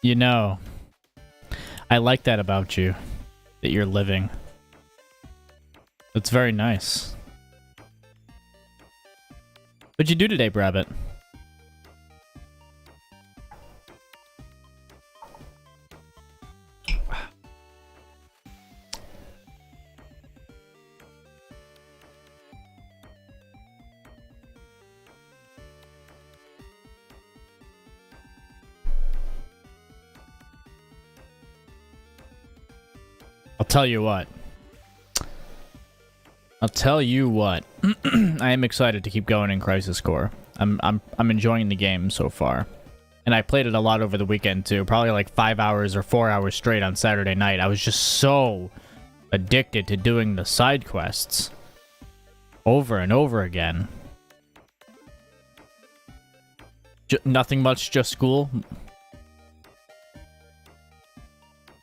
You know, I like that about you, that you're living. It's very nice. What'd you do today, Brabbit? I'll tell you what. I am excited to keep going in Crisis Core. I'm enjoying the game so far. And I played it a lot over the weekend too. Probably like 5 hours or 4 hours straight on Saturday night. I was just so addicted to doing the side quests over and over again. Nothing much, just school.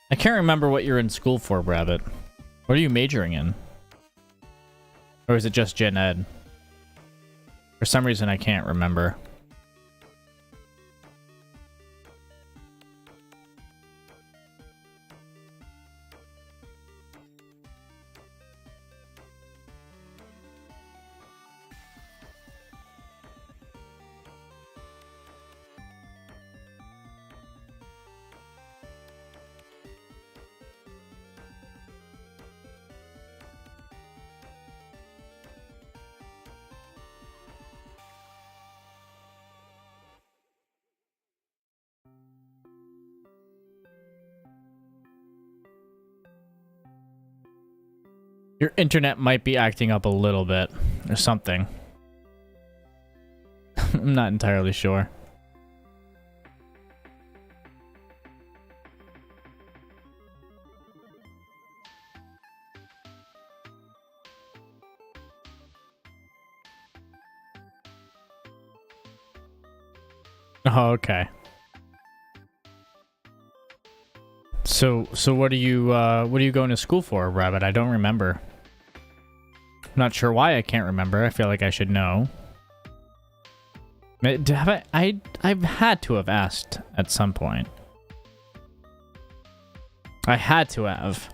I can't remember what you're in school for, Brabbit. What are you majoring in? Or is it just Gen Ed? For some reason, I can't remember. Your internet might be acting up a little bit, or something. I'm not entirely sure. Oh, okay. So what are you going to school for, Rabbit? I don't remember. I'm not sure why I can't remember. I feel like I should know. I've had to have asked at some point. I had to have.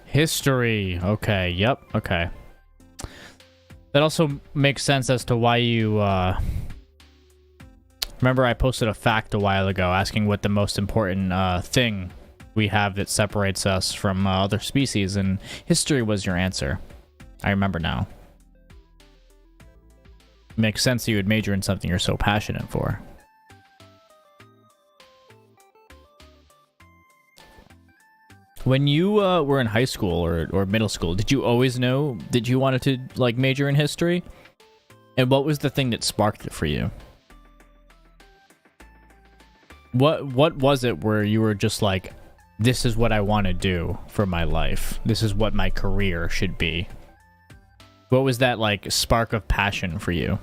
History. Okay, yep, okay. That also makes sense as to why you, remember I posted a fact a while ago asking what the most important thing we have that separates us from other species, and history was your answer. I remember now. Makes sense that you would major in something you're so passionate for. When you were in high school or middle school, did you always know that you wanted to like major in history? And what was the thing that sparked it for you? What was it where you were just like, this is what I want to do for my life. This is what my career should be. What was that like spark of passion for you?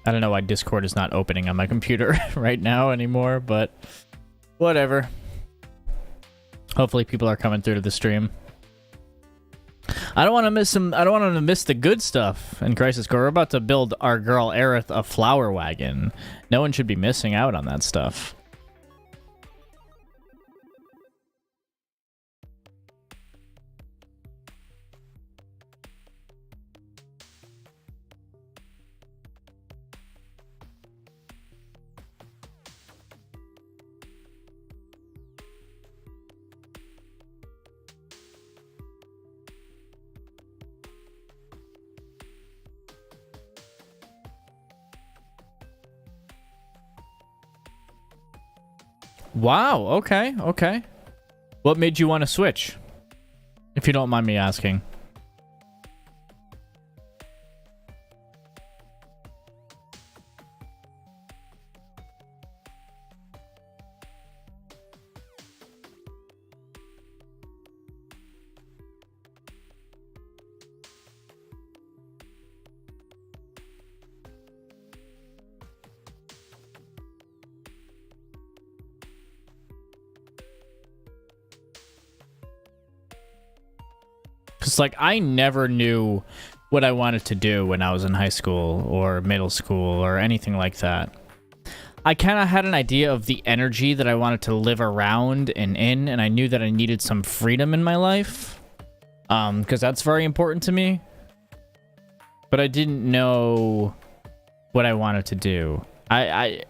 I don't know why Discord is not opening on my computer right now anymore, but whatever. Hopefully people are coming through to the stream. I don't want to miss some. I don't want to miss the good stuff in Crisis Core. We're about to build our girl Aerith a flower wagon. No one should be missing out on that stuff. Wow, okay, okay. What made you want to switch? If you don't mind me asking. It's like I never knew what I wanted to do when I was in high school or middle school or anything like that. I kind of had an idea of the energy that I wanted to live around and in, and I knew that I needed some freedom in my life, because that's very important to me. But I didn't know what I wanted to do. I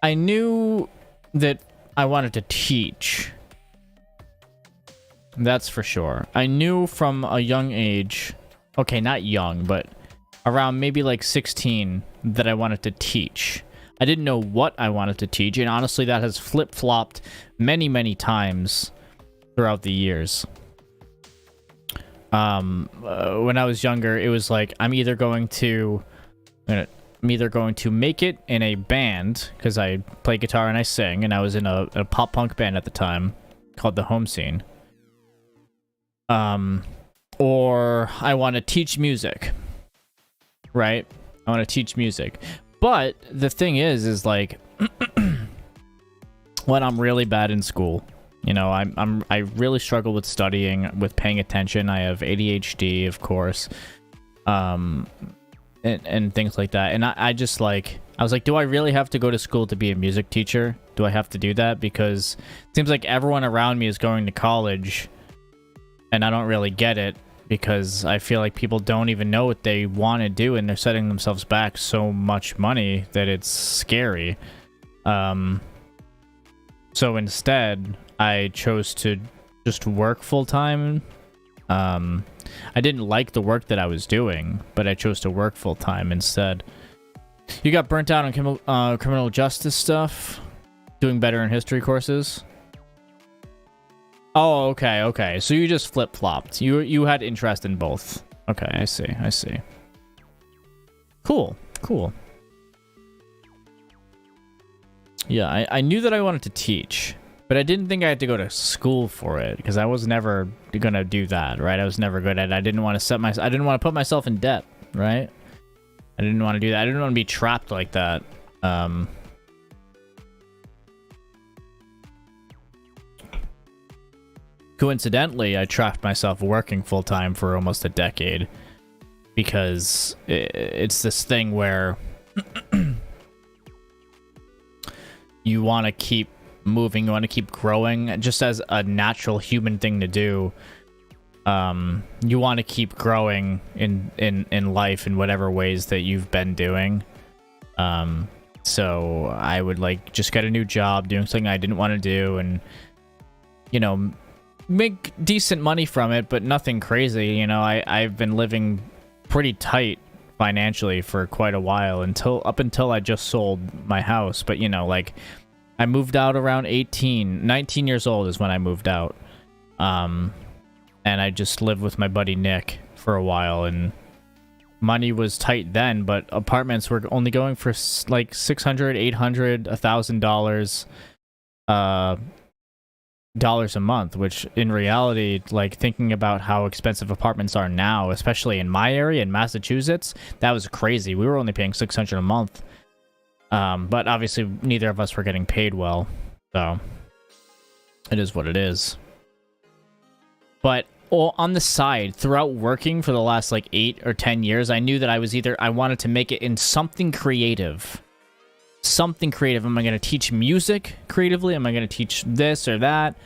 knew that I wanted to teach. That's for sure. I knew from a young age, okay, not young, but around maybe like 16, that I wanted to teach. I didn't know what I wanted to teach, and honestly, that has flip-flopped many, many times throughout the years. When I was younger, it was like, I'm either going to make it in a band, because I play guitar and I sing, and I was in a pop-punk band at the time called The Home Scene. Or I want to teach music, right? I want to teach music. But the thing is like, when I'm really bad in school, you know, I really struggle with studying, with paying attention. I have ADHD, of course, and things like that. And I just like, I was like, do I really have to go to school to be a music teacher? Do I have to do that? Because it seems like everyone around me is going to college, and I don't really get it, because I feel like people don't even know what they want to do, and they're setting themselves back so much money that it's scary. So instead, I chose to just work full-time. I didn't like the work that I was doing, but I chose to work full-time instead. You got burnt out on criminal justice stuff? Doing better in history courses? Oh, okay. So you just flip-flopped. You had interest in both. Okay, I see. Cool. Yeah, I knew that I wanted to teach, but I didn't think I had to go to school for it, because I was never gonna do that, right? I was never good at it. I didn't want to put myself in debt, right? I didn't want to do that. I didn't want to be trapped like that. Coincidentally, I trapped myself working full-time for almost a decade, because it's this thing where you want to keep moving, you want to keep growing, just as a natural human thing to do. You want to keep growing in life in whatever ways that you've been doing. So I would like just get a new job doing something I didn't want to do, and, you know, make decent money from it, but nothing crazy. You know, I've been living pretty tight financially for quite a while, up until I just sold my house. But, you know, like, I moved out around 19 years old is when I moved out. And I just lived with my buddy Nick for a while, and money was tight then, but apartments were only going for like $600, $800, $1,000 dollars a month, which in reality, like, thinking about how expensive apartments are now, especially in my area in Massachusetts, that was crazy. We were only paying $600 a month. But obviously neither of us were getting paid well, so it is what it is. But on the side, throughout working for the last like 8 or 10 years, I knew that I wanted to make it in something creative. Something creative. Am I going to teach music creatively? Am I going to teach this or that?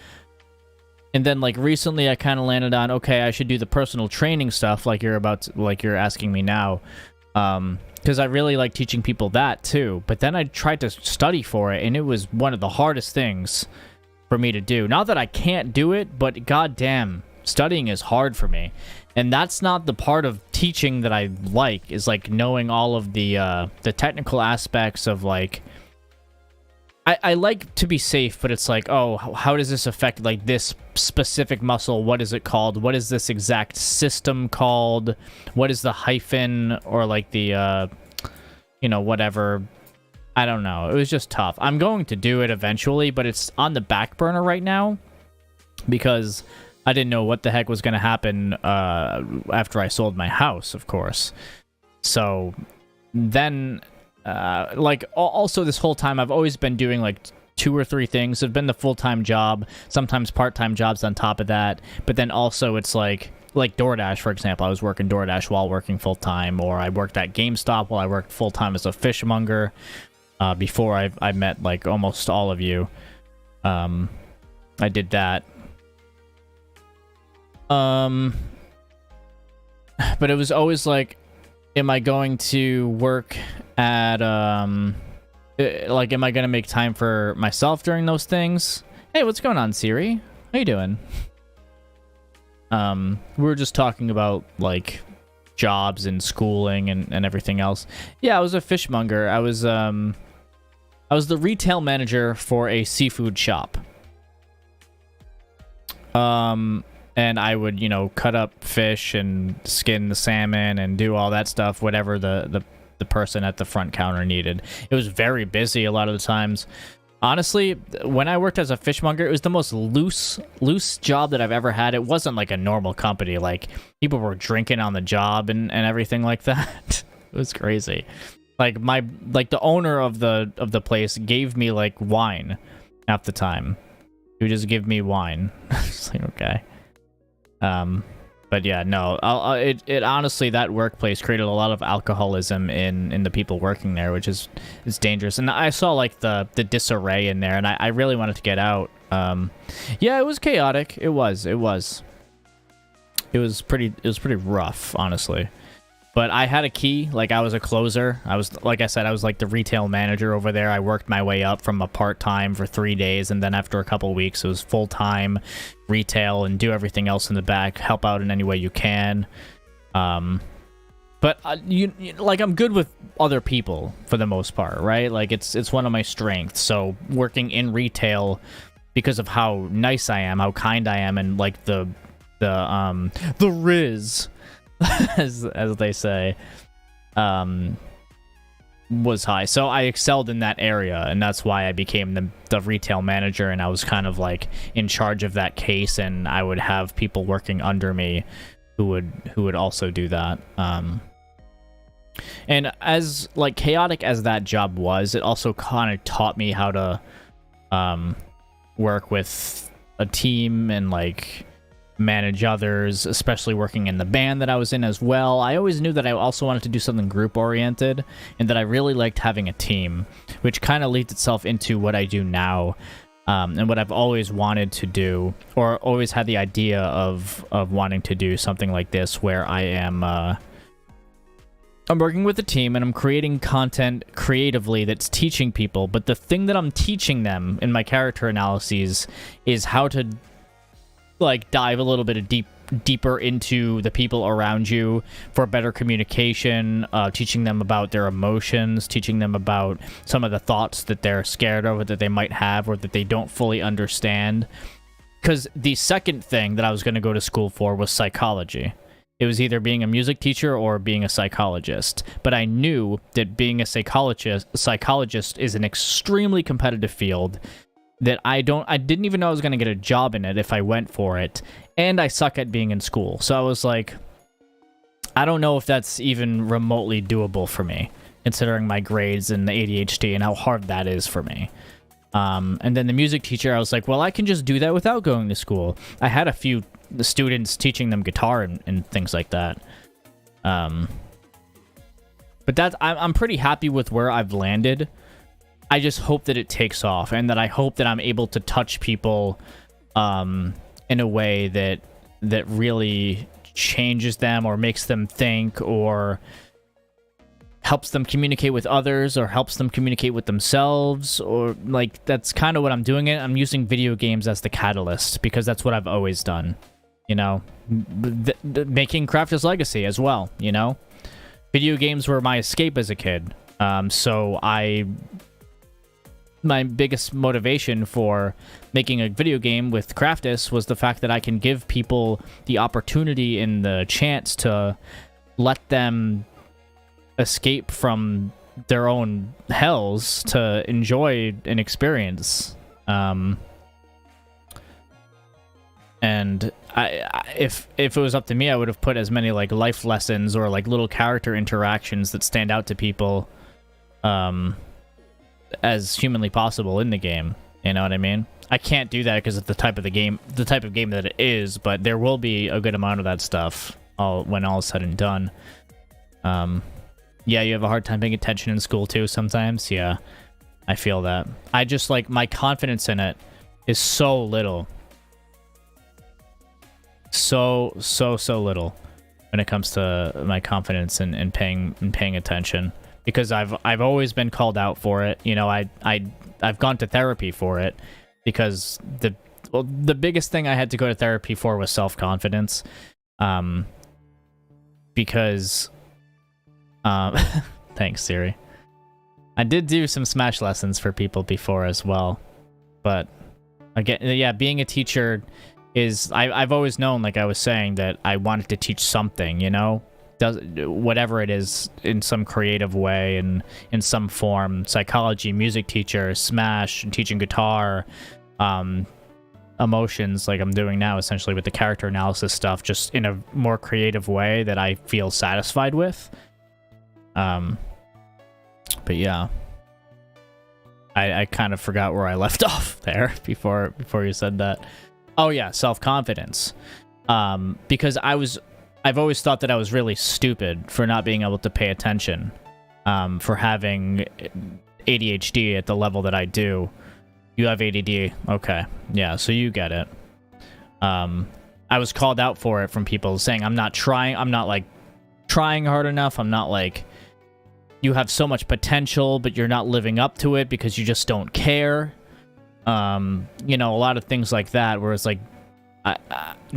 And then, like, recently I kind of landed on, okay, I should do the personal training stuff, like you're asking me now. Because I really like teaching people that too. But then I tried to study for it, and it was one of the hardest things for me to do. Not that I can't do it, but goddamn, studying is hard for me. And that's not the part of teaching that I like, is like knowing all of the technical aspects of, like, I like to be safe, but it's like, oh, how does this affect, like, this specific muscle? What is it called? What is this exact system called? What is the hyphen, or like the, you know, whatever. I don't know. It was just tough. I'm going to do it eventually, but it's on the back burner right now because I didn't know what the heck was going to happen after I sold my house, of course. So then, like, also this whole time I've always been doing like 2 or 3 things. It's been the full-time job, sometimes part-time jobs on top of that, but then also it's like DoorDash, for example. I was working DoorDash while working full-time, or I worked at GameStop while I worked full-time as a fishmonger before I met like almost all of you. I did that. But it was always like, am I going to work at, like, am I going to make time for myself during those things? Hey, what's going on, Siri? How you doing? We were just talking about, like, jobs and schooling and everything else. Yeah, I was a fishmonger. I was the retail manager for a seafood shop. And I would, you know, cut up fish and skin the salmon and do all that stuff, whatever the person at the front counter needed. It was very busy a lot of the times. Honestly, when I worked as a fishmonger, it was the most loose job that I've ever had. It wasn't like a normal company. Like, people were drinking on the job and everything like that. It was crazy. Like, the owner of the place gave me, like, wine half the time. He would just give me wine. It's like, okay. But yeah, no, it honestly, that workplace created a lot of alcoholism in the people working there, which is dangerous. And I saw like the disarray in there, and I really wanted to get out. Yeah, it was chaotic. It was pretty rough, honestly. But I had a key. Like, I was a closer. I was, like I said, I was like the retail manager over there. I worked my way up from a part-time for 3 days, and then after a couple of weeks, it was full-time retail and do everything else in the back, help out in any way you can. But like, I'm good with other people for the most part, right? Like, it's one of my strengths. So working in retail, because of how nice I am, how kind I am, and like the riz. as they say, was high. So I excelled in that area, and that's why I became the retail manager, and I was kind of like in charge of that case, and I would have people working under me who would also do that. And as like chaotic as that job was, it also kind of taught me how to work with a team and like manage others, especially working in the band that I was in as well. I always knew that I also wanted to do something group-oriented, and that I really liked having a team, which kind of leads itself into what I do now, and what I've always wanted to do, or always had the idea of wanting to do something like this, where I am I'm working with a team, and I'm creating content creatively that's teaching people, but the thing that I'm teaching them in my character analyses is how to like dive a little bit deeper into the people around you for better communication, teaching them about their emotions, teaching them about some of the thoughts that they're scared of, or that they might have, or that they don't fully understand. Because the second thing that I was going to go to school for was psychology. It was either being a music teacher or being a psychologist. But I knew that being a psychologist is an extremely competitive field, that I didn't even know I was going to get a job in it if I went for it, and I suck at being in school. So I was like, I don't know if that's even remotely doable for me, considering my grades and the ADHD and how hard that is for me. And then the music teacher, I was like, well, I can just do that without going to school. I had a few students teaching them guitar and things like that. But I'm pretty happy with where I've landed. I just hope that it takes off, and that I hope that I'm able to touch people in a way that really changes them, or makes them think, or helps them communicate with others, or helps them communicate with themselves, or like, that's kind of what I'm doing. I'm using video games as the catalyst, because that's what I've always done, you know. Making Crafter's Legacy as well, you know. Video games were my escape as a kid, so my biggest motivation for making a video game with Craftus was the fact that I can give people the opportunity and the chance to let them escape from their own hells to enjoy an experience. And if it was up to me, I would have put as many like life lessons or like little character interactions that stand out to people as humanly possible in the game. You know what I mean? I can't do that because of the type of game that it is, but there will be a good amount of that stuff when all is said and done. Yeah, you have a hard time paying attention in school too sometimes. Yeah, I feel that. I just, like, my confidence in it is so little. So little when it comes to my confidence in paying attention. Because I've always been called out for it. You know, I've gone to therapy for it. Because the biggest thing I had to go to therapy for was self-confidence. Because... thanks, Siri. I did do some Smash lessons for people before as well. But, again, yeah, being a teacher is... I've always known, like I was saying, that I wanted to teach something, you know? Whatever it is, in some creative way and in some form. Psychology, music teacher, Smash, teaching guitar, emotions, like I'm doing now, essentially with the character analysis stuff, just in a more creative way that I feel satisfied with. But yeah, I kind of forgot where I left off there before you said that. Oh yeah, self-confidence. Because I've always thought that I was really stupid for not being able to pay attention, for having ADHD at the level that I do. You have ADD, okay, yeah, so you get it. I was called out for it from people saying I'm not like trying hard enough. I'm not like, you have so much potential, but you're not living up to it because you just don't care. You know, a lot of things like that, where it's like,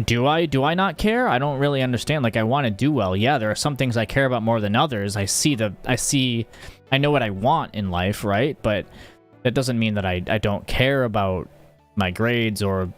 do I not care? I don't really understand. Like, I want to do well. Yeah, there are some things I care about more than others. I know what I want in life, right? But that doesn't mean that I don't care about my grades, or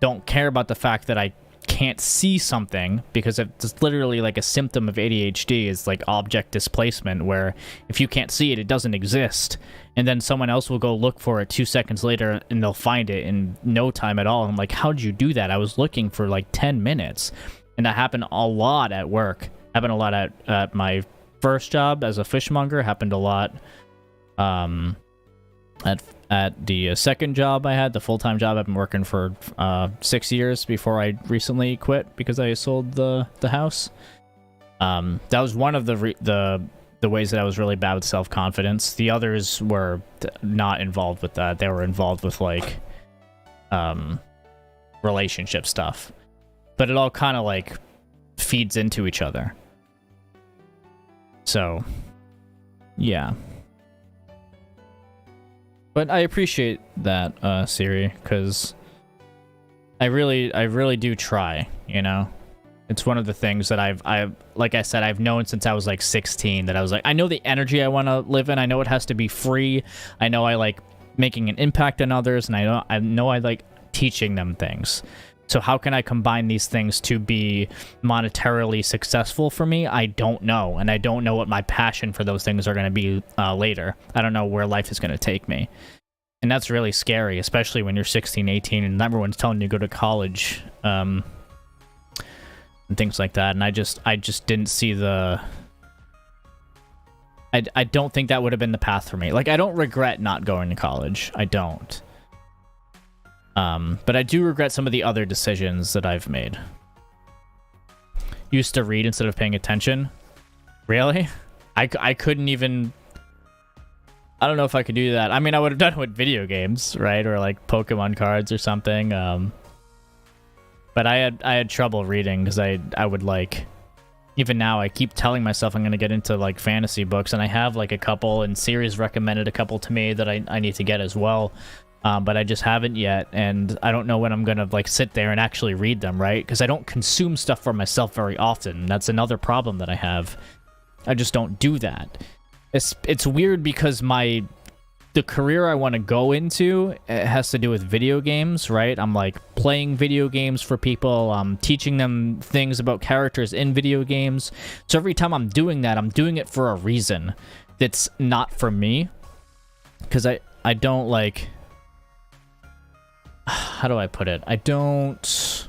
don't care about the fact that I can't see something, because it's literally like a symptom of ADHD is like object displacement, where if you can't see it, it doesn't exist. And then someone else will go look for it 2 seconds later and they'll find it in no time at all. I'm like, how'd you do that? I was looking for like 10 minutes. And that happened a lot at work. Happened a lot at my first job as a fishmonger. Happened a lot at the second job I had, the full-time job. I've been working for 6 years before I recently quit because I sold the house. That was one of the ways that I was really bad with self-confidence. The others were not involved with that. They were involved with, like, relationship stuff. But it all kind of, like, feeds into each other. So, yeah. But I appreciate that, Siri, because I really do try, you know? It's one of the things that I've like I said, I've known since I was like 16, that I was like, I know the energy I want to live in. I know it has to be free. I know I like making an impact on others, and I know I like teaching them things. So how can I combine these things to be monetarily successful for me? I don't know, and I don't know what my passion for those things are going to be later. I don't know where life is going to take me. And that's really scary, especially when you're 16, 18, and everyone's telling you to go to college. And things like that, and I just didn't see the... I don't think that would have been the path for me. Like, I don't regret not going to college. I don't. But I do regret some of the other decisions that I've made. Used to read instead of paying attention. Really? I couldn't even... I don't know if I could do that. I mean, I would have done it with video games, right? Or like Pokemon cards or something. But I had trouble reading because I would, like, even now I keep telling myself I'm going to get into like fantasy books, and I have like a couple, and Siri's recommended a couple to me that I need to get as well. But I just haven't yet, and I don't know when I'm going to like sit there and actually read them, right? Because I don't consume stuff for myself very often. That's another problem that I have. I just don't do that. It's weird because the career I want to go into, it has to do with video games, right? I'm like playing video games for people. I'm teaching them things about characters in video games. So every time I'm doing that, I'm doing it for a reason that's not for me. Because I don't like... How do I put it? I don't...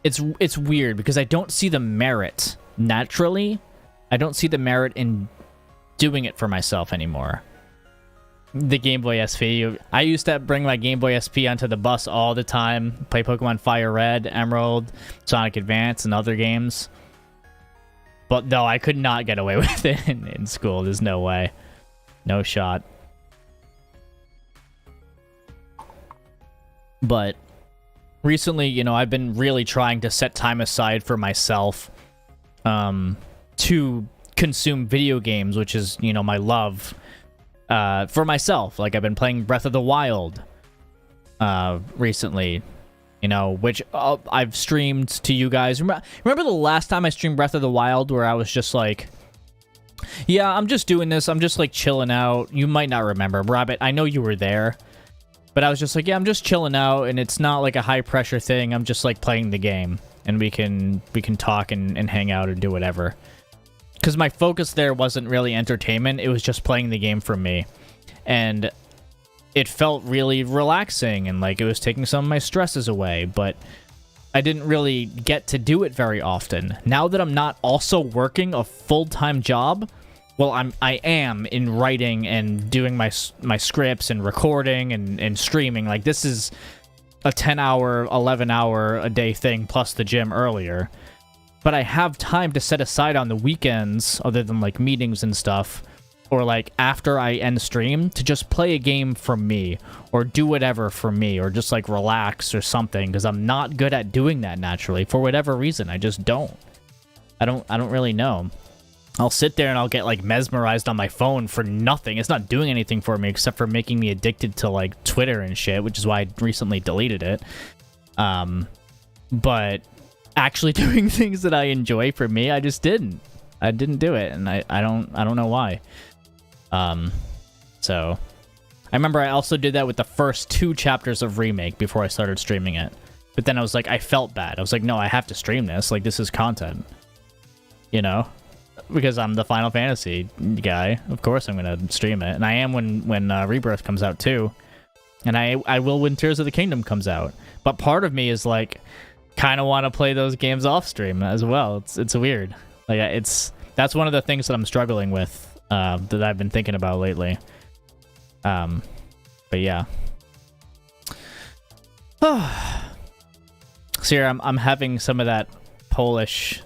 It's weird because I don't see the merit naturally. I don't see the merit in doing it for myself anymore. The Game Boy SP. I used to bring my Game Boy SP onto the bus all the time. Play Pokemon Fire Red, Emerald, Sonic Advance, and other games. But no, I could not get away with it in school. There's no way. No shot. But recently, you know, I've been really trying to set time aside for myself to consume video games, which is, you know, my love for myself. Like, I've been playing Breath of the Wild recently, you know, which I've streamed to you guys. Remember the last time I streamed Breath of the Wild where I was just like, yeah, I'm just doing this. I'm just like chilling out. You might not remember. Rabbit, I know you were there. But I was just like, yeah, I'm just chilling out, and it's not like a high-pressure thing. I'm just, like, playing the game, and we can talk and hang out and do whatever. Because my focus there wasn't really entertainment. It was just playing the game for me. And it felt really relaxing, and, like, it was taking some of my stresses away. But I didn't really get to do it very often. Now that I'm not also working a full-time job... Well, I am in writing and doing my scripts and recording and streaming. Like, this is a 10-hour, 11-hour-a-day thing plus the gym earlier. But I have time to set aside on the weekends, other than, like, meetings and stuff, or, like, after I end stream, to just play a game for me, or do whatever for me, or just, like, relax or something, because I'm not good at doing that naturally. For whatever reason, I just don't. I don't really know. I'll sit there and I'll get, like, mesmerized on my phone for nothing. It's not doing anything for me except for making me addicted to, like, Twitter and shit, which is why I recently deleted it. But actually doing things that I enjoy for me, I just didn't. I didn't do it, and I don't know why. So I remember I also did that with the first 2 chapters of Remake before I started streaming it. But then I was like, I felt bad. I was like, no, I have to stream this. Like, this is content. You know? Because I'm the Final Fantasy guy. Of course I'm going to stream it. And I am when Rebirth comes out, too. And I will when Tears of the Kingdom comes out. But part of me is, like, kind of want to play those games off-stream as well. It's weird. Like, that's one of the things that I'm struggling with, that I've been thinking about lately. But yeah. So here, I'm having some of that Polish...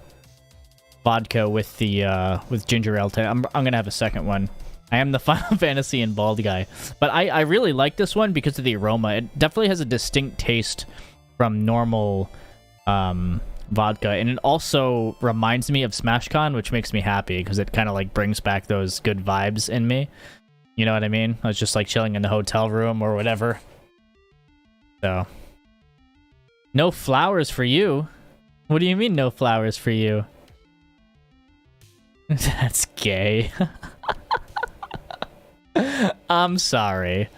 vodka with the with ginger ale. I'm gonna have a second one. I am the Final Fantasy and bald guy, but I really like this one because of the aroma. It definitely has a distinct taste from normal vodka, and it also reminds me of SmashCon, which makes me happy because it kind of like brings back those good vibes in me. You know what I mean? I was just like chilling in the hotel room or whatever. So, no flowers for you. What do you mean no flowers for you? That's gay. I'm sorry.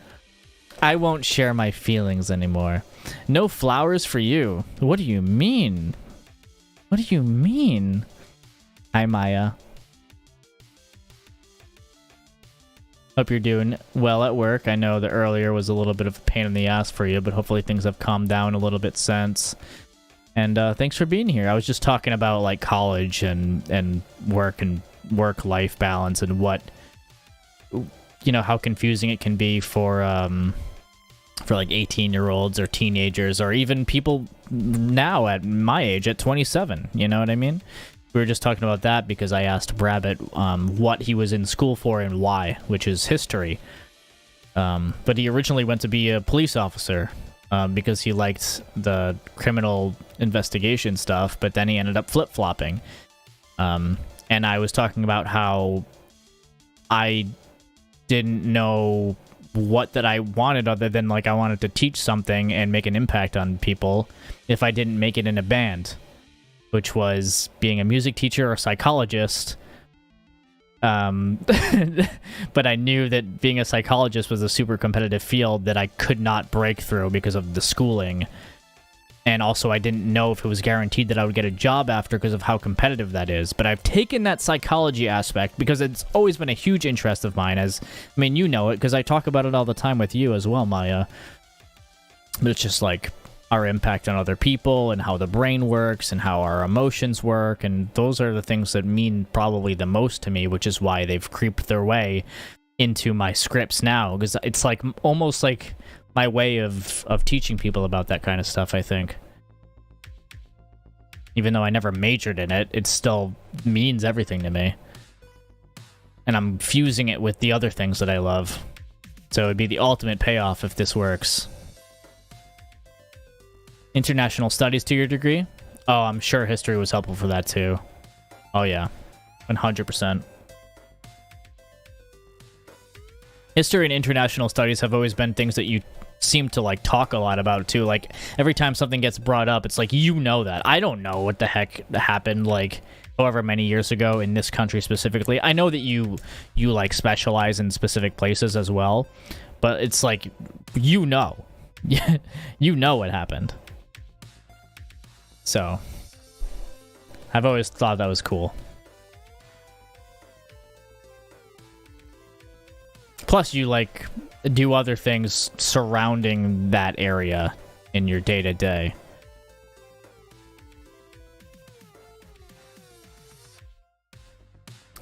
I won't share my feelings anymore. No flowers for you. What do you mean? What do you mean? Hi, Maya. Hope you're doing well at work. I know that earlier was a little bit of a pain in the ass for you, but hopefully things have calmed down a little bit since. And thanks for being here. I was just talking about like college and work-life balance and what, you know, how confusing it can be for like 18-year-olds or teenagers or even people now at my age at 27. You know what I mean? We were just talking about that because I asked Rabbit what he was in school for and why, which is history. But he originally went to be a police officer. Because he liked the criminal investigation stuff, but then he ended up flip-flopping. And I was talking about how I didn't know what that I wanted other than, like, I wanted to teach something and make an impact on people if I didn't make it in a band, which was being a music teacher or psychologist. But I knew that being a psychologist was a super competitive field that I could not break through because of the schooling. And also I didn't know if it was guaranteed that I would get a job after because of how competitive that is. But I've taken that psychology aspect because it's always been a huge interest of mine, as, I mean, you know it because I talk about it all the time with you as well, Maya. But it's just like our impact on other people and how the brain works and how our emotions work, and those are the things that mean probably the most to me, which is why they've creeped their way into my scripts now, because it's like almost like my way of teaching people about that kind of stuff, I think. Even though I never majored in it, it still means everything to me. And I'm fusing it with the other things that I love. So it'd be the ultimate payoff if this works. International studies to your degree? Oh, I'm sure history was helpful for that too. Oh yeah, 100%. History and international studies have always been things that you seem to like talk a lot about too. Like every time something gets brought up, it's like, you know that. I don't know what the heck happened like however many years ago in this country specifically. I know that you like specialize in specific places as well, but it's like, you know. You know what happened. So I've always thought that was cool. Plus, you like do other things surrounding that area in your day-to-day.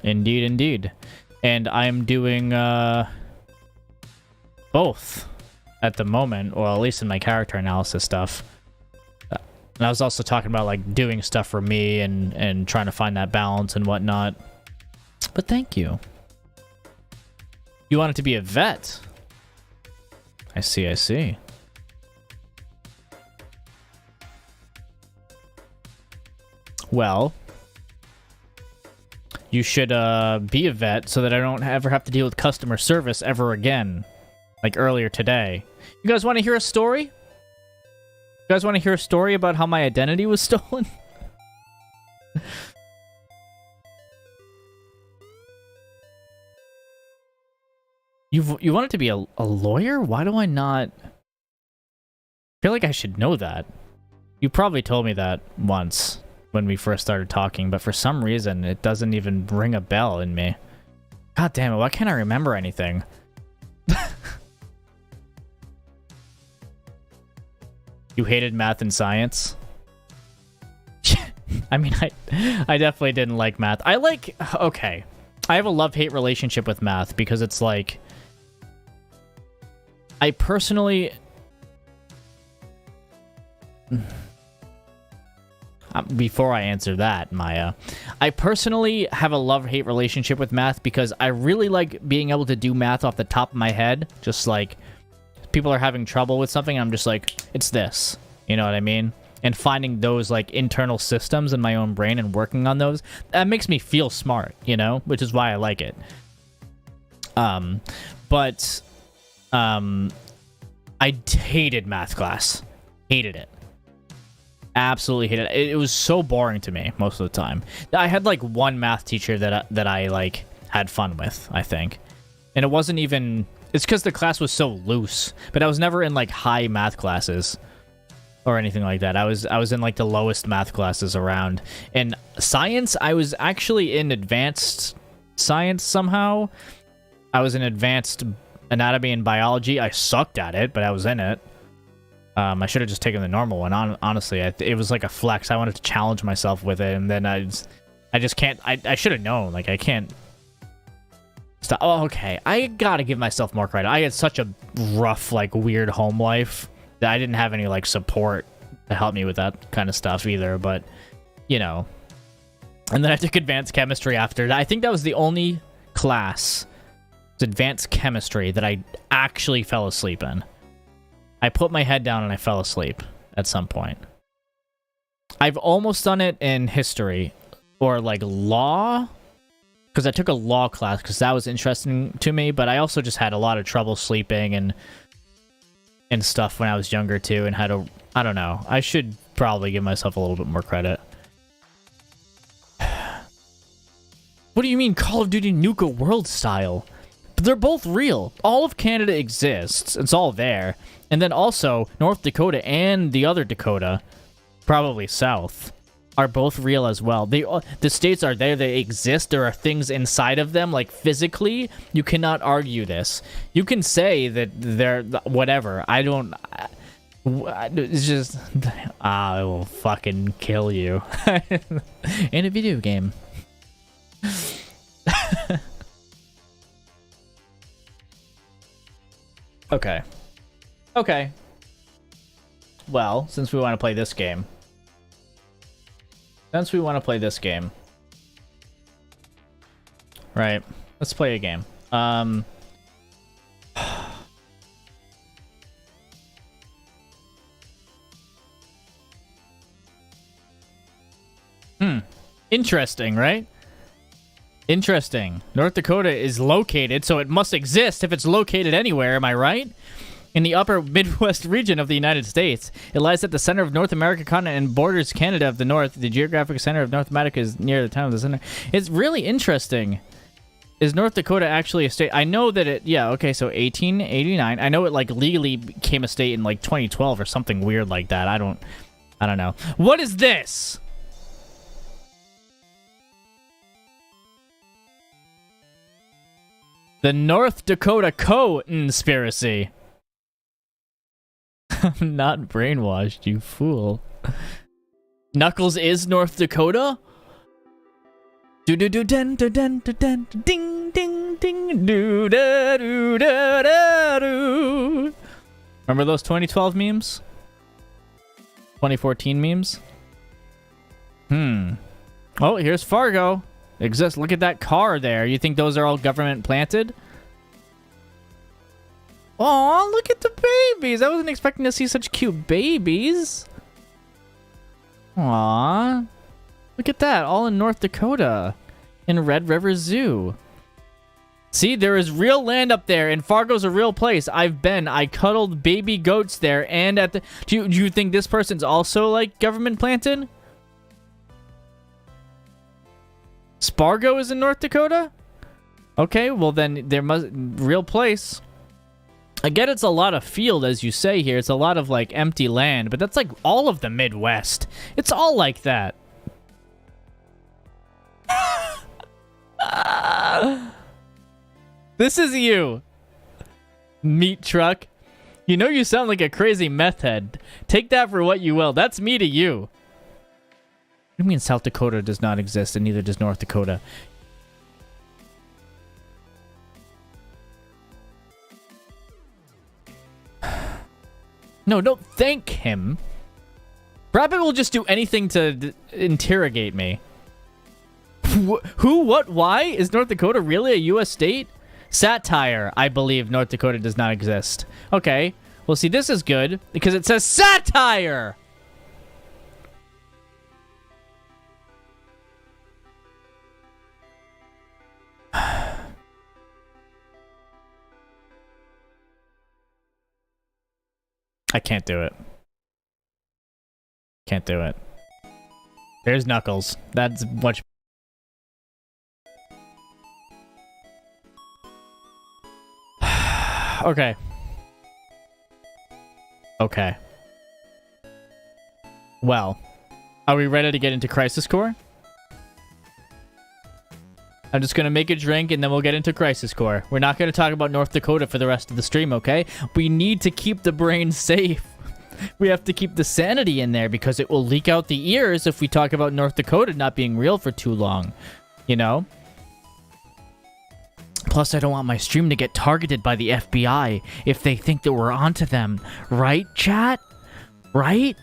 Indeed, indeed. And I'm doing both at the moment, or at least in my character analysis stuff. And I was also talking about like doing stuff for me and trying to find that balance and whatnot. But thank you. You wanted to be a vet? I see, I see. Well, you should be a vet so that I don't ever have to deal with customer service ever again. Like earlier today. You guys want to hear a story? You guys want to hear a story about how my identity was stolen? You wanted to be a lawyer? Why do I not... I feel like I should know that. You probably told me that once when we first started talking, but for some reason it doesn't even ring a bell in me. God damn it, why can't I remember anything? You hated math and science? I mean, I definitely didn't like math. I like... Okay. I have a love-hate relationship with math because it's like... I personally... Before I answer that, Maya, I personally have a love-hate relationship with math because I really like being able to do math off the top of my head. Just like, people are having trouble with something, I'm just like, it's this. You know what I mean? And finding those like internal systems in my own brain and working on those, that makes me feel smart, you know? Which is why I like it. I hated math class. Hated it. Absolutely hated it. It was so boring to me most of the time. I had like one math teacher that I like had fun with, I think. And it wasn't even... It's because the class was so loose. But I was never in like high math classes or anything like that. I was in like the lowest math classes around. And science, I was actually in advanced science somehow. I was in advanced anatomy and biology. I sucked at it, but I was in it. I should have just taken the normal one. Honestly, it was like a flex. I wanted to challenge myself with it, and then I just can't. I should have known. Like, I can't stop. Oh, okay. I gotta give myself more credit. I had such a rough, like, weird home life that I didn't have any like support to help me with that kind of stuff either. But you know, and then I took advanced chemistry after that. I think that was the only class, advanced chemistry, that I actually fell asleep in. I put my head down and I fell asleep at some point. I've almost done it in history or like law, because I took a law class because that was interesting to me, but I also just had a lot of trouble sleeping and stuff when I was younger too, and had a... I don't know. I should probably give myself a little bit more credit. What do you mean Call of Duty Nuka World style? But they're both real. All of Canada exists. It's all there. And then also, North Dakota and the other Dakota, probably South, are both real as well. The states are there. They exist. There are things inside of them, like physically. You cannot argue this. You can say that they're... Whatever. I don't... It's just... I will fucking kill you. In a video game. Okay. Okay. Well, since we want to play this game. Right. Let's play a game. Interesting, right? Interesting. North Dakota is located, so it must exist if it's located anywhere, am I right? In the upper Midwest region of the United States. It lies at the center of North America continent and borders Canada of the north. The geographic center of North America is near the town of the center. It's really interesting. Is North Dakota actually a state? I know that it, yeah, okay, so 1889. I know it, like, legally became a state in, like, 2012 or something weird like that. I don't know. What is this? The North Dakota Co-conspiracy. I'm not brainwashed, you fool. Knuckles is North Dakota? Do do do den do den do den ding ding ding do da do da da do. Remember those 2012 memes? 2014 memes? Oh, here's Fargo. Exists. Look at that car there. You think those are all government planted? Aw, look at the babies. I wasn't expecting to see such cute babies. Aw. Look at that. All in North Dakota. In Red River Zoo. See, there is real land up there, and Fargo's a real place. I've been. I cuddled baby goats there, and at the... Do you think this person's also, like, government planted? Spargo is in North Dakota? Okay, well then there must... Real place. I get it's a lot of field, as you say here. It's a lot of, like, empty land, but that's, like, all of the Midwest. It's all like that. This is you. Meat truck. You know you sound like a crazy meth head. Take that for what you will. That's me to you. What do you mean South Dakota does not exist and neither does North Dakota? No, don't thank him. Rabbit will just do anything to interrogate me. Who, what, why? Is North Dakota really a U.S. state? Satire. I believe North Dakota does not exist. Okay. Well, see, this is good because it says satire! I can't do it. Can't do it. There's Knuckles. That's much... Okay. Okay. Well. Are we ready to get into Crisis Core? I'm just gonna make a drink and then we'll get into Crisis Core. We're not gonna talk about North Dakota for the rest of the stream, okay? We need to keep the brain safe. We have to keep the sanity in there because it will leak out the ears if we talk about North Dakota not being real for too long. You know? Plus, I don't want my stream to get targeted by the FBI if they think that we're onto them. Right, chat? Right?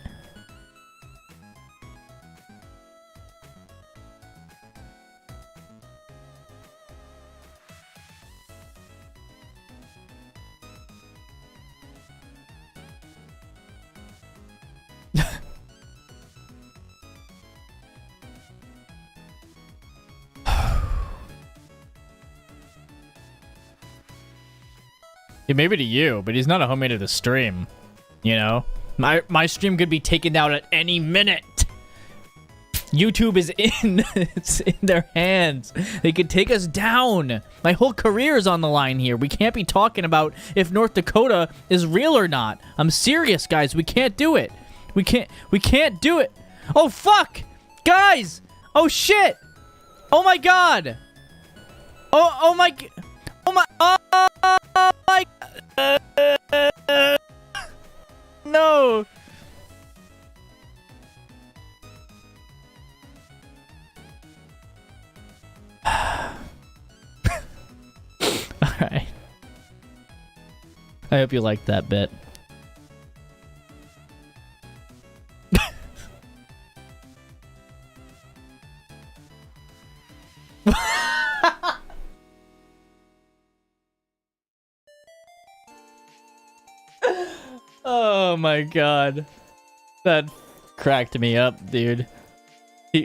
Yeah, maybe to you, but he's not a homemade of the stream. You know? My stream could be taken down at any minute. YouTube is in. It's in their hands. They could take us down. My whole career is on the line here. We can't be talking about if North Dakota is real or not. I'm serious, guys. We can't do it. We can't do it. Oh, fuck! Guys! Oh, shit! Oh, my God! Oh my... Oh, my... Oh, my... No! Alright. I hope you liked that bit. Oh my god. That cracked me up, dude.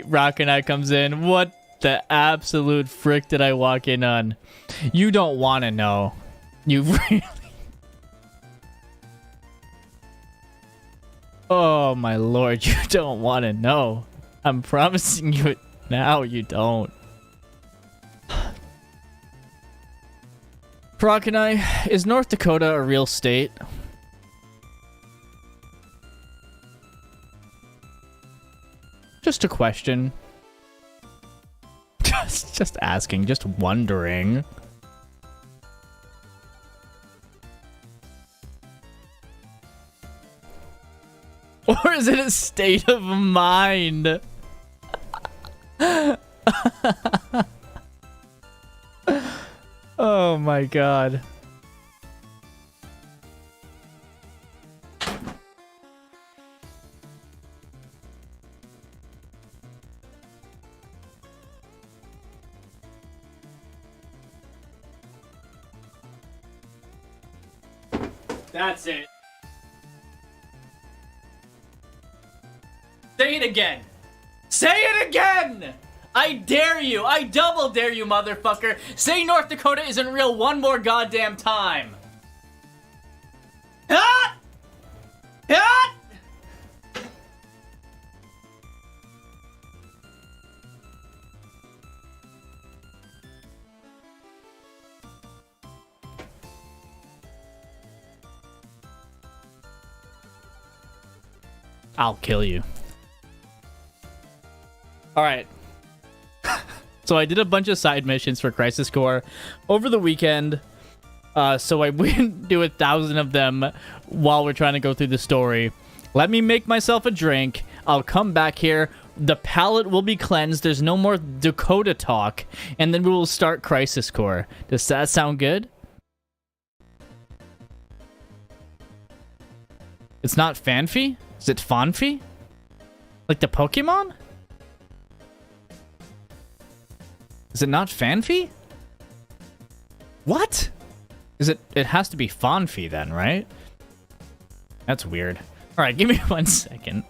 Rock and I comes in. What the absolute frick did I walk in on? You don't want to know. You really... Oh my lord, you don't want to know. I'm promising you it now, you don't. Rock and I, is North Dakota a real state? Just a question. Just asking, just wondering. Or is it a state of mind? Oh my god. That's it. Say it again. Say it again! I dare you. I double dare you, motherfucker. Say North Dakota isn't real one more goddamn time. Ah! Ah! I'll kill you. Alright. So I did a bunch of side missions for Crisis Core over the weekend. So I wouldn't do 1,000 of them while we're trying to go through the story. Let me make myself a drink. I'll come back here. The palate will be cleansed. There's no more Dakota talk. And then we will start Crisis Core. Does that sound good? It's not Fanfi? Is it Fanfi? Like the Pokemon? Is it not Fanfi? What? Is it? It has to be Fanfi then, right? That's weird. All right, give me 1 second.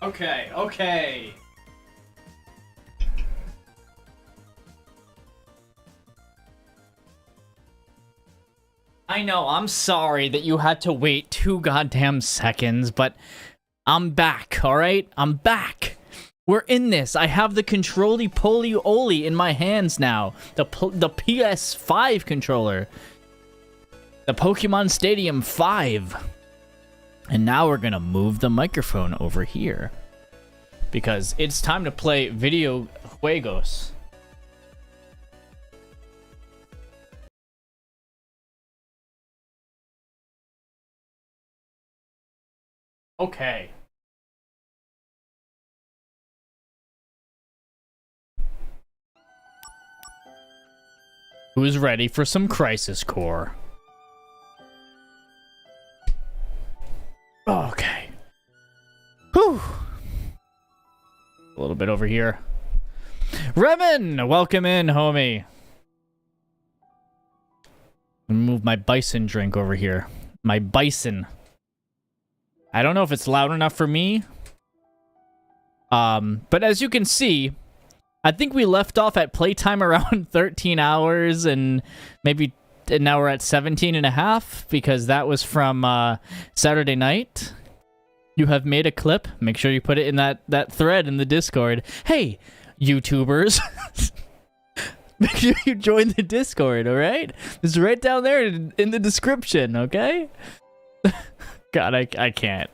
Okay, okay. I know, I'm sorry that you had to wait 2 goddamn seconds, but I'm back, alright? I'm back. We're in this. I have the controlly-poly-oly in my hands now. The PS5 controller. The Pokemon Stadium 5. And now we're gonna move the microphone over here. Because it's time to play video juegos. Okay. Who's ready for some Crisis Core? Okay. Whew. A little bit over here. Remen, welcome in, homie. Move my bison drink over here. My bison. I don't know if it's loud enough for me. But as you can see, I think we left off at playtime around 13 hours and maybe and now we're at 17 and a half because that was from Saturday night. You have made a clip. Make sure you put it in that thread in the Discord. Hey, YouTubers. Make sure you join the Discord, all right? It's right down there in the description, okay? God, I can't.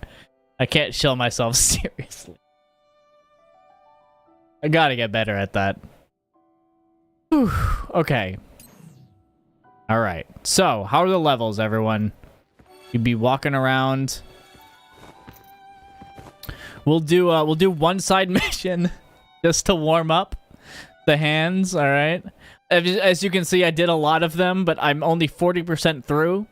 I can't show myself seriously. I gotta get better at that. Whew, okay. All right. So, how are the levels, everyone? You'd be walking around. We'll do one side mission just to warm up the hands, all right? As you can see, I did a lot of them, but I'm only 40% through.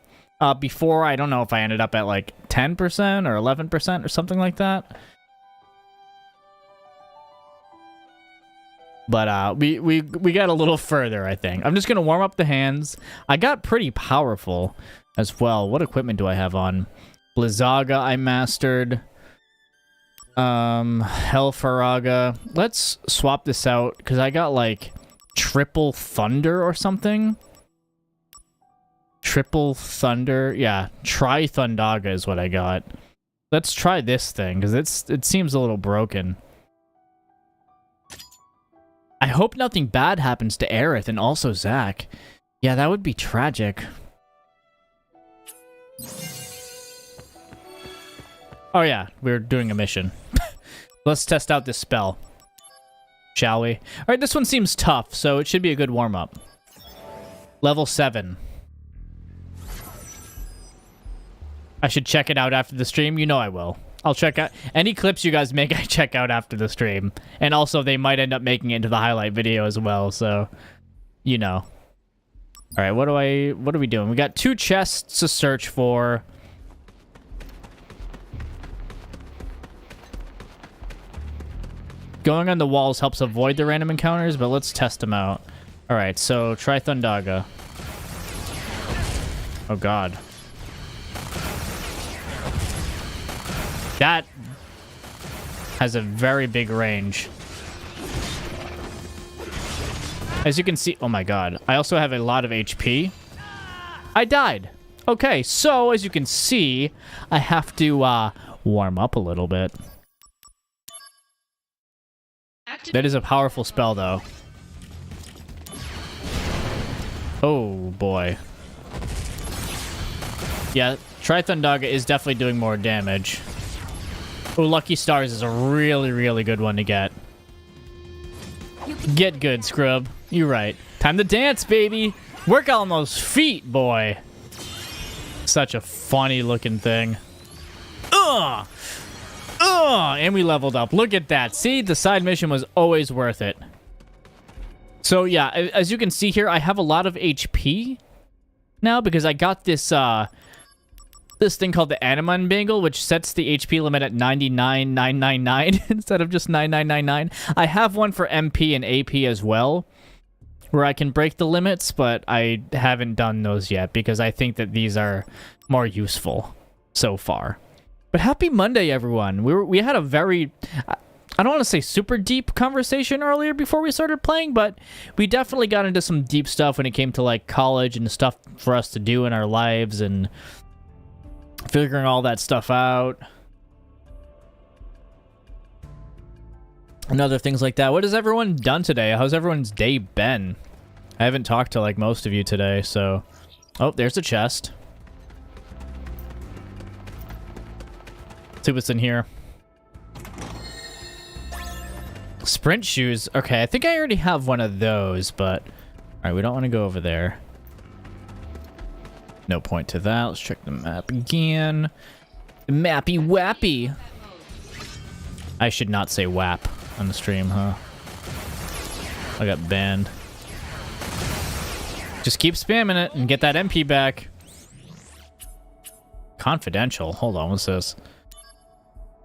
Before, I don't know if I ended up at like 10% or 11% or something like that. But we got a little further, I think. I'm just gonna warm up the hands. I got pretty powerful as well. What equipment do I have on? Blizzaga I mastered. Hellfaraga. Let's swap this out because I got like triple thunder or something. Triple thunder. Yeah, Tri-Thundaga is what I got. Let's try this thing because it seems a little broken. I hope nothing bad happens to Aerith and also Zack. Yeah, that would be tragic. Oh yeah, we're doing a mission. Let's test out this spell. Shall we? Alright, this one seems tough, so it should be a good warm-up. Level 7. I should check it out after the stream. You know I will. I'll check out any clips you guys make. I check out after the stream, and also they might end up making it into the highlight video as well. So, you know. All right, what are we doing? We got 2 chests to search for. Going on the walls helps avoid the random encounters, but let's test them out. All right, so Tri-Thundaga. Oh God. That has a very big range. As you can see, oh my God. I also have a lot of HP. I died. Okay, so as you can see, I have to warm up a little bit. That is a powerful spell, though. Oh boy. Yeah, Tri-Thundaga is definitely doing more damage. Oh, Lucky Stars is a really, really good one to get. Get good, Scrub. You're right. Time to dance, baby. Work on those feet, boy. Such a funny looking thing. And we leveled up. Look at that. See, the side mission was always worth it. So yeah, as you can see here, I have a lot of HP now because I got this this thing called the Animan Bangle, which sets the HP limit at 99,999 instead of just 9999. I have one for MP and AP as well, where I can break the limits, but I haven't done those yet because I think that these are more useful so far. But happy Monday, everyone. We had a very, I don't want to say super deep conversation earlier before we started playing, but we definitely got into some deep stuff when it came to like college and stuff for us to do in our lives and figuring all that stuff out. And other things like that. What has everyone done today? How's everyone's day been? I haven't talked to like most of you today, so... Oh, there's a chest. Let's see what's in here. Sprint shoes. Okay, I think I already have one of those, but... Alright, we don't want to go over there. No point to that. Let's check the map again. Mappy wappy. I should not say wap on the stream, huh? I got banned. Just keep spamming it and get that MP back. Confidential. Hold on, what's this?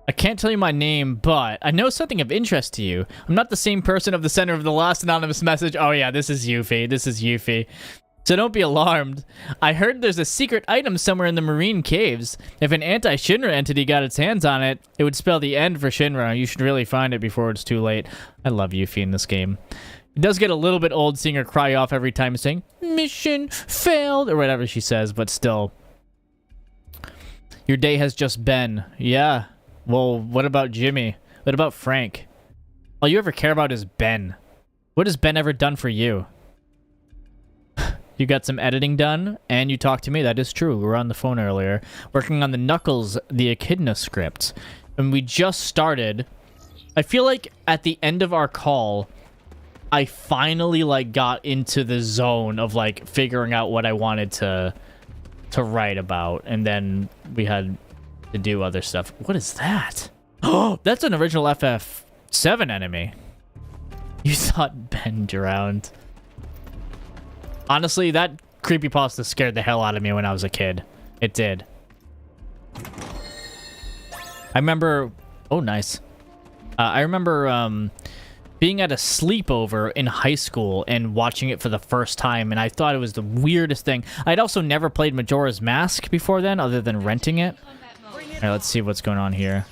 I can't tell you my name, but I know something of interest to you. I'm not the same person of the center of the last anonymous message. Oh yeah, this is Yuffie. This is Yuffie. So don't be alarmed. I heard there's a secret item somewhere in the marine caves. If an anti-Shinra entity got its hands on it, it would spell the end for Shinra. You should really find it before it's too late. I love Yuffie in this game. It does get a little bit old seeing her cry off every time saying, mission failed, or whatever she says, but still. Your day has just been. Yeah. Well, what about Jimmy? What about Frank? All you ever care about is Ben. What has Ben ever done for you? You got some editing done, and you talked to me. That is true. We were on the phone earlier, working on the Knuckles, the Echidna script. And we just started. I feel like at the end of our call, I finally, like, got into the zone of, like, figuring out what I wanted to write about. And then we had to do other stuff. What is that? Oh, that's an original FF7 enemy. You thought Ben drowned. Honestly, that creepypasta scared the hell out of me when I was a kid. It did. I remember... Oh, nice. I remember being at a sleepover in high school and watching it for the first time, and I thought it was the weirdest thing. I'd also never played Majora's Mask before then, other than renting it. Alright, let's see what's going on here.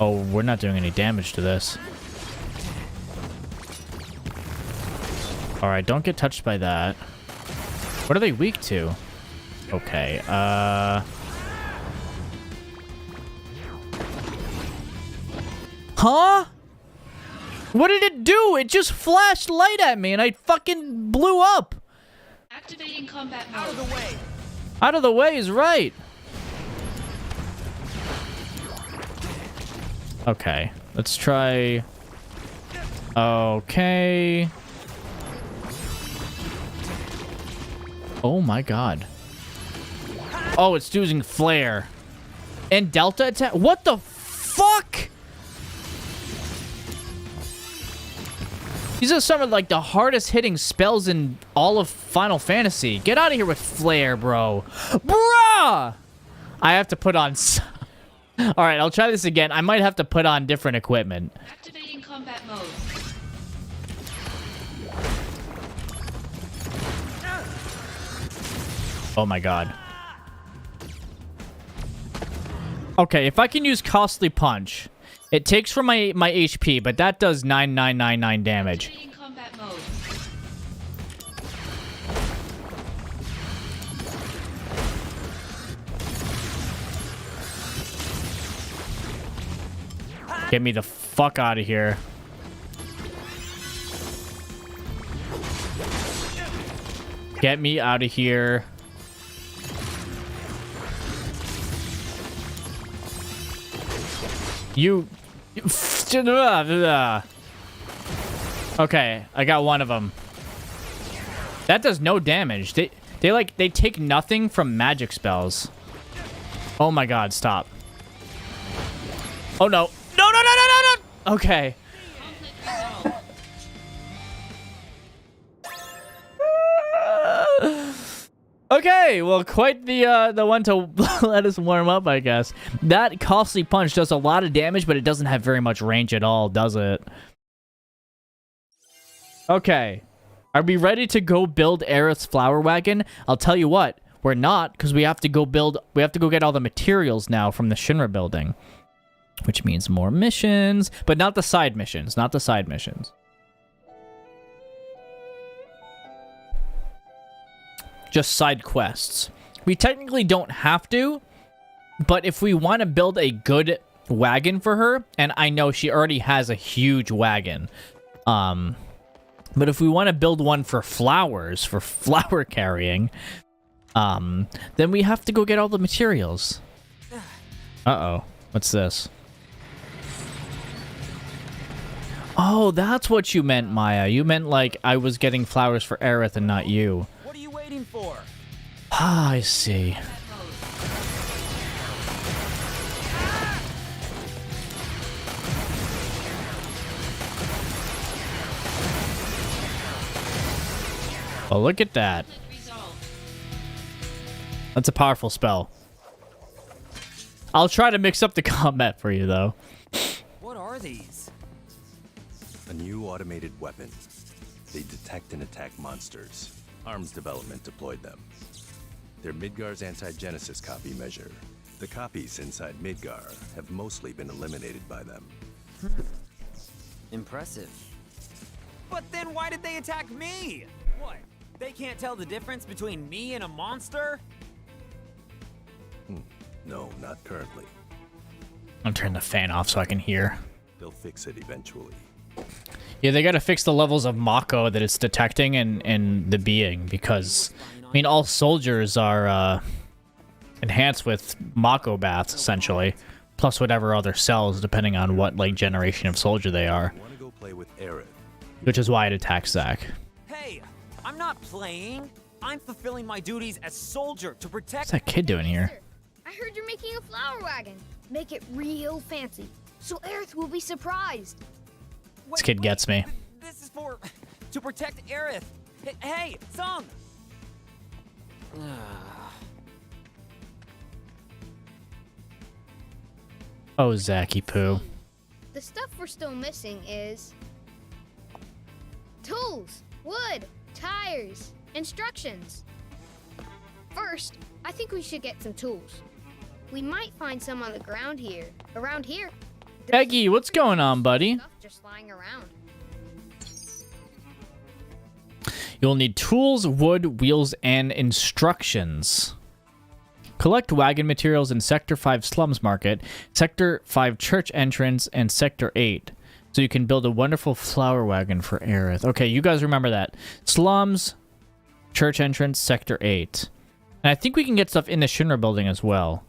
Oh, we're not doing any damage to this. Alright, don't get touched by that. What are they weak to? Okay, Huh? What did it do? It just flashed light at me and I fucking blew up. Activating combat mode. Out of the way. Out of the way is right. Okay, let's try... Okay... Oh my god. Oh, it's using flare. And delta attack? What the fuck? These are some of, like, the hardest hitting spells in all of Final Fantasy. Get out of here with flare, bro. Bruh! I have to put on... Alright, I'll try this again. I might have to put on different equipment. Activating combat mode. Oh my god. Okay, if I can use Costly Punch, it takes from my HP, but that does 9999 damage. Activating combat mode. Get me the fuck out of here. Get me out of here. You... Okay, I got one of them. That does no damage. They take nothing from magic spells. Oh my god, stop. Oh no. No, no, no, no, no, no! Okay. Okay, well, quite the one to let us warm up, I guess. That Costly Punch does a lot of damage, but it doesn't have very much range at all, does it? Okay. Are we ready to go build Aerith's flower wagon? I'll tell you what, we're not, because we have to go get all the materials now from the Shinra building. Which means more missions, but not the side missions, not the side missions. Just side quests. We technically don't have to, but if we want to build a good wagon for her, and I know she already has a huge wagon, but if we want to build one for flowers, for flower carrying, then we have to go get all the materials. Uh-oh. What's this? Oh, that's what you meant, Maya. You meant like I was getting flowers for Aerith and not you. What are you waiting for? Ah, I see. Well, look at that. Conflict resolved. That's a powerful spell. I'll try to mix up the combat for you, though. What are these? A new automated weapon. They detect and attack monsters. Arms development deployed them. They're Midgar's anti-Genesis copy measure. The copies inside Midgar have mostly been eliminated by them. Impressive. But then why did they attack me? What? They can't tell the difference between me and a monster? No, not currently. I'll turn the fan off so I can hear. They'll fix it eventually. Yeah, they gotta fix the levels of Mako that it's detecting and the being, because, I mean, all soldiers are enhanced with Mako baths, essentially, plus whatever other cells, depending on what, like, generation of soldier they are, Want to go play with Aerith? which is why it attacks Zack. Hey, I'm not playing. I'm fulfilling my duties as soldier to protect. What's that kid doing here? I heard you're making a flower wagon. Make it real fancy, so Aerith will be surprised. This kid gets me. This is to protect Aerith. Hey, Sung. Oh, Zacky Poo. The stuff we're still missing is tools, wood, tires, instructions. First, I think we should get some tools. We might find some on the ground here. Around here. There's Eggy, what's going on, buddy? stuff just lying around. You'll need tools, wood, wheels, and instructions. Collect wagon materials in Sector 5 Slums Market, Sector 5 Church Entrance, and Sector 8. So you can build a wonderful flower wagon for Aerith. Okay, you guys remember that. Slums, Church Entrance, Sector 8. And I think we can get stuff in the Shinra building as well.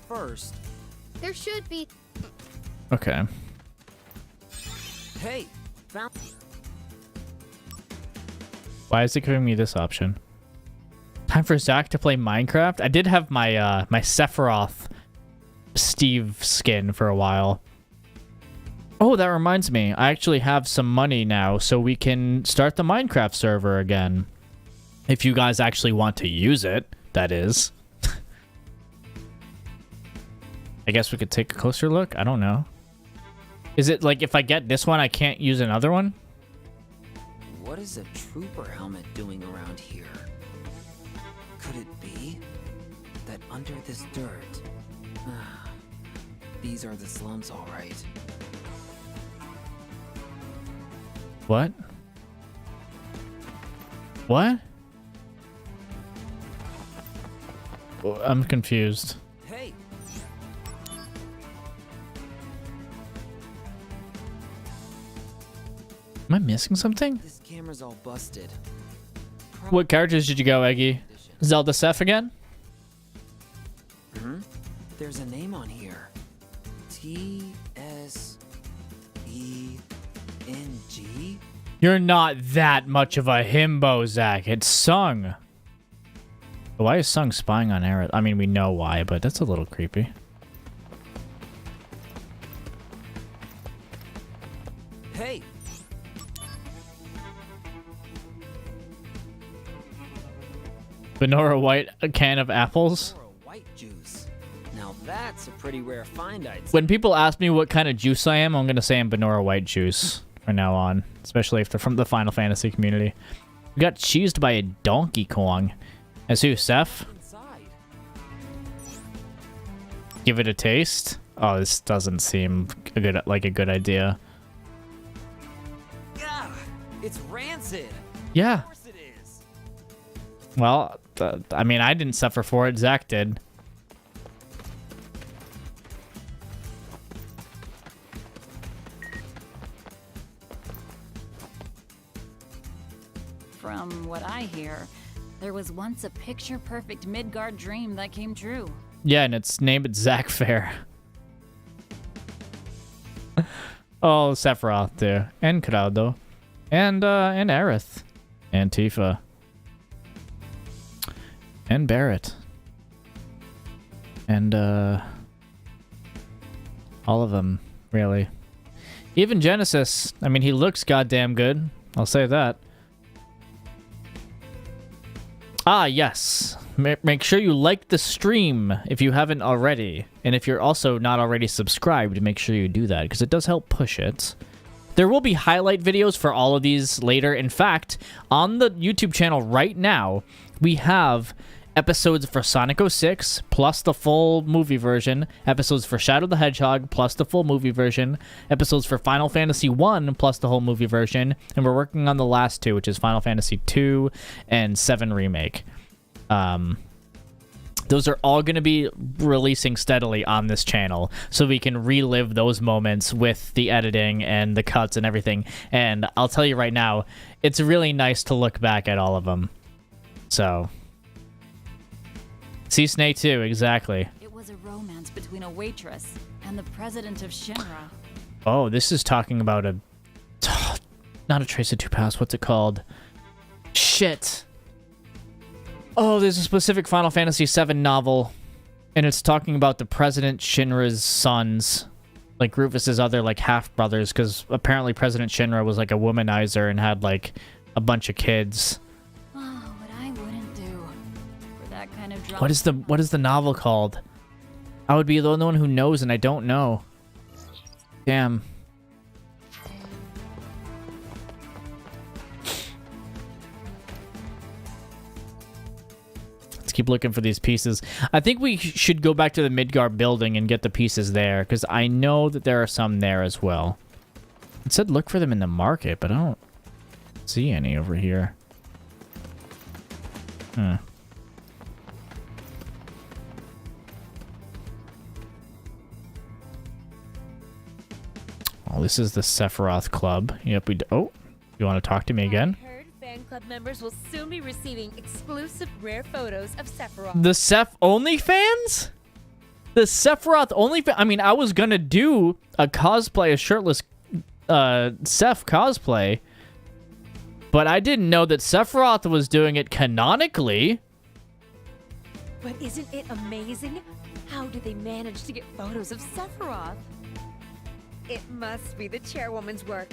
First, There should be. Okay. hey, found. Why is it giving me this option? Time for Zack to play Minecraft? I did have my my Sephiroth Steve skin for a while. Oh, that reminds me. I actually have some money now, so we can start the Minecraft server again. If you guys actually want to use it, that is. I guess we could take a closer look. I don't know. Is it like if I get this one, I can't use another one? What is a trooper helmet doing around here? Could it be that under this dirt? These are the slums, all right. What? What? Oh, I'm confused. Hey, Am I missing something? this camera's all busted. What characters did you go, Eggy? Zelda Seph again? There's a name on here. T-S-E-N-G? You're not that much of a himbo, Zack. It's Sung. Why is Sung spying on Aerith? I mean, we know why, but that's a little creepy. Hey, Benora White, a can of apples. or a white juice. Now that's a pretty rare find, I'd say. When people ask me what kind of juice I am, I'm going to say I'm Benora White juice from now on. Especially if they're from the Final Fantasy community. We got cheesed by a Donkey Kong. As who, Seph? Inside. Give it a taste? Oh, this doesn't seem like a good idea. Gah! It's rancid. Yeah. Of course it is. Well, I mean, I didn't suffer for it. Zack did. From what I hear, there was once a picture-perfect Midgard dream that came true. Yeah, and it's named Zack Fair. Oh, Sephiroth too, and Crowdo, and Aerith, and Tifa, and Barrett, and all of them really. Even Genesis, I mean, he looks goddamn good. I'll say that. Ah, yes. Make sure you like the stream if you haven't already. And if you're also not already subscribed, make sure you do that, because it does help push it. There will be highlight videos for all of these later. In fact, on the YouTube channel right now, we have episodes for Sonic 06 plus the full movie version, episodes for Shadow the Hedgehog plus the full movie version, episodes for Final Fantasy 1 plus the whole movie version, and we're working on the last two, which is Final Fantasy 2 and 7 Remake. Those are all going to be releasing steadily on this channel, so we can relive those moments with the editing and the cuts and everything. And I'll tell you right now, it's really nice to look back at all of them. So... See Snake 2, exactly. It was a romance between a waitress and the president of Shinra. Oh, this is talking about a... Not a Trace of Two Paths, what's it called? Shit! Oh, there's a specific Final Fantasy VII novel, and it's talking about the President Shinra's sons. Like, Rufus's other, like, half-brothers, because apparently President Shinra was, like, a womanizer and had, like, a bunch of kids. Kind of what is the novel called? I would be the only one who knows, and I don't know. Damn. Let's keep looking for these pieces. I think we should go back to the Midgar building and get the pieces there, because I know that there are some there as well. It said look for them in the market, but I don't see any over here. Huh. Oh, this is the Sephiroth Club. Yep, we... Oh, you want to talk to me again? I heard fan club members will soon be receiving exclusive rare photos of Sephiroth. The Seph OnlyFans? The Sephiroth OnlyFans? I mean, I was gonna do a cosplay, a shirtless Seph cosplay, but I didn't know that Sephiroth was doing it canonically. But isn't it amazing? How did they manage to get photos of Sephiroth? It must be the chairwoman's work.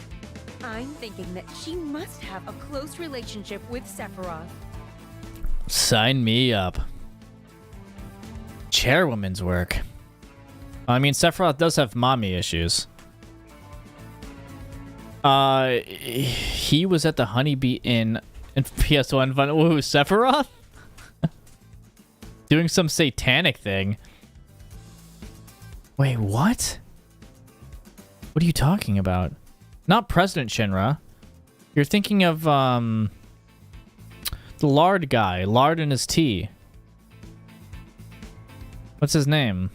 I'm thinking that she must have a close relationship with Sephiroth. Sign me up. Chairwoman's work. I mean, Sephiroth does have mommy issues. He was at the Honeybee Inn in PS1 Fun. Woohoo, Sephiroth? Doing some satanic thing. Wait, what? What are you talking about? Not President Shinra. You're thinking of, the Lard guy. Lard and his tea. What's his name?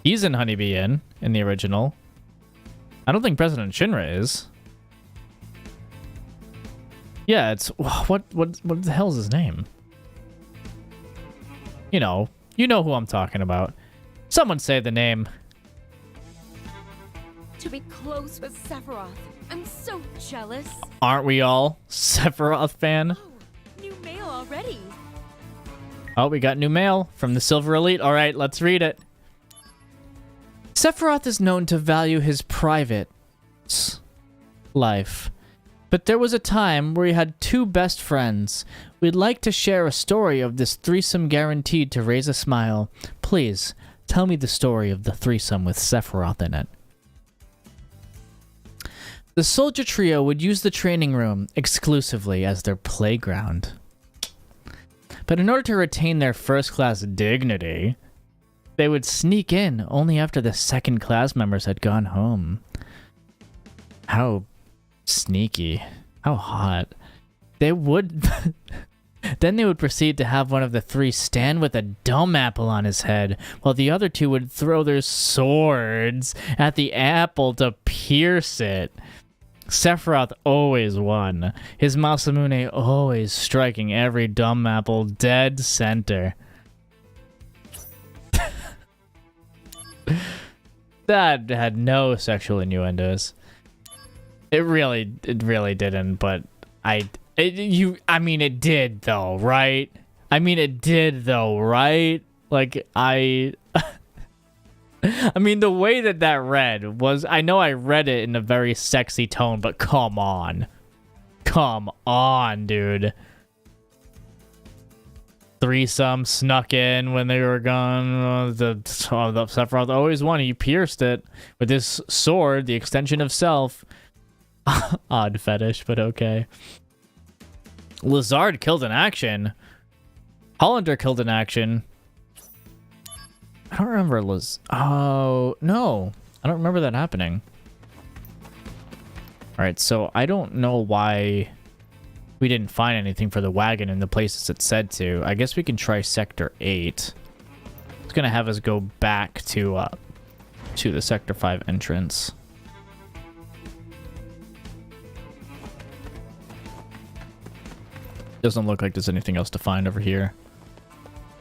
He's in Honeybee Inn in the original. I don't think President Shinra is. Yeah, it's... What the hell's his name? You know who I'm talking about. Someone say the name. To be close with Sephiroth. I'm so jealous. Aren't we all? Sephiroth fan? Oh, new mail already. Oh, we got new mail from the Silver Elite. All right, let's read it. Sephiroth is known to value his private life. But there was a time where he had two best friends. We'd like to share a story of this threesome guaranteed to raise a smile. Please, tell me the story of the threesome with Sephiroth in it. The soldier trio would use the training room exclusively as their playground. But in order to retain their first-class dignity, they would sneak in only after the second-class members had gone home. How sneaky. How hot. They would... Then they would proceed to have one of the three stand with a dumb apple on his head, while the other two would throw their swords at the apple to pierce it. Sephiroth always won, his Masamune always striking every dumb apple dead center. That had no sexual innuendos. It really didn't, but I mean, it did though, right? I mean, it did though, right? Like, I mean, the way that that read was... I know I read it in a very sexy tone, but come on. Come on, dude. Threesome snuck in when they were gone. The Sephiroth always won. He pierced it with his sword, the extension of self. Odd fetish, but okay. Lazard killed in action. Hollander killed in action. I don't remember Oh, no. I don't remember that happening. Alright, so I don't know why we didn't find anything for the wagon in the places it said to. I guess we can try Sector 8. It's going to have us go back to the Sector 5 entrance. Doesn't look like there's anything else to find over here.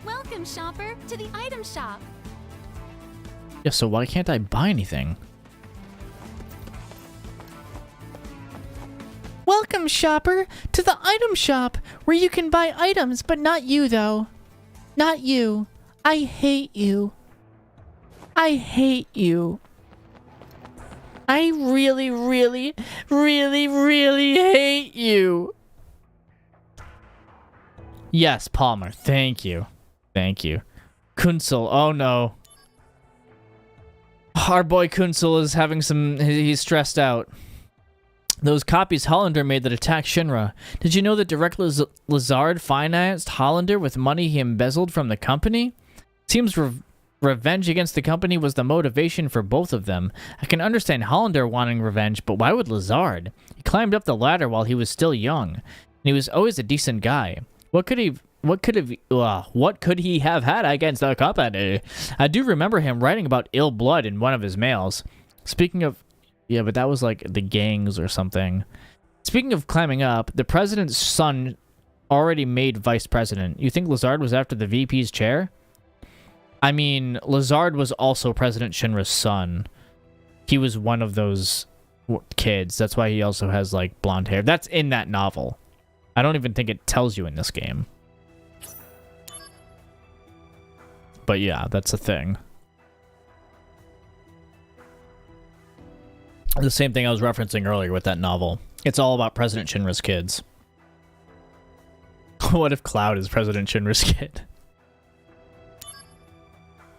Welcome, shopper, to the item shop. Yeah, so why can't I buy anything? Welcome, shopper, to the item shop, where you can buy items, but not you, though. Not you. I hate you. I hate you. I really, really, really, really hate you. Yes, Palmer. Thank you. Thank you. Kunsel. Oh, no. Our boy Kunsel is having some... He's stressed out. Those copies Hollander made that attacked Shinra. Did you know that Director Lazard financed Hollander with money he embezzled from the company? Seems revenge against the company was the motivation for both of them. I can understand Hollander wanting revenge, but why would Lazard? He climbed up the ladder while he was still young, and he was always a decent guy. What could he have had against the company? I do remember him writing about ill blood in one of his mails. Speaking of... Yeah, but that was like the gangs or something. Speaking of climbing up, the president's son already made vice president. You think Lazard was after the VP's chair? I mean, Lazard was also President Shinra's son. He was one of those kids. That's why he also has, like, blonde hair. That's in that novel. I don't even think it tells you in this game. But yeah, that's a thing. The same thing I was referencing earlier with that novel. It's all about President Shinra's kids. What if Cloud is President Shinra's kid?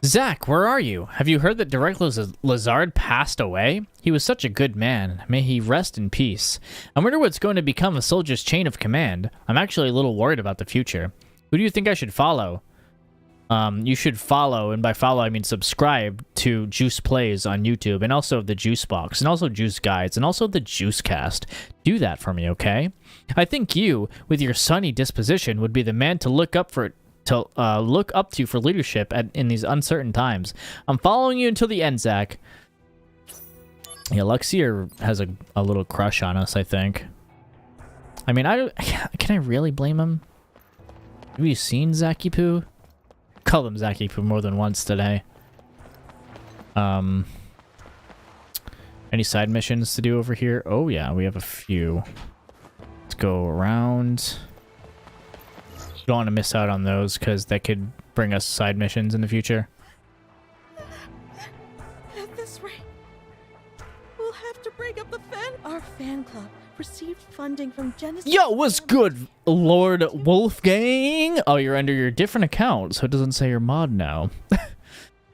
Zack, where are you? Have you heard that Director Lazard passed away? He was such a good man. May he rest in peace. I wonder what's going to become of Soldier's chain of command. I'm actually a little worried about the future. Who do you think I should follow? You should follow, and by follow I mean subscribe to Juice Plays on YouTube, and also the Juice Box, and also Juice Guides, and also the Juice Cast. Do that for me, okay? I think you, with your sunny disposition, would be the man to look up to for leadership in these uncertain times. I'm following you until the end, Zack. Yeah, Luxier has a little crush on us, I think. I mean, can I really blame him? Have you seen Zacky Poo? Called him Zacky Poo more than once today. Any side missions to do over here? Oh yeah, we have a few. Let's go around. Don't want to miss out on those because that could bring us side missions in the future. At this rate, we'll have to break up the Our fan club received funding from Genesis. Yo, what's good, Lord Wolfgang? Oh, you're under your different account, so it doesn't say your mod now.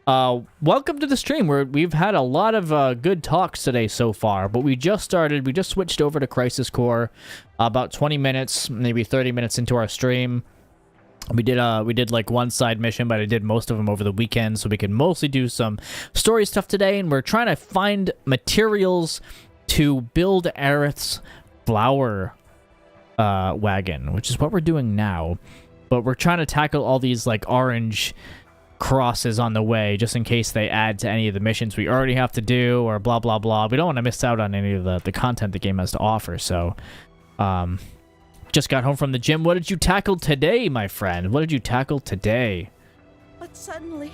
Welcome to the stream where we've had a lot of good talks today so far, but we just started. We just switched over to Crisis Core about 20 minutes, maybe 30 minutes into our stream. We did like one side mission, but I did most of them over the weekend, so we could mostly do some story stuff today, and we're trying to find materials to build Aerith's flower wagon, which is what we're doing now. But we're trying to tackle all these like orange crosses on the way, just in case they add to any of the missions we already have to do, or blah blah blah. We don't want to miss out on any of the content the game has to offer. So, just got home from the gym. What did you tackle today, my friend? What did you tackle today? But suddenly,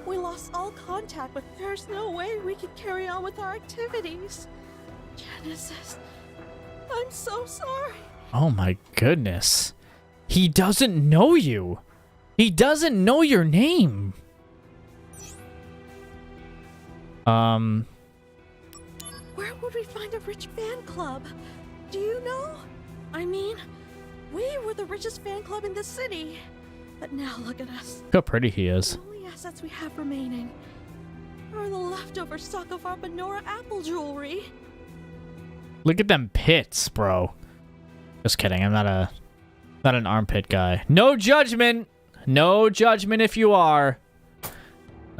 we lost all contact, but there's no way we could carry on with our activities. Genesis, I'm so sorry. Oh my goodness. He doesn't know you. He doesn't know your name. Where would we find a rich fan club? Do you know? I mean, we were the richest fan club in the city. But now look at us. Look how pretty he is. The only assets we have remaining are the leftover stock of our Benora apple jewelry. Look at them pits, bro. Just kidding. I'm not an armpit guy. No judgment. No judgment if you are.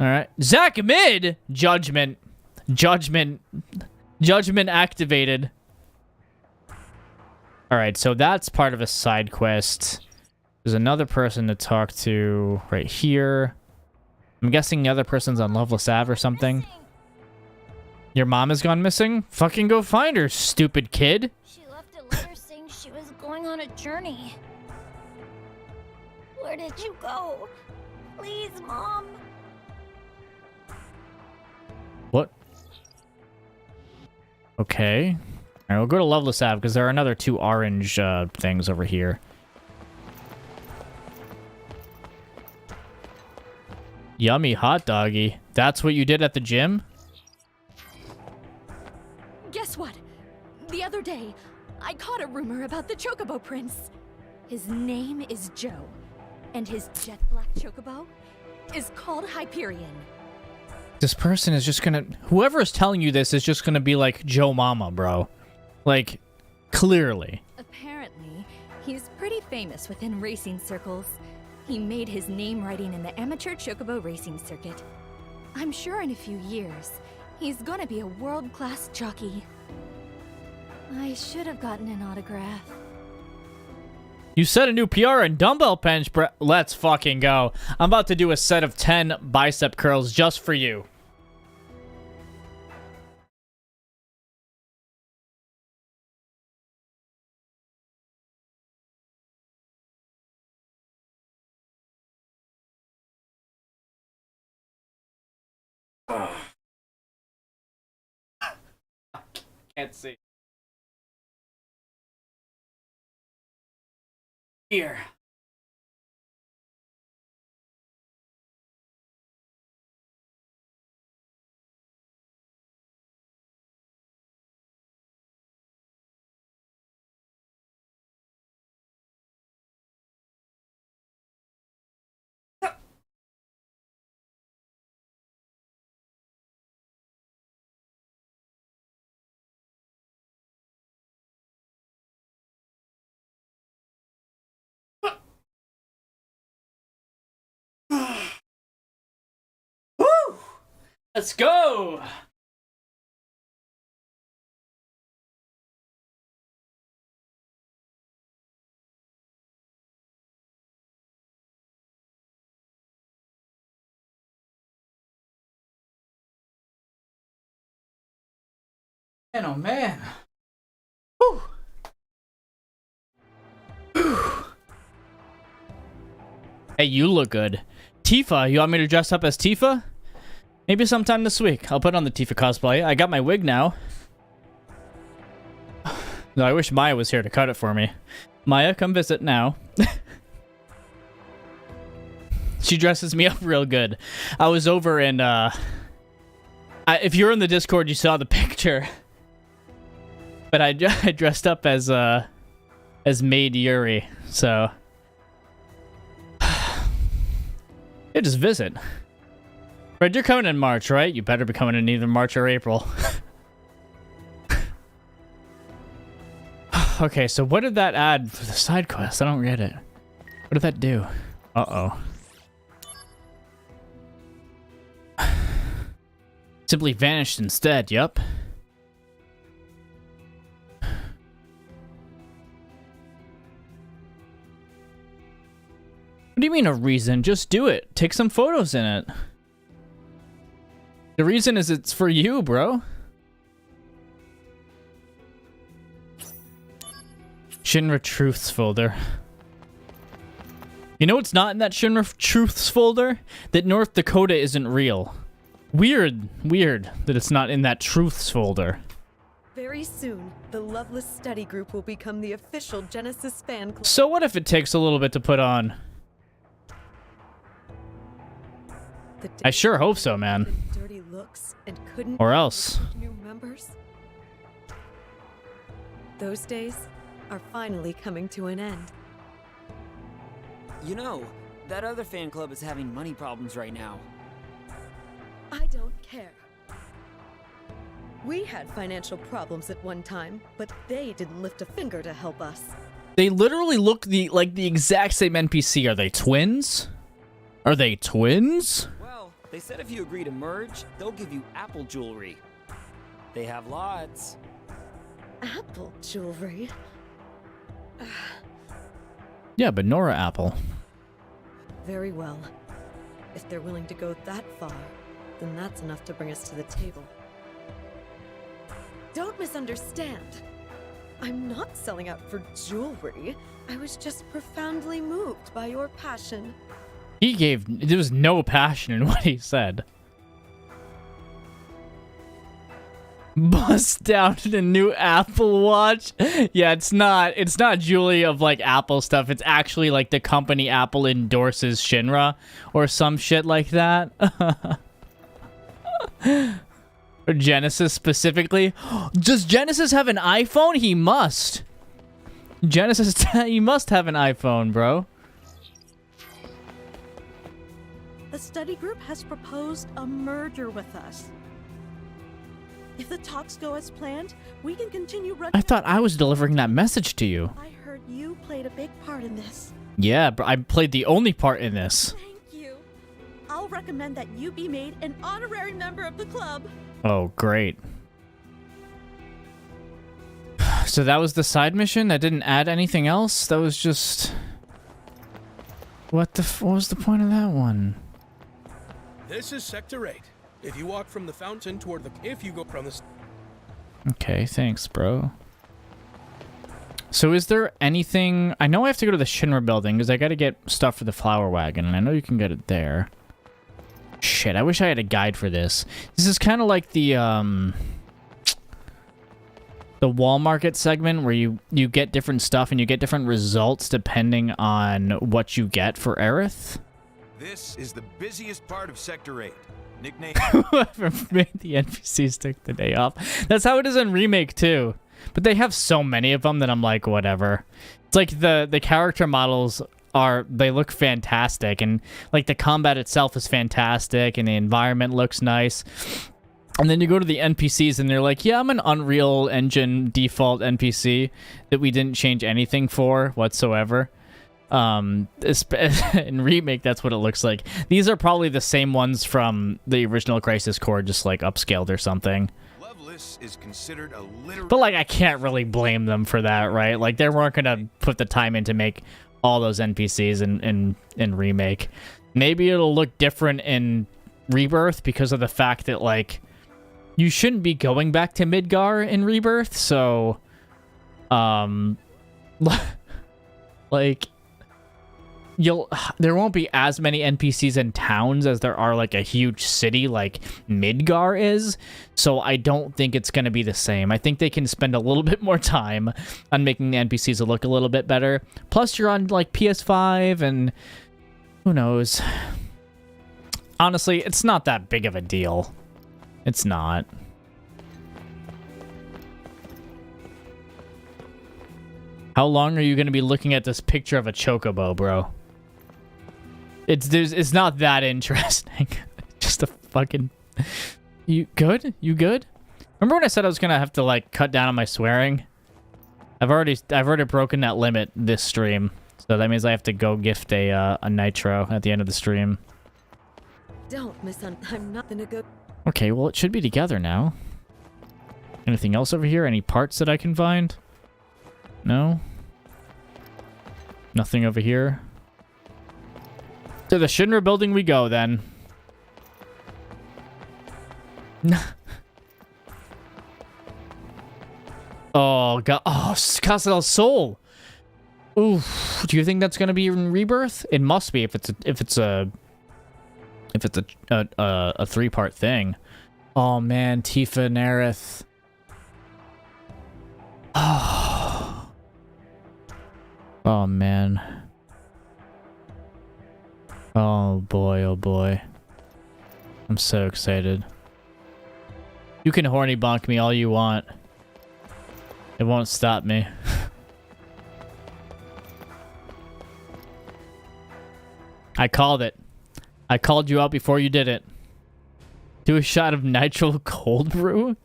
All right. Zack mid. Judgment. Judgment. Judgment activated. All right. So that's part of a side quest. There's another person to talk to right here. I'm guessing the other person's on Loveless Ave or something. Your mom has gone missing? Fucking go find her, stupid kid. She left a letter saying she was going on a journey. Where did you go? Please, Mom. What? Okay. All right, we'll go to Loveless Ave because there are another 2 orange things over here. Yummy hot doggy. That's what you did at the gym? Guess what? The other day, I caught a rumor about the Chocobo Prince. His name is Joe, and his jet black Chocobo is called Hyperion. This person is just gonna... Whoever is telling you this is just gonna be like Joe Mama, bro. Like, clearly. Apparently, he's pretty famous within racing circles. He made his name riding in the amateur Chocobo racing circuit. I'm sure in a few years, he's gonna be a world-class jockey. I should have gotten an autograph. You set a new PR in dumbbell bench, bro. Let's fucking go. I'm about to do a set of 10 bicep curls just for you. Can't see. Here. Woo! Let's go! Man, oh man. Whew. Hey, you look good. Tifa, you want me to dress up as Tifa? Maybe sometime this week. I'll put on the Tifa cosplay. I got my wig now. No, I wish Maya was here to cut it for me. Maya, come visit now. She dresses me up real good. I was over in, if you're in the Discord, you saw the picture. But I dressed up as Maid Yuri, so... Yeah, just visit. Fred, you're coming in March, right? You better be coming in either March or April. Okay, so what did that add for the side quest? I don't get it. What did that do? Uh-oh. Simply vanished instead, yup. What do you mean a reason? Just do it. Take some photos in it. The reason is it's for you, bro. Shinra Truths folder. You know what's not in that Shinra Truths folder? That North Dakota isn't real. Weird that it's not in that Truths folder. Very soon, the Loveless Study Group will become the official Genesis fan club. So what if it takes a little bit to put on? I sure hope so, man. Dirty looks and couldn't Or else. recruit new members. Those days are finally coming to an end. You know, that other fan club is having money problems right now. I don't care. We had financial problems at one time, but they didn't lift a finger to help us. They literally look like the exact same NPC. Are they twins? Are they twins? Well, they said if you agree to merge, they'll give you Apple jewelry. They have lots. Apple jewelry? Yeah, but Nora Apple. Very well. If they're willing to go that far, then that's enough to bring us to the table. Don't misunderstand. I'm not selling out for jewelry. I was just profoundly moved by your passion. There was no passion in what he said. Bust down the new Apple Watch. Yeah, it's not Julie of like Apple stuff. It's actually like the company Apple endorses Shinra or some shit like that. Or Genesis specifically. Does Genesis have an iPhone? He must. Genesis, he must have an iPhone, bro. The study group has proposed a merger with us. If the talks go as planned, we can continue running. I thought I was delivering that message to you. I heard you played a big part in this. Yeah, but I played the only part in this. Thank you. I'll recommend that you be made an honorary member of the club. Oh, great. So that was the side mission? That didn't add anything else? That was just... What was the point of that one? This is Sector 8. If you walk from the fountain toward if you go from the... Okay, thanks, bro. So is there anything... I know I have to go to the Shinra building because I got to get stuff for the flower wagon, and I know you can get it there. Shit, I wish I had a guide for this. This is kind of like the wall market segment where you get different stuff and you get different results depending on what you get for Aerith. This is the busiest part of Sector 8. Nickname... Whoever made the NPCs took the day off. That's how it is in Remake, too. But they have so many of them that I'm like, whatever. It's like the character models they look fantastic, and like the combat itself is fantastic, and the environment looks nice. And then you go to the NPCs and they're like, yeah, I'm an Unreal Engine default NPC that we didn't change anything for whatsoever. In Remake, that's what it looks like. These are probably the same ones from the original Crisis Core, just like upscaled or something. Loveless is considered a literal... But like, I can't really blame them for that, right? Like, they weren't gonna put the time in to make all those NPCs in Remake. Maybe it'll look different in Rebirth because of the fact that, like, you shouldn't be going back to Midgar in Rebirth, so, like, there won't be as many NPCs in towns as there are, like, a huge city like Midgar is, so I don't think it's going to be the same. I think they can spend a little bit more time on making the NPCs look a little bit better. Plus, you're on, like, PS5, and who knows? Honestly, it's not that big of a deal. It's not. How long are you going to be looking at this picture of a chocobo, bro? It's not that interesting. Just a fucking... You good? You good? Remember when I said I was gonna have to like cut down on my swearing? I've already broken that limit this stream, so that means I have to go gift a nitro at the end of the stream. Don't I'm not gonna go. Okay, well it should be together now. Anything else over here? Any parts that I can find? No. Nothing over here. To the Shinra building we go, then. Oh, God. Oh, Casa del Sol. Oof. Do you think that's going to be in Rebirth? It must be if it's a three-part thing. Oh, man. Tifa and Aerith. Oh. Oh, man. Oh boy, oh boy. I'm so excited. You can horny bonk me all you want. It won't stop me. I called it. I called you out before you did it. Do a shot of nitro cold brew?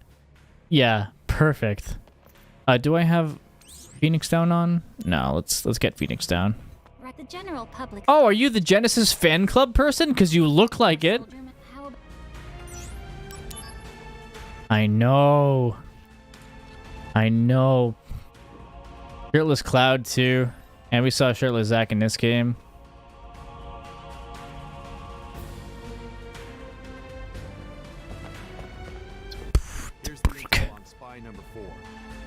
Yeah, perfect. Do I have Phoenix Down on? No, let's get Phoenix Down. The general public. Oh, are you the Genesis fan club person? Because you look like it. I know. I know. Shirtless Cloud too. And we saw Shirtless Zack in this game. Here's the info on spy number 4.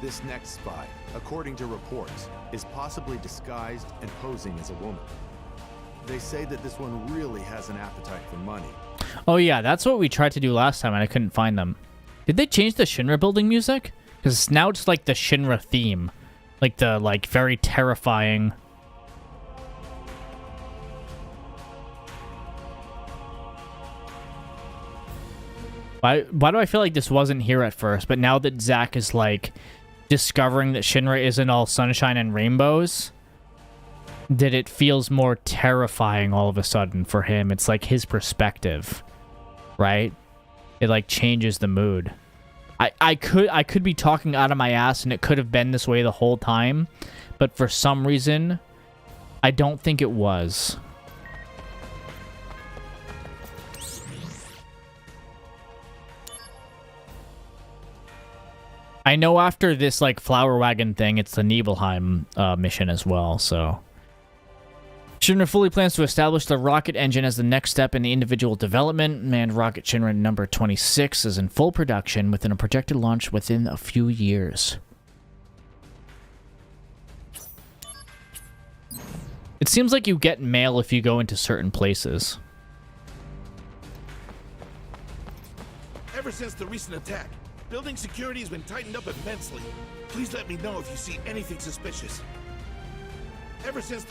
This next spy, according to reports, is possibly disguised and posing as a woman. They say that this one really has an appetite for money. Oh yeah, that's what we tried to do last time and I couldn't find them. Did they change the Shinra building music? Because now it's like the Shinra theme. Like the, very terrifying... Why do I feel like this wasn't here at first, but now that Zack is, discovering that Shinra isn't all sunshine and rainbows, that it feels more terrifying all of a sudden for him. It's like his perspective, right? It changes the mood. I could be talking out of my ass and it could have been this way the whole time, but for some reason, I don't think it was. I know after this, Flower Wagon thing, it's the Nibelheim mission as well, so... Shinra fully plans to establish the rocket engine as the next step in the individual development. Manned rocket Shinra number 26 is in full production within a projected launch within a few years. It seems like you get mail if you go into certain places. Ever since the recent attack, building security has been tightened up immensely. Please let me know if you see anything suspicious. Ever since...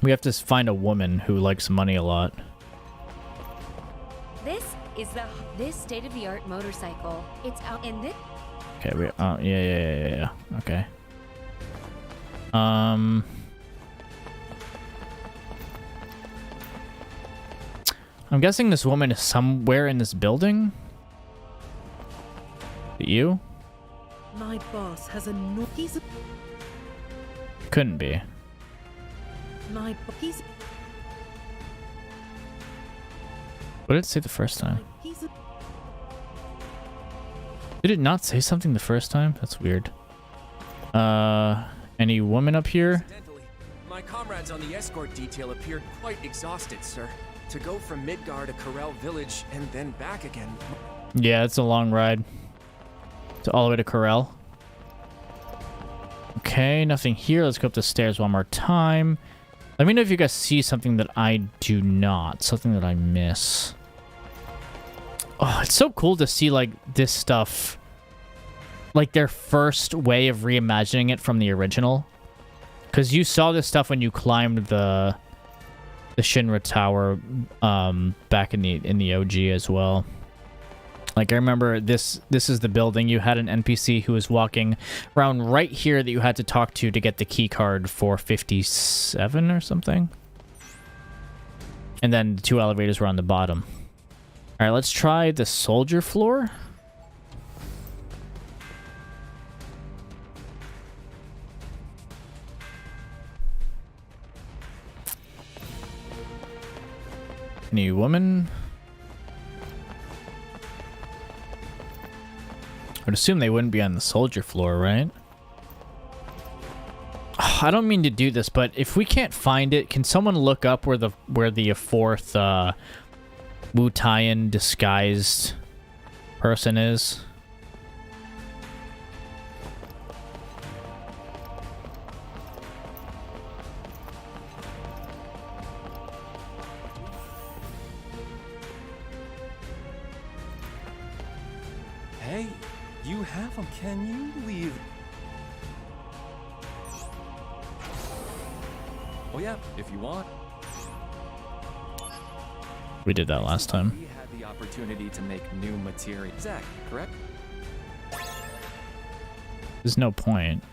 We have to find a woman who likes money a lot. This is this state-of-the-art motorcycle. It's out in this. Okay, yeah. Okay. I'm guessing this woman is somewhere in this building. You? My boss has a he's a Couldn't be. he's What did it say the first time? Did it not say something the first time? That's weird. Any woman up here? My comrades on the escort detail appeared quite exhausted, sir. To go from Midgar to Corel Village and then back again. Yeah, it's a long ride. To all the way to Corel. Okay, nothing here. Let's go up the stairs one more time. Let me know if you guys see something that I do not. Something that I miss. Oh, it's so cool to see, this stuff. Their first way of reimagining it from the original. Because you saw this stuff when you climbed the Shinra Tower back in the OG as well. I remember this is the building. You had an NPC who was walking around right here that you had to talk to get the key card for 57 or something. And then the 2 elevators were on the bottom. All right, let's try the soldier floor. Any woman? I would assume they wouldn't be on the soldier floor, right? Oh, I don't mean to do this, but if we can't find it, can someone look up where the 4th Wu Taiyan disguised person is? Hey, you have them. Can you leave? Oh yeah, if you want. We did that last time. We had the opportunity to make new material. Zack, correct? There's no point.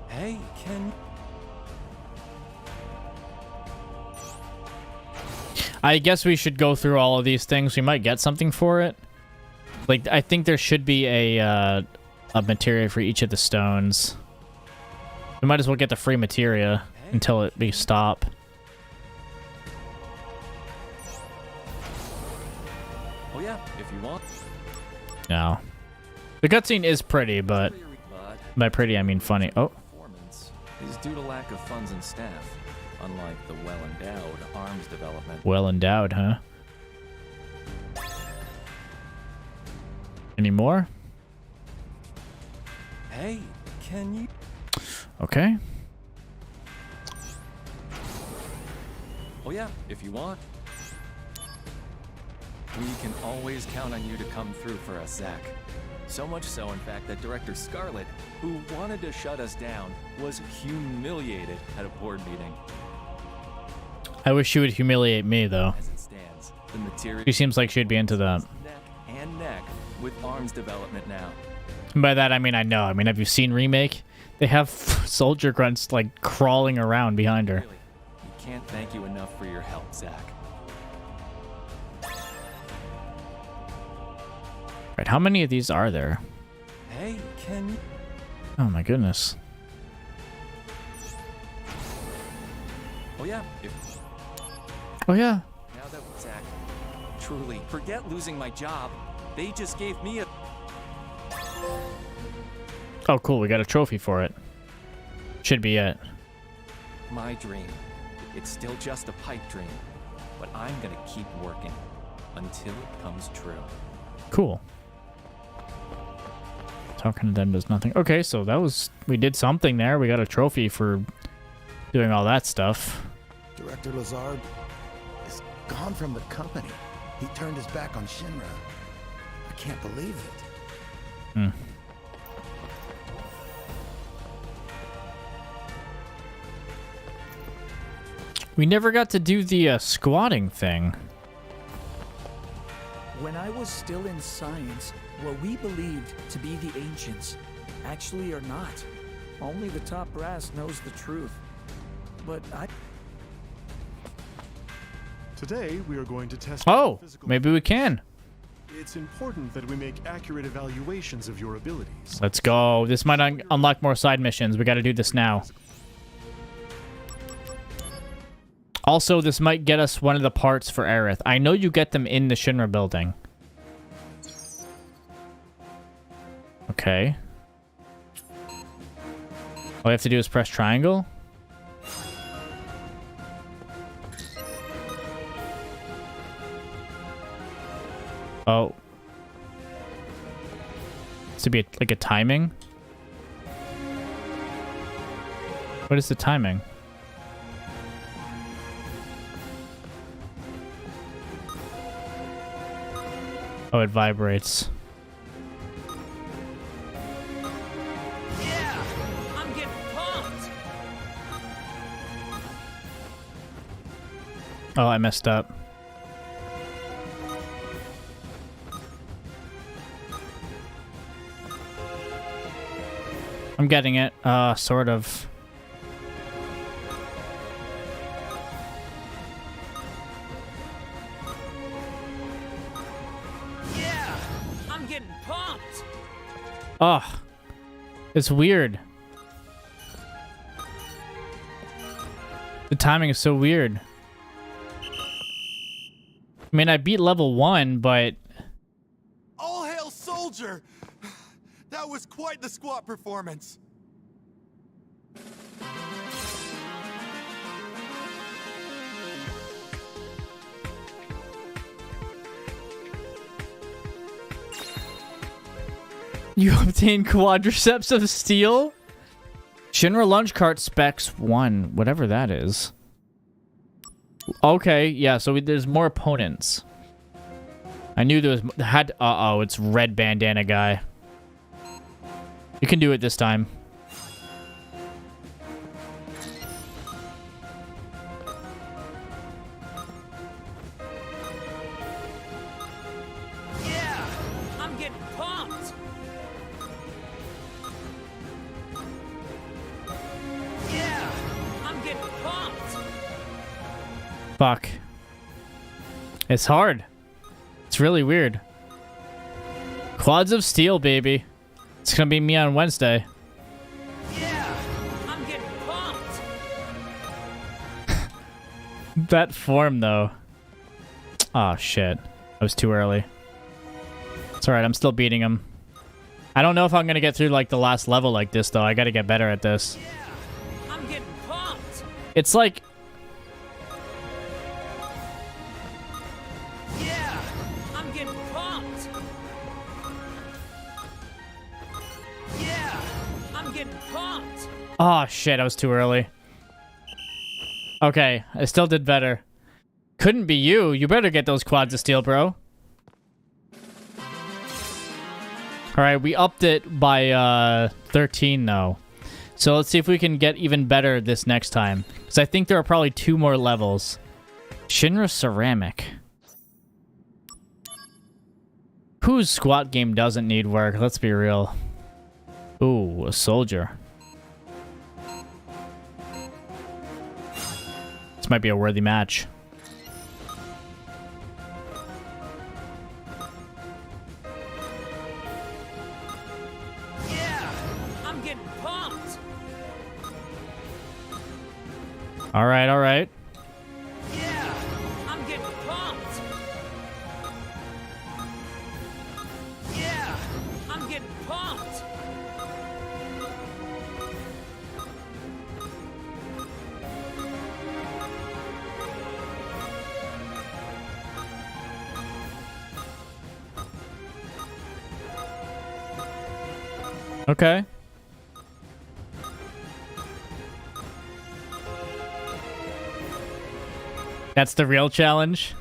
Hey, can... I guess we should go through all of these things. We might get something for it. Like, I think there should be a materia for each of the stones. We might as well get the free materia until we stop. Oh yeah, if you want. No. The cutscene is pretty, but by pretty I mean funny. Oh. Performance is due to lack of funds and staff, unlike the well-endowed arms development. Well endowed, huh? Any more? Hey, can you... Okay. Oh yeah, if you want. We can always count on you to come through for us, Zack. So much so, in fact, that Director Scarlet, who wanted to shut us down, was humiliated at a board meeting. I wish she would humiliate me, though. As it stands, the material... She seems like she'd be into that. Neck and neck with arms development now. And by that, I mean, I know. I mean, have you seen Remake? They have soldier grunts, like, crawling around behind her. Really, we can't thank you enough for your help, Zack. Right, how many of these are there? Hey, can you... Oh my goodness. Oh yeah, if... Oh yeah. Now that Zack, truly, forget losing my job. They just gave me a... Oh cool, we got a trophy for it. Should be it. My dream. It's still just a pipe dream. But I'm gonna keep working until it comes true. Cool. Talking to them does nothing. Okay, so that was... We did something there. We got a trophy for doing all that stuff. Director Lazard is gone from the company. He turned his back on Shinra. I can't believe it. Hmm. We never got to do the squatting thing. When I was still in science, what we believed to be the ancients actually are not. Only the top brass knows the truth. But Today, we are going to test... Oh, maybe we can. It's important that we make accurate evaluations of your abilities. Let's go. This might unlock more side missions. We got to do this now. Also, this might get us one of the parts for Aerith. I know you get them in the Shinra building. Okay. All we have to do is press triangle. Oh. This would be like a timing. What is the timing? Oh, it vibrates. yeah, I'm getting pumped. Oh, I messed up. I'm getting it. Sort of. Yeah, I'm getting pumped. Oh, it's weird. The timing is so weird. I mean, I beat level 1, but... All hail soldier! That was quite the squat performance. You obtain quadriceps of steel? Shinra lunch cart specs 1, whatever that is. Okay, yeah, so there's more opponents. I knew there was... Uh-oh, it's red bandana guy. You can do it this time. Fuck. It's hard. It's really weird. Quads of Steel, baby. It's gonna be me on Wednesday. Yeah, I'm getting pumped. That form, though. Oh, shit. I was too early. It's alright, I'm still beating him. I don't know if I'm gonna get through, like, the last level like this, though. I gotta get better at this. Yeah, I'm getting pumped. It's like... Yeah, I'm getting pumped. Yeah, I'm getting pumped. Oh, shit, I was too early. Okay, I still did better. Couldn't be you. You better get those quads of steel, bro. Alright, we upped it by 13, though. So let's see if we can get even better this next time. Because I think there are probably 2 more levels. Shinra Ceramic. Whose squat game doesn't need work? Let's be real. Ooh, a soldier. This might be a worthy match. Yeah, I'm getting pumped. Alright, alright. Yeah, I'm getting pumped. Yeah, I'm getting pumped. Okay. That's the real challenge.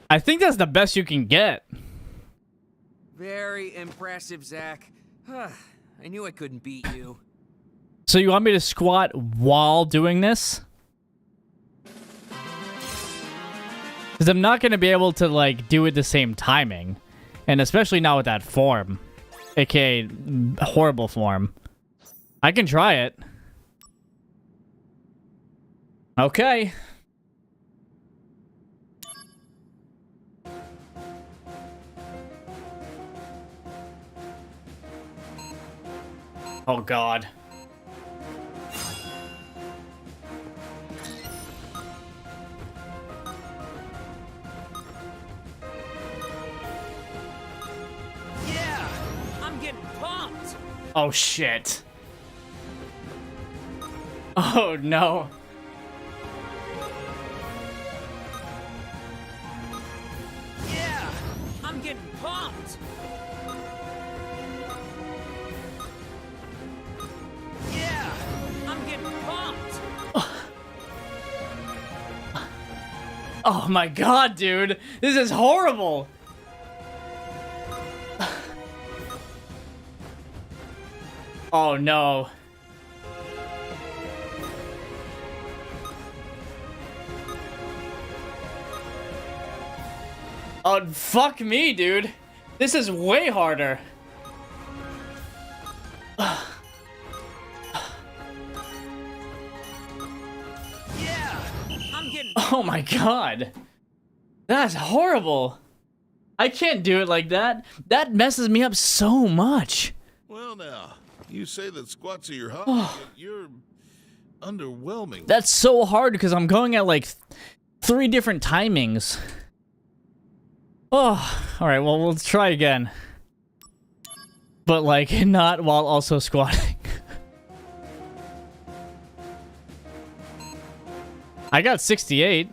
I think that's the best you can get. Very impressive, Zack. I knew I couldn't beat you. So you want me to squat while doing this? Because I'm not going to be able to, like, do it the same timing. And especially not with that form. AKA horrible form. I can try it. Okay. Oh, God. Yeah, I'm getting pumped. Oh, shit. Oh, no. Yeah, I'm getting pumped. Yeah, I'm getting pumped. Oh, my God, dude. This is horrible. Oh, no. Oh, fuck me, dude. This is way harder. Yeah, I'm getting. Oh my God. That's horrible. I can't do it like that. That messes me up so much. Well, now, you say that squats are your hobby, but you're underwhelming. That's so hard because I'm going at like 3 different timings. Oh, all right. Well, we'll try again. But like not while also squatting. I got 68.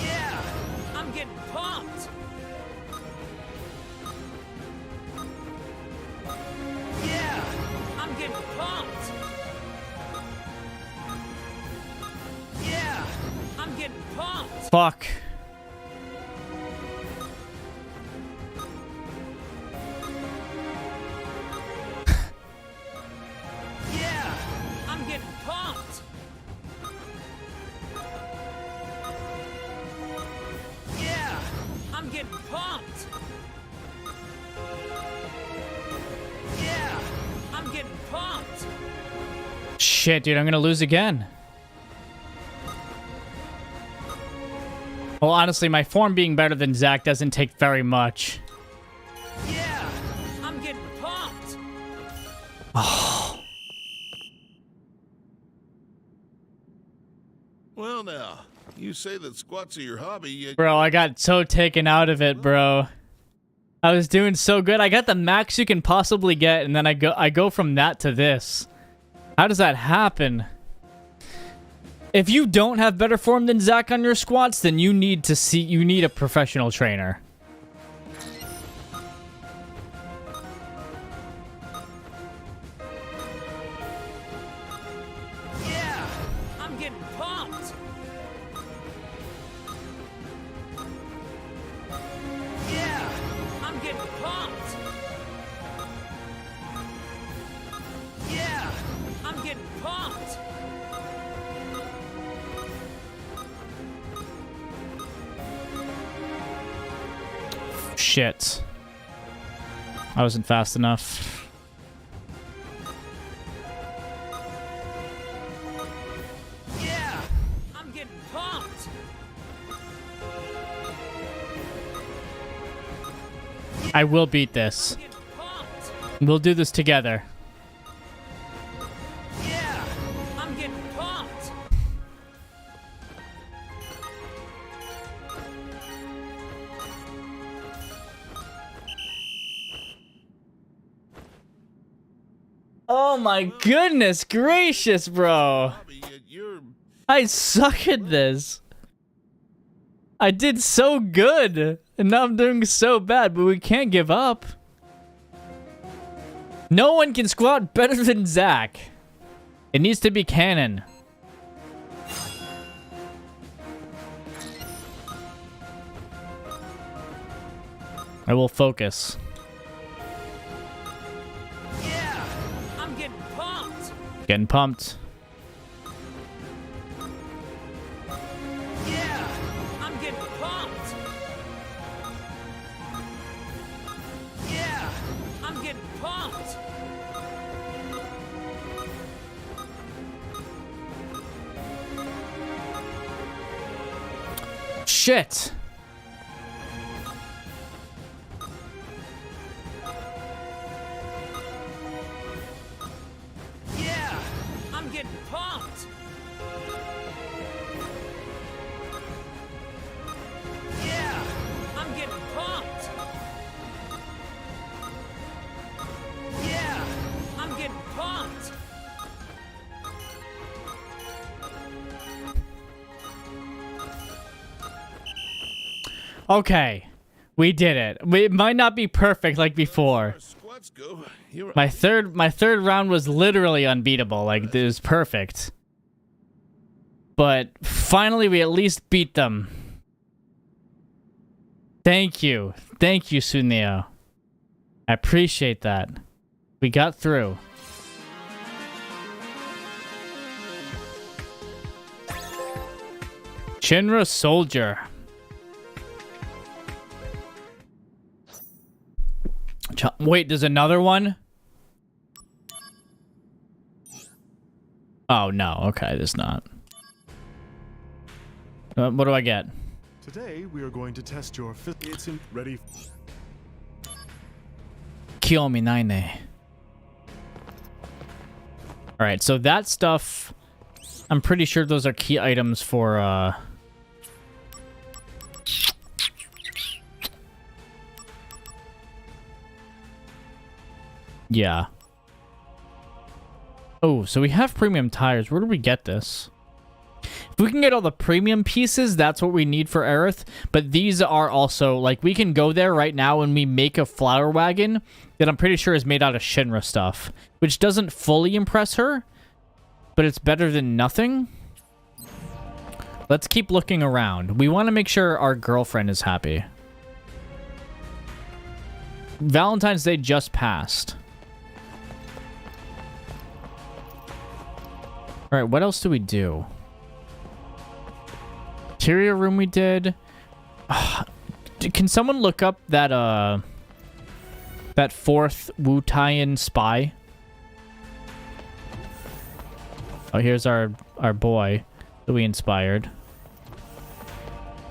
Yeah, I'm getting pumped. Yeah, I'm getting pumped. Yeah, I'm getting pumped. Fuck. getting pumped. Yeah, I'm getting pumped. Shit, dude, I'm gonna lose again. Well, honestly, my form being better than Zack doesn't take very much. Yeah, I'm getting pumped. Oh. Well, now, you say that squats are your hobby, yet... Bro, I got so taken out of it, bro. I was doing so good. I got the max you can possibly get, and then I go from that to this. How does that happen? If you don't have better form than Zack on your squats, then you need a professional trainer. Yeah, I'm getting pumped. Yeah, I'm getting pumped. Yeah, I'm getting pumped. Shit. I wasn't fast enough. Yeah, I'm getting pumped. I will beat this. We'll do this together. Yeah, I'm getting pumped. Oh my goodness gracious, bro. I suck at this. I did so good, and now I'm doing so bad, but we can't give up. No one can squat better than Zack. It needs to be canon. I will focus. Yeah, I'm getting pumped. Getting pumped. Yeah, I'm getting pumped. Yeah, I'm getting pumped. Shit. Yeah, I'm getting pumped. Yeah, I'm getting pumped. Yeah, I'm getting pumped. Okay. We did it. It might not be perfect like before. My third round was literally unbeatable. Like, it was perfect. But finally, we at least beat them. Thank you. Thank you, Suneo. I appreciate that. We got through. Shinra Soldier. Wait, there's another one? Oh, no. Okay, there's not. What do I get? Today, we are going to test your it's ready. Kiyomi Naine. Alright, so that stuff... I'm pretty sure those are key items for, Yeah. Oh, so we have premium tires. Where do we get this? If we can get all the premium pieces, that's what we need for Aerith. But these are also, like, we can go there right now and we make a flower wagon that I'm pretty sure is made out of Shinra stuff, which doesn't fully impress her, but it's better than nothing. Let's keep looking around. We want to make sure our girlfriend is happy. Valentine's Day just passed. All right, what else do we do? Interior room we did. Can someone look up that that fourth Wu Taiyan spy? Oh, here's our boy that we inspired.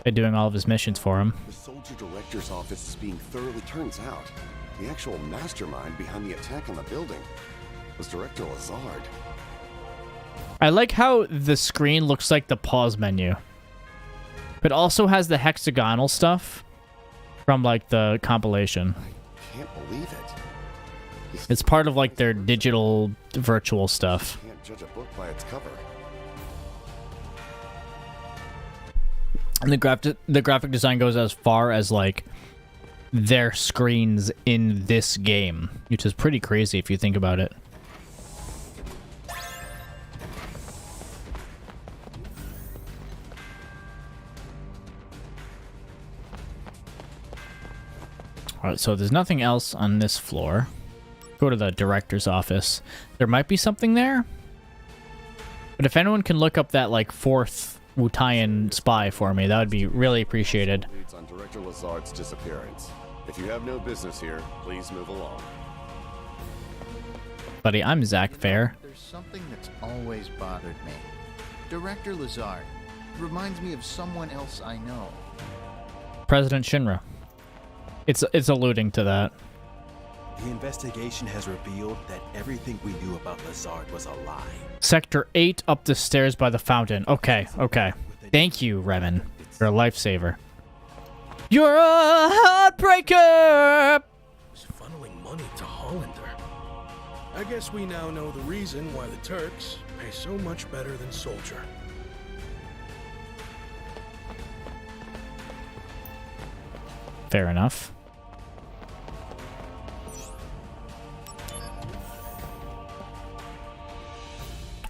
They're doing all of his missions for him. The soldier director's office is being thoroughly. Turns out, the actual mastermind behind the attack on the building was Director Lazard. I like how the screen looks like the pause menu. But also has the hexagonal stuff from like the compilation. I can't believe it. It's part of like their digital virtual stuff. You can't judge a book by its cover. And the graphic design goes as far as like their screens in this game, which is pretty crazy if you think about it. Alright, so there's nothing else on this floor. Go to the director's office. There might be something there. But if anyone can look up that, like, fourth Wu Taiyan spy for me, that would be really appreciated. Leads on Director Lazard's disappearance. If you have no business here, please move along. Buddy, I'm Zack Fair. There's something that's always bothered me. Director Lazard reminds me of someone else I know. President Shinra. It's alluding to that. The investigation has revealed that everything we knew about Lazard was a lie. Sector 8 up the stairs by the fountain. Okay, okay. Thank you, Revan. You're a lifesaver. You're a heartbreaker! He's funneling money to Hollander. I guess we now know the reason why the Turks pay so much better than Soldier. Fair enough.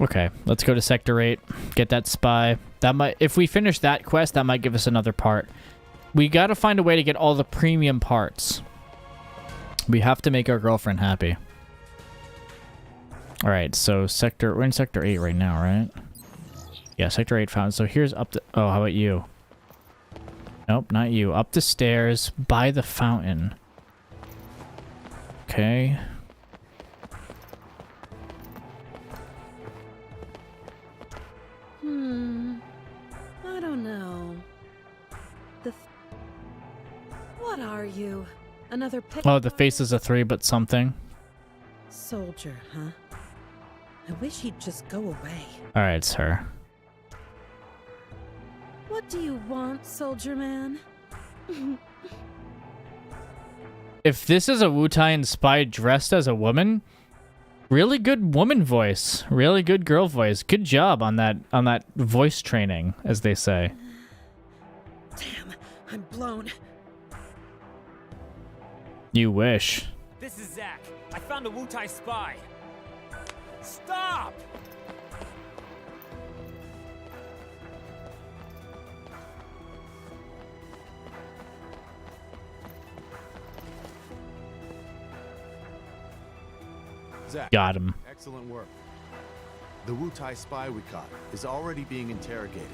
Okay, let's go to Sector 8. Get that spy. That might, if we finish that quest, that might give us another part. We gotta find a way to get all the premium parts. We have to make our girlfriend happy. Alright, so we're in Sector 8 right now, right? Yeah, Sector 8 found. So here's up the... Oh, how about you? Nope, not you. Up the stairs by the fountain. Okay. I don't know. What are you? Another pick? Oh, the face is a 3, but something. Soldier, huh? I wish he'd just go away. Alright, it's her. What do you want, Soldier Man? If this is a Wu Taiyan spy dressed as a woman, really good woman voice. Really good girl voice. Good job on that voice training, as they say. Damn, I'm blown. You wish. This is Zack. I found a Wu Tai spy. Stop! Zack, got him. Excellent work. The Wu Tai spy we caught is already being interrogated.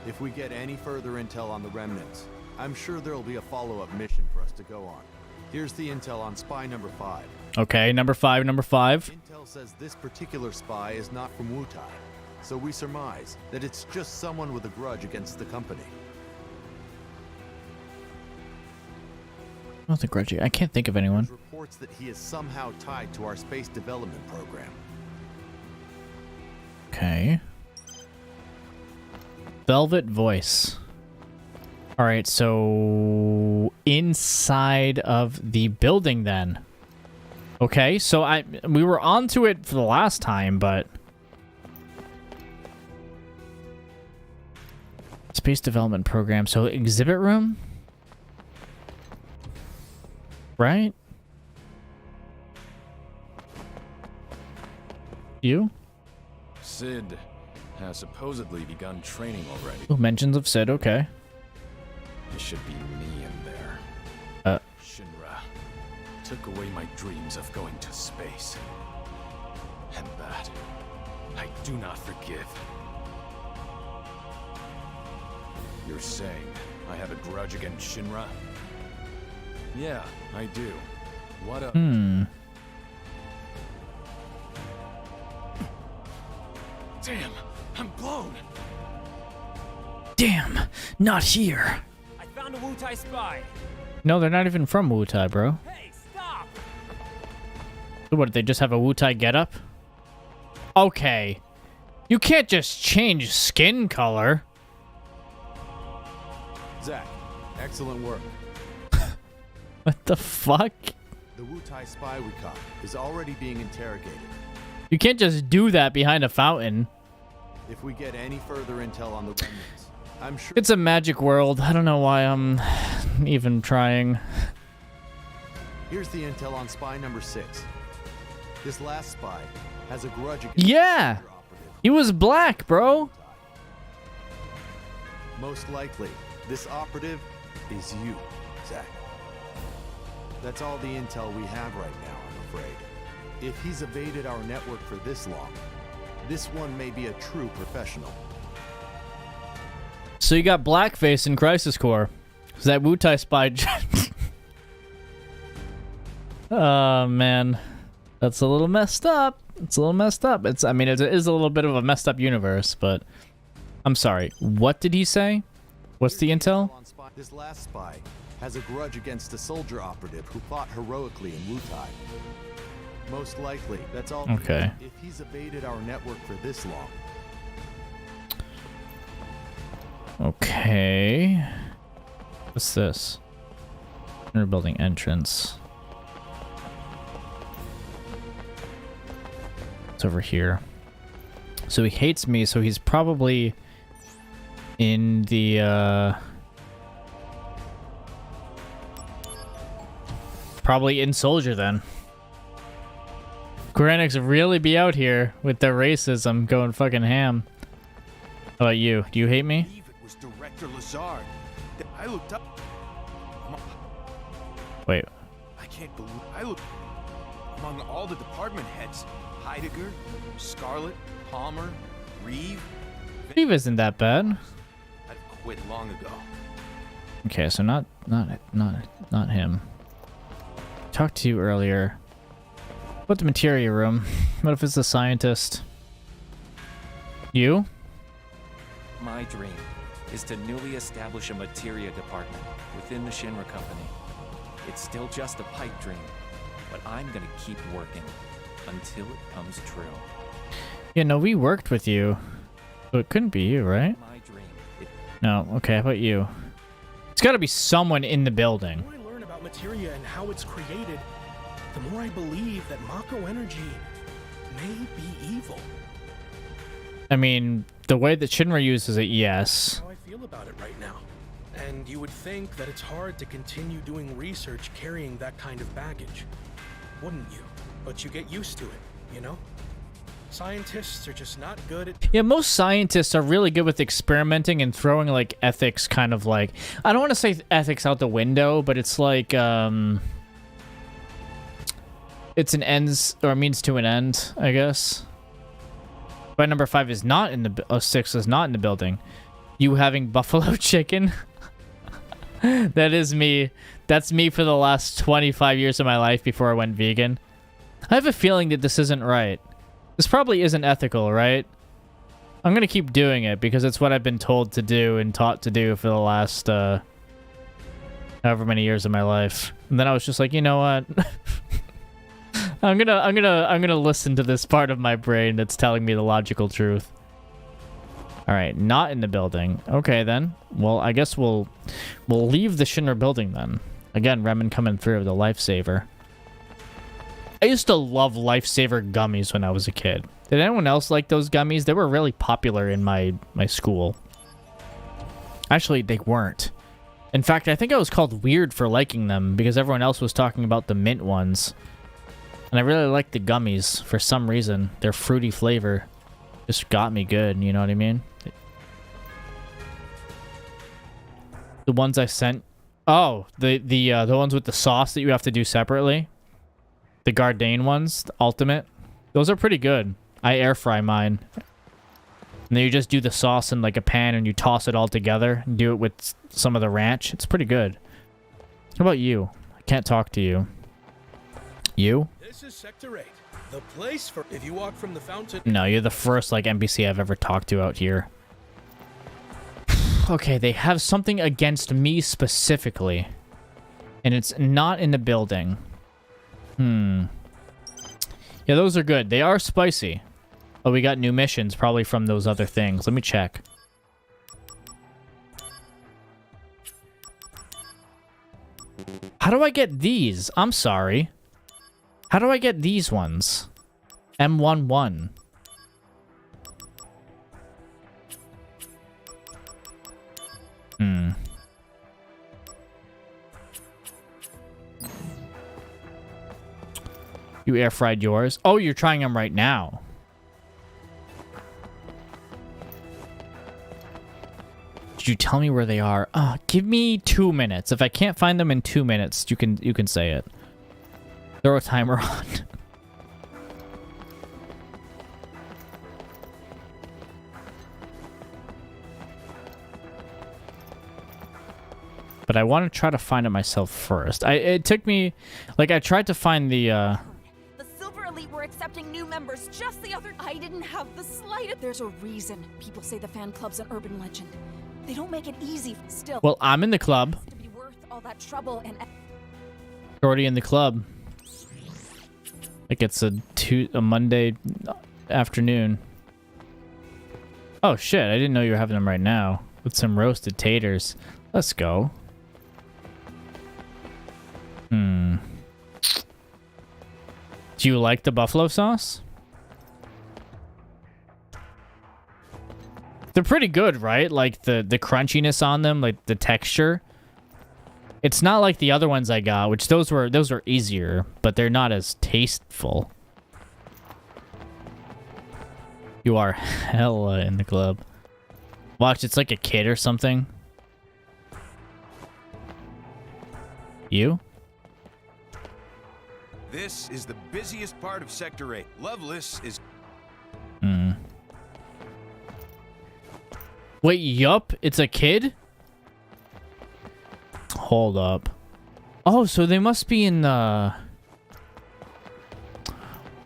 If we get any further intel on the remnants, I'm sure there'll be a follow-up mission for us to go on. Here's the intel on spy number 5. Okay, number 5. Intel says this particular spy is not from Wu Tai, so we surmise that it's just someone with a grudge against the company. Not the grudge. I can't think of anyone. There's reports that he is somehow tied to our space development program. Okay. Velvet voice. Alright, so inside of the building then. Okay, so we were onto it for the last time, but space development program. So exhibit room? Right? You? Sid has supposedly begun training already. Oh, mentions of Sid, okay. It should be me in there. Shinra took away my dreams of going to space. And that I do not forgive. You're saying I have a grudge against Shinra? Yeah, I do. What up? Hmm. Damn, I'm blown. Damn, not here. I found a Wutai spy. No, they're not even from Wutai, bro. Hey, stop! So what, they just have a Wutai getup? Okay. You can't just change skin color. Zack, excellent work. What the fuck? The Wutai spy we caught is already being interrogated. You can't just do that behind a fountain. If we get any further intel on the remnants, I'm sure... It's a magic world. I don't know why I'm even trying. Here's the intel on spy number 6. This last spy has a grudge against... Yeah! He was black, bro. Most likely, this operative is you, Zack. That's all the intel we have right now, I'm afraid. If he's evaded our network for this long, this one may be a true professional. So you got blackface in Crisis Core. Is that Wutai spy? Oh, man. That's a little messed up. It's a little messed up. I mean, it is a little bit of a messed up universe, but... I'm sorry. What did he say? What's the intel? This last spy has a grudge against a soldier operative who fought heroically in Wutai. Most likely, that's all. Okay. If he's evaded our network for this long. Okay. What's this? Inner building entrance. It's over here. So he hates me, so he's probably in the probably in Soldier then. Koreanics really be out here with their racism going fucking ham. How about you? Do you hate me? It was Director Lazard. I looked up. Wait. I can't believe I looked among all the department heads. Heidegger, Scarlet, Palmer, Reeve. Reeve isn't that bad. I'd quit long ago. Okay, so not him. Talked to you earlier. What the materia room? What if it's a scientist? You? My dream is to newly establish a materia department within the Shinra company. It's still just a pipe dream, but I'm gonna keep working until it comes true. Yeah, no, we worked with you. So it couldn't be you, right? My dream. No, okay, how about you? It's gotta be someone in the building. The more I learn about materia and how it's created, the more I believe that Mako energy may be evil. I mean, the way that Shinra uses it, yes. How I feel about it right now. And you would think that it's hard to continue doing research carrying that kind of baggage, wouldn't you? But you get used to it, you know? Scientists are just not good at... Yeah, most scientists are really good with experimenting and throwing, like, ethics kind of like... I don't want to say ethics out the window, but it's like, it's an ends, or means to an end, I guess. But number 5 is not in the... 6 is not in the building. You having buffalo chicken? That is me. That's me for the last 25 years of my life before I went vegan. I have a feeling that this isn't right. This probably isn't ethical, right? I'm gonna keep doing it because it's what I've been told to do and taught to do for the last however many years of my life. And then I was just like, you know what? I'm gonna listen to this part of my brain that's telling me the logical truth. All right, not in the building. Okay then. Well, I guess we'll leave the Shinra building then. Again, Remen coming through, the lifesaver. I used to love lifesaver gummies when I was a kid. Did anyone else like those gummies? They were really popular in my school. Actually, they weren't. In fact, I think I was called weird for liking them because everyone else was talking about the mint ones. And I really liked the gummies for some reason. Their fruity flavor just got me good, you know what I mean? The ones I sent... Oh, the ones with the sauce that you have to do separately. The Gardein ones, the ultimate. Those are pretty good. I air fry mine. And then you just do the sauce in like a pan and you toss it all together. And do it with some of the ranch. It's pretty good. How about you? I Can't talk to you. You? This is Sector 8. The place for if you walk from the fountain. No, you're the first like NPC I've ever talked to out here. Okay, they have something against me specifically. And it's not in the building. Yeah, those are good. They are spicy. Oh, we got new missions probably from those other things. Let me check. How do I get these? I'm sorry. How do I get these ones? M11. You air fried yours? Oh, you're trying them right now. Did you tell me where they are? Give me 2 minutes. If I can't find them in 2 minutes, you can say it. Throw a timer on. But I want to try to find it myself first. It took me, like, I tried to find the The Silver Elite were accepting new members just the other. I didn't have the slightest. There's a reason people say the fan club's an urban legend. They don't make it easy. Still. Well, I'm in the club. To be worth all that trouble and. Already in the club. Like it's a Monday afternoon. Oh shit! I didn't know you were having them right now with some roasted taters. Let's go. Do you like the buffalo sauce? They're pretty good, right? Like the crunchiness on them, like the texture. It's not like the other ones I got, which those were easier, but they're not as tasteful. You are hella in the club. Watch, it's like a kid or something. You? This is the busiest part of Sector 8. Loveless is... Wait, yup? It's a kid? Hold up. Oh, so they must be in the...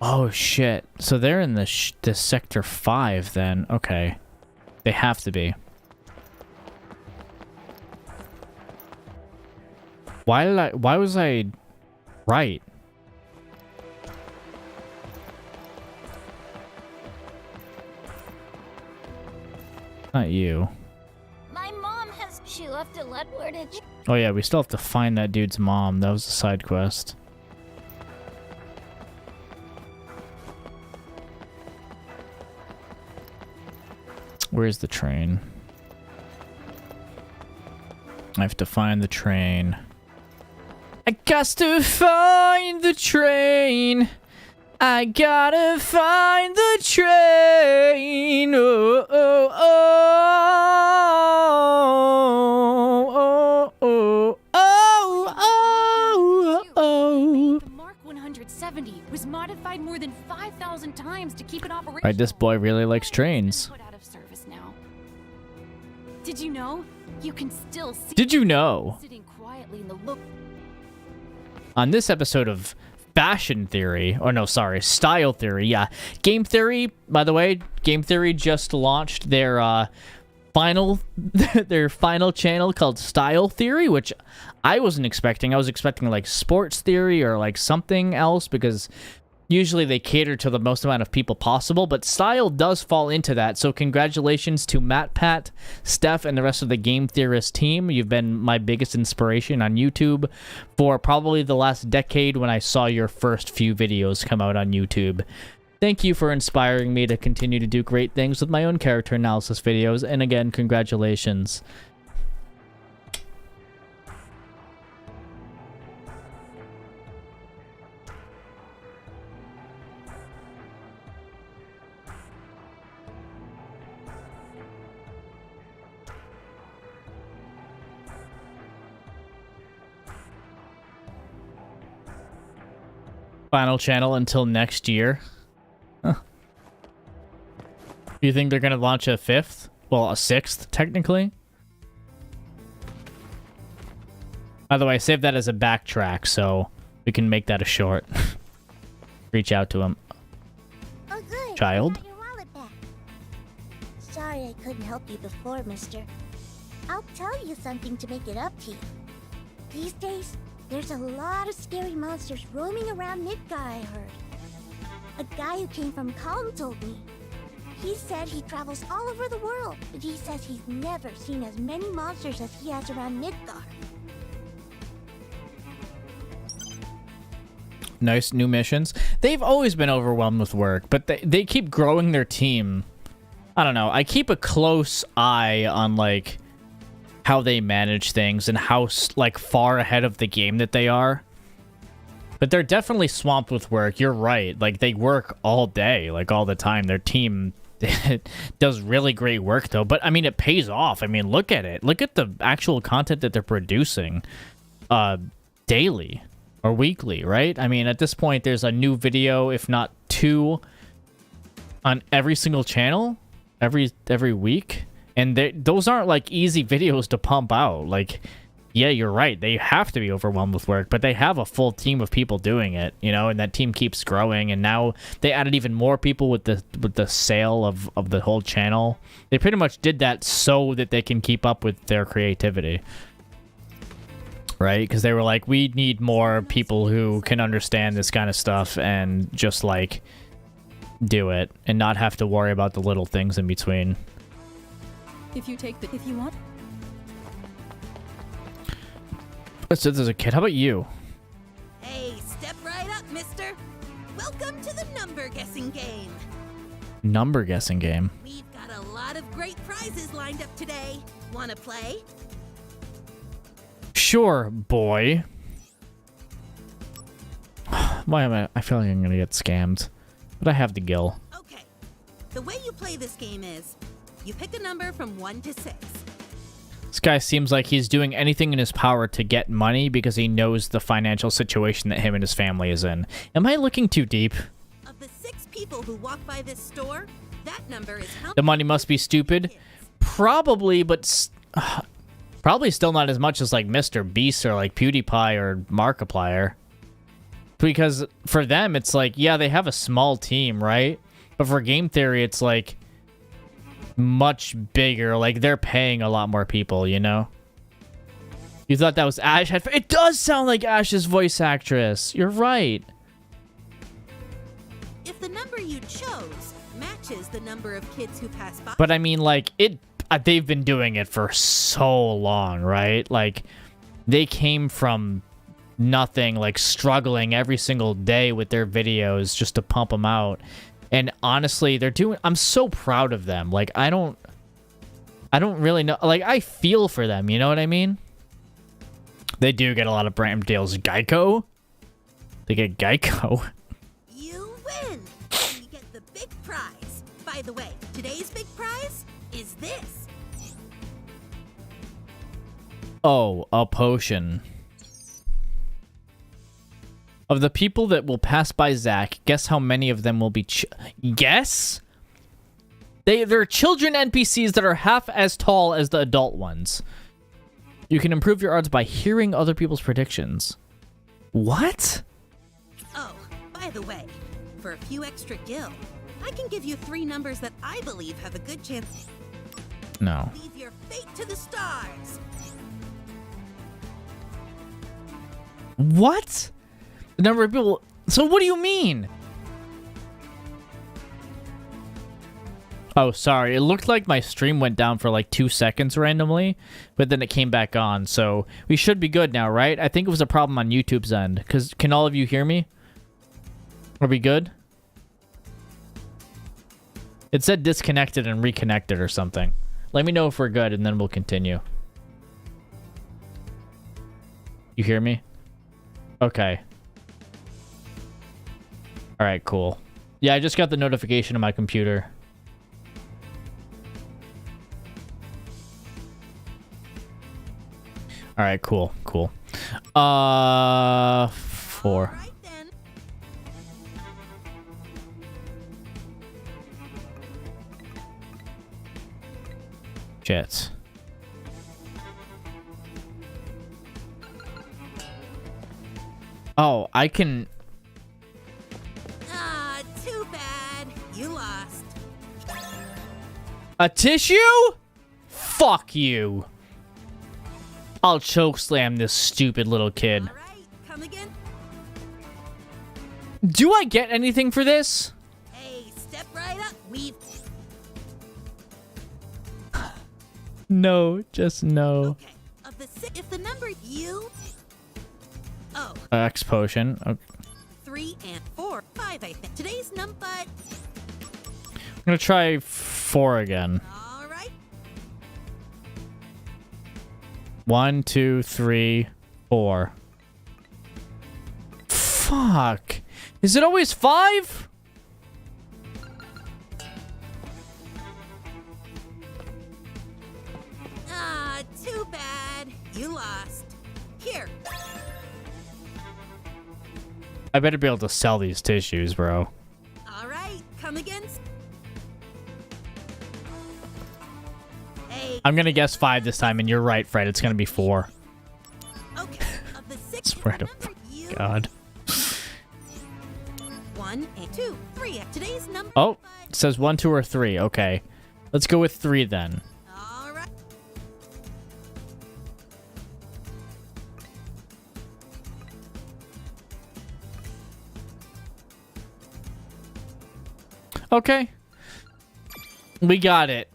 Oh, shit. So they're in the Sector 5, then. Okay. They have to be. Why was I right? Not you. My mom has... She left a lead wordage. Oh yeah, we still have to find that dude's mom. That was a side quest. Where's the train? I have to find the train. I got to find the train. I gotta find the train. Oh, oh, oh, oh, oh, oh, oh. The Mark 170 was modified more than 5,000 times to keep it operational. Right, this boy really likes trains. Put out of service now. Did you know? You can still see. Did you know? Sitting quietly in the look. On this episode of Fashion Theory, or no, sorry, Style Theory, yeah. Game Theory, by the way, Game Theory just launched their final channel called Style Theory, which I wasn't expecting. I was expecting like Sports Theory or like something else, because usually they cater to the most amount of people possible, but Style does fall into that. So congratulations to Matt, Pat, Steph, and the rest of the Game Theorist team. You've been my biggest inspiration on YouTube for probably the last decade when I saw your first few videos come out on YouTube. Thank you for inspiring me to continue to do great things with my own character analysis videos, and again, congratulations. Final channel until next year. Huh. Do you think they're going to launch a fifth? Well, a sixth, technically? By the way, I saved that as a backtrack, so we can make that a short. Reach out to him. Oh, good. Child? I got your wallet back. Sorry I couldn't help you before, mister. I'll tell you something to make it up to you. These days, there's a lot of scary monsters roaming around Midgar, I heard. A guy who came from Calm told me. He said he travels all over the world, but he says he's never seen as many monsters as he has around Midgar. Nice new missions. They've always been overwhelmed with work, but they keep growing their team. I don't know. I keep a close eye on, like, how they manage things and how, like, far ahead of the game that they are. But they're definitely swamped with work. You're right. Like, they work all day, like, all the time. Their team does really great work, though. But, I mean, it pays off. I mean, look at it. Look at the actual content that they're producing daily or weekly, right? I mean, at this point, there's a new video, if not 2, on every single channel every week. And those aren't, like, easy videos to pump out. Like, yeah, you're right. They have to be overwhelmed with work, but they have a full team of people doing it, you know, and that team keeps growing. And now they added even more people with the sale of the whole channel. They pretty much did that so that they can keep up with their creativity, right? Because they were like, we need more people who can understand this kind of stuff and just, like, do it and not have to worry about the little things in between. If you want. So there's a kid. How about you? Hey, step right up, mister. Welcome to the number guessing game. Number guessing game. We've got a lot of great prizes lined up today. Wanna play? Sure, boy. Why am I feel like I'm gonna get scammed. But I have the gill. Okay. The way you play this game is, you pick a number from 1 to 6. This guy seems like he's doing anything in his power to get money because he knows the financial situation that him and his family is in. Am I looking too deep? Of the 6 people who walk by this store, that number is how The money must be stupid? Probably, but probably still not as much as, like, Mr. Beast or, like, PewDiePie or Markiplier. Because for them, it's like, yeah, they have a small team, right? But for Game Theory, it's, like, much bigger. Like, they're paying a lot more people, you know? You thought that was Ash? It does sound like Ash's voice actress. You're right. If the number you chose matches the number of kids who pass by. But I mean, like, they've been doing it for so long, right? Like, they came from nothing, like, struggling every single day with their videos just to pump them out. And honestly, I'm so proud of them. Like, I don't really know. Like, I feel for them, you know what I mean? They do get a lot of brand deals. Geico? They get Geico. You win! You get the big prize. By the way, today's big prize is this. Oh, a potion. Of the people that will pass by Zack, guess how many of them will be guess? They're children NPCs that are half as tall as the adult ones. You can improve your odds by hearing other people's predictions. What? Oh, by the way, for a few extra gil, I can give you 3 numbers that I believe have a good chance. No. Leave your fate to the stars. What? The number of people... So what do you mean? Oh, sorry. It looked like my stream went down for like 2 seconds randomly, but then it came back on. So we should be good now, right? I think it was a problem on YouTube's end. Can all of you hear me? Are we good? It said disconnected and reconnected or something. Let me know if we're good, and then we'll continue. You hear me? Okay. All right, cool. Yeah, I just got the notification on my computer. All right, cool. 4. Jets. Oh, I can... Ah, too bad. You lost. A tissue? Fuck you. I'll chokeslam this stupid little kid. All right, come again. Do I get anything for this? Hey, step right up. We've... No, just no. Okay, of the six, if the number you... Oh. X potion. Okay. 3 and 4, 5, I think. Today's number... I'm gonna try 4 again. All right. 1, 2, 3, 4. Fuck. Is it always 5? Ah, too bad. You lost. Here. I better be able to sell these tissues, bro. All right, come again. Hey. I'm gonna guess 5 this time, and you're right, Fred. It's gonna be 4. Okay, of the 6, Swear to God. 1 and 2, 3. Today's number... Oh, it says 1, 2, or 3. Okay. Let's go with 3 then. All right. Okay. We got it.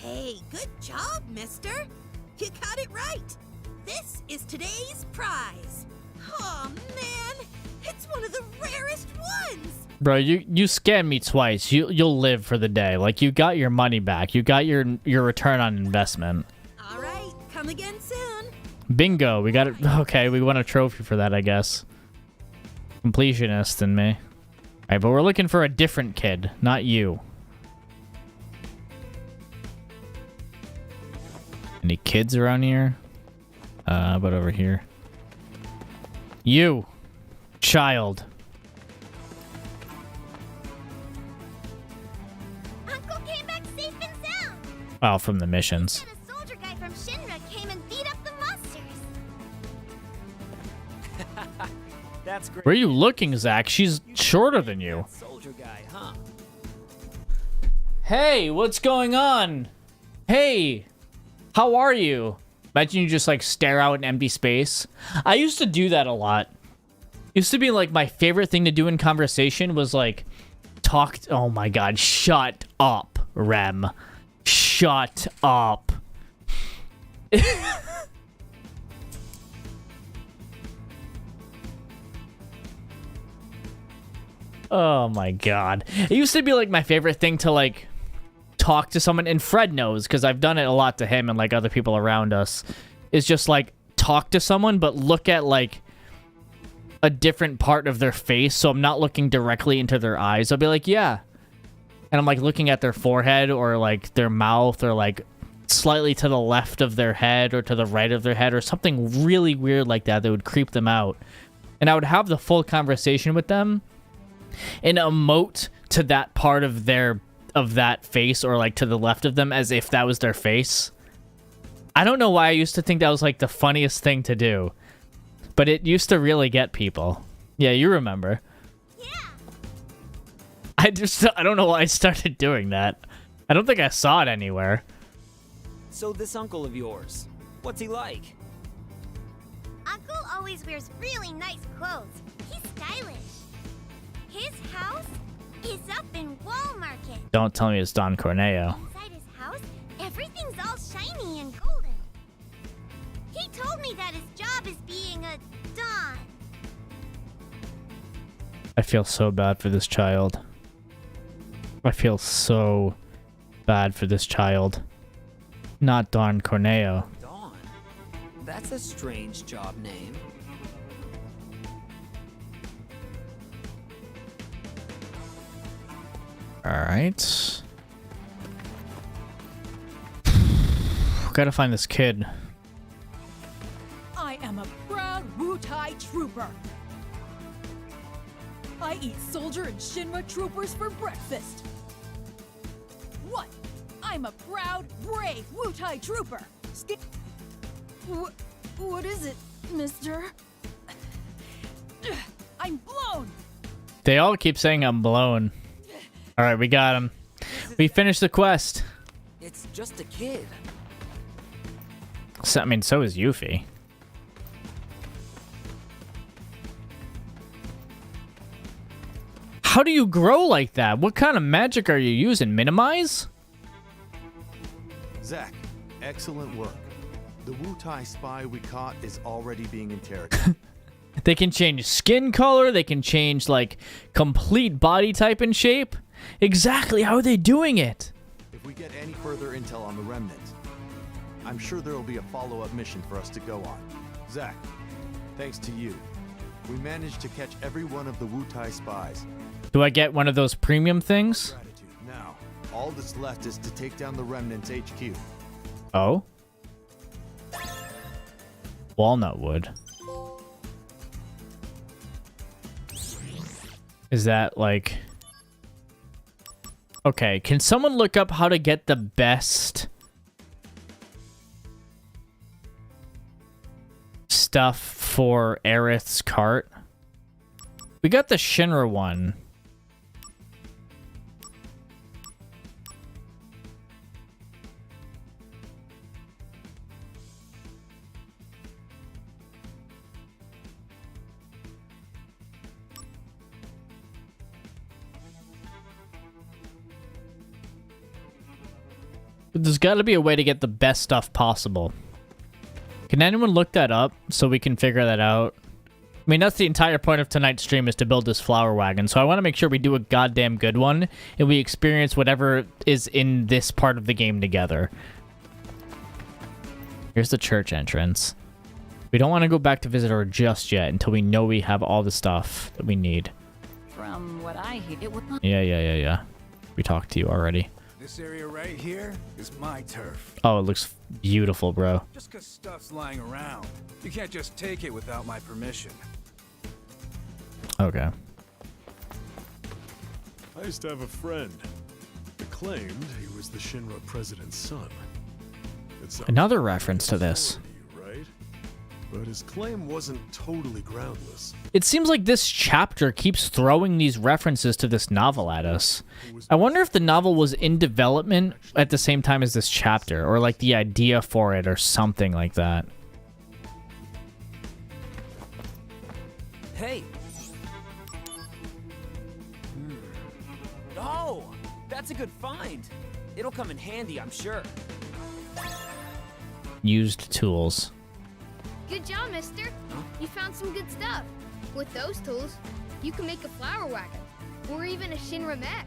Hey, good job, mister. You got it right. This is today's prize. Oh, man. It's one of the rarest ones. Bro, you scammed me twice. You'll live for the day. Like, you got your money back. You got your return on investment. All right, come again soon. Bingo. We got it. Okay, we won a trophy for that, I guess. Completionist in me. All right, but we're looking for a different kid, not you. Any kids around here? But over here. You. Child. Uncle came back safe and sound. Well, from the missions. A soldier guy from Shinra came and beat up the monsters. That's great. Where are you looking, Zack? She's shorter than you. Soldier guy, huh? Hey, what's going on? Hey, how are you? Imagine you just like stare out in empty space. I used to do that a lot. Used to be like my favorite thing to do in conversation was like talk. Oh my God, shut up, Rem. Shut up. Oh my God. It used to be like my favorite thing to like talk to someone, and Fred knows because I've done it a lot to him and like other people around us, is just like talk to someone but look at like a different part of their face, so I'm not looking directly into their eyes. I'll be like, yeah, and I'm like looking at their forehead or like their mouth or like slightly to the left of their head or to the right of their head or something really weird like that would creep them out, and I would have the full conversation with them and emote to that part of that face or like to the left of them as if that was their face. I don't know why I used to think that was like the funniest thing to do, but it used to really get people. Yeah, you remember. Yeah. I don't know why I started doing that. I don't think I saw it anywhere. So this uncle of yours, what's he like? Uncle always wears really nice clothes. He's stylish. His house is up in Wall Market. Don't tell me it's Don Corneo. Inside his house, everything's all shiny and golden. He told me that his job is being a Don. I feel so bad for this child. I feel so bad for this child. Not Don Corneo. Dawn? That's a strange job name. Alright. Gotta find this kid. I am a proud Wutai trooper. I eat soldier and Shinra troopers for breakfast. What? I'm a proud, brave Wutai trooper. What is it, mister? I'm blown! They all keep saying I'm blown. Alright, we got him. We finished the quest. It's just a kid. So, I mean, so is Yuffie. How do you grow like that? What kind of magic are you using? Minimize? Zack, excellent work. The Wu-Tai spy we caught is already being interrogated. They can change skin color. They can change, like, complete body type and shape. Exactly. How are they doing it? If we get any further intel on the Remnant, I'm sure there will be a follow-up mission for us to go on. Zack, thanks to you, we managed to catch every one of the Wu-Tai spies. Do I get one of those premium things? Now, all that's left is to take down the Remnant's HQ. Oh? Walnut wood. Is that like... Okay, can someone look up how to get the best stuff for Aerith's cart? We got the Shinra one. There's got to be a way to get the best stuff possible. Can anyone look that up so we can figure that out? I mean, that's the entire point of tonight's stream, is to build this flower wagon. So I want to make sure we do a goddamn good one and we experience whatever is in this part of the game together. Here's the church entrance. We don't want to go back to visit her just yet until we know we have all the stuff that we need. From what I hear, it would not. Yeah. We talked to you already. This area right here is my turf. Oh, it looks beautiful, bro. Just because stuff's lying around, you can't just take it without my permission. Okay. I used to have a friend. It claimed he was the Shinra president's son. Another reference to this. Right? But his claim wasn't totally groundless. It seems like this chapter keeps throwing these references to this novel at us. I wonder if the novel was in development at the same time as this chapter, or like the idea for it or something like that. Hey! Oh! That's a good find! It'll come in handy, I'm sure. Used tools. Good job, mister. You found some good stuff. With those tools, you can make a flower wagon, or even a Shinra mech.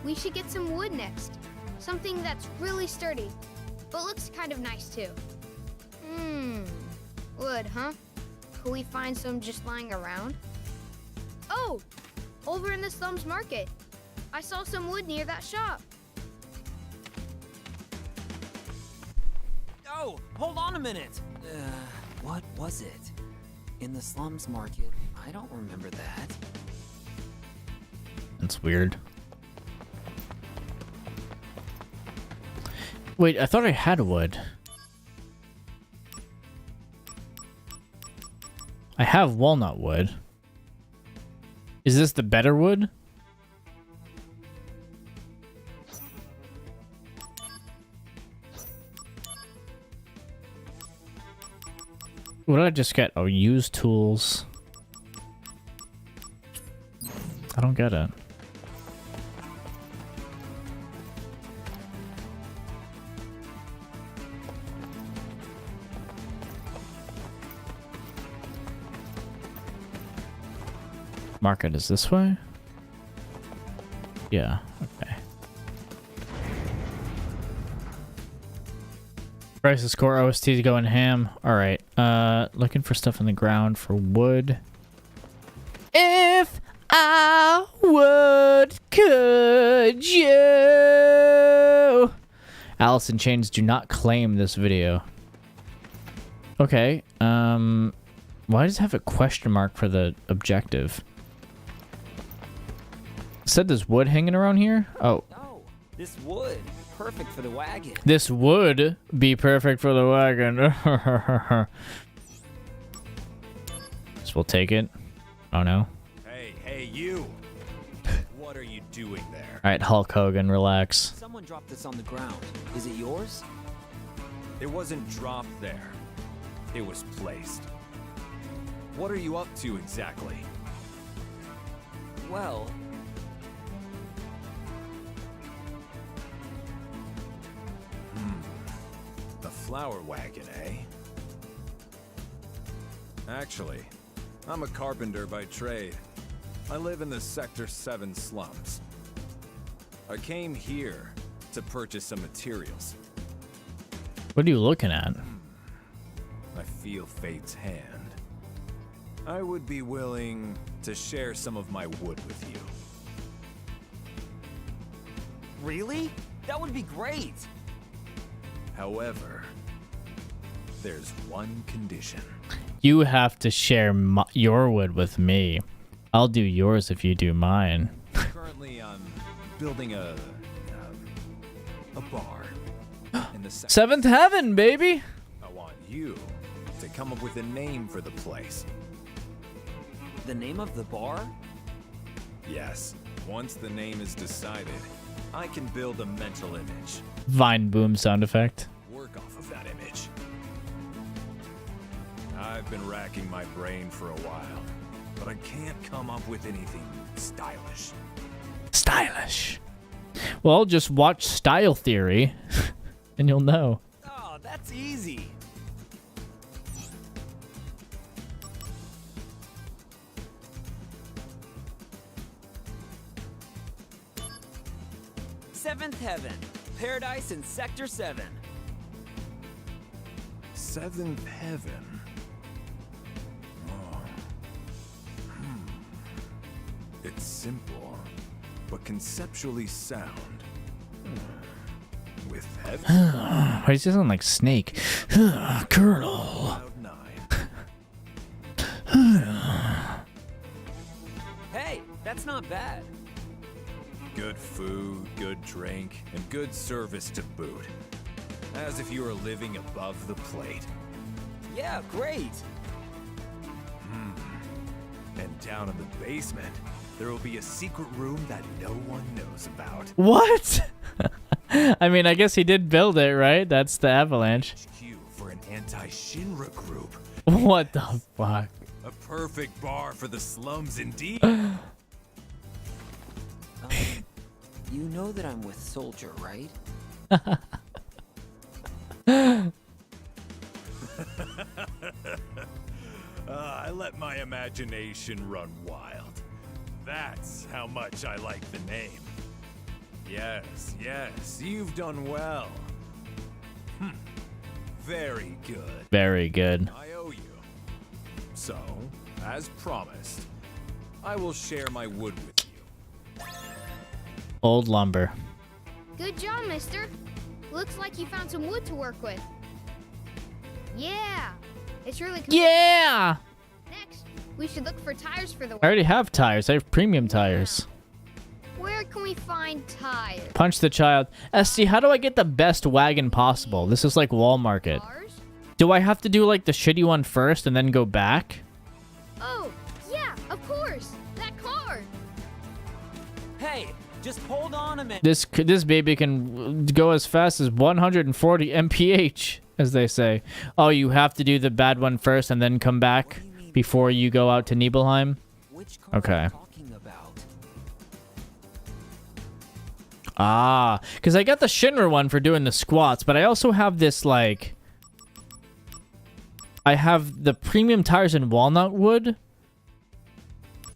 We should get some wood next. Something that's really sturdy, but looks kind of nice too. Wood, huh? Could we find some just lying around? Oh, over in the slums market. I saw some wood near that shop. Oh, hold on a minute. What was it? In the slums market? I don't remember that. That's weird. Wait, I thought I had wood. I have walnut wood. Is this the better wood? What did I just get? Oh, use tools. I don't get it. Market is this way? Yeah, okay. Crisis Core OST is going ham. Alright, looking for stuff on the ground for wood. If I would, could you? Alice in Chains, do not claim this video. Okay, why does it have a question mark for the objective? It said there's wood hanging around here? Oh. Oh, this wood. perfect for the wagon. This would be perfect for the wagon. So we'll take it. Oh no. Hey, you! What are you doing there? Alright, Hulk Hogan, relax. Someone dropped this on the ground. Is it yours? It wasn't dropped there. It was placed. What are you up to exactly? Well... The flower wagon, eh? Actually, I'm a carpenter by trade. I live in the Sector 7 slums. I came here to purchase some materials. What are you looking at? I feel fate's hand. I would be willing to share some of my wood with you. Really? That would be great! However, there's one condition. You have to share your wood with me. I'll do yours if you do mine. Currently, I'm building a bar in the Seventh Heaven, baby! I want you to come up with a name for the place. The name of the bar? Yes. Once the name is decided, I can build a mental image. Vine boom sound effect. Work off of that image. I've been racking my brain for a while, but I can't come up with anything stylish. Stylish. Well, just watch Style Theory, and you'll know. Oh, that's easy. Seventh Heaven. Paradise in Sector 7. Seventh Heaven? Oh. It's simple, but conceptually sound. With heaven? Why does he sound like Snake? Colonel. Hey, that's not bad. Good food, good drink, and good service to boot. As if you were living above the plate. Yeah, great. And down in the basement, there will be a secret room that no one knows about. What? I mean, I guess he did build it, right? That's the Avalanche. HQ for an anti-Shinra group. What the fuck? A perfect bar for the slums indeed. You know that I'm with Soldier, right? I let my imagination run wild. That's how much I like the name. Yes, you've done well. Very good. Very good. I owe you. So, as promised, I will share my wood with you. Old lumber. Good job, mister. Looks like you found some wood to work with. Yeah. It's really cool. Yeah! Next, we should look for tires for the I already have tires. I have premium tires. Where can we find tires? Punch the child. SC, how do I get the best wagon possible? This is like Wall Market. Do I have to do like the shitty one first and then go back? Oh, yeah, of course. That car. Hey, just hold on a minute. This baby can go as fast as 140 mph, as they say. Oh, you have to do the bad one first and then come back before you go out to Nibelheim? Okay. Ah, because I got the Shinra one for doing the squats, but I also have this, like... I have the premium tires in walnut wood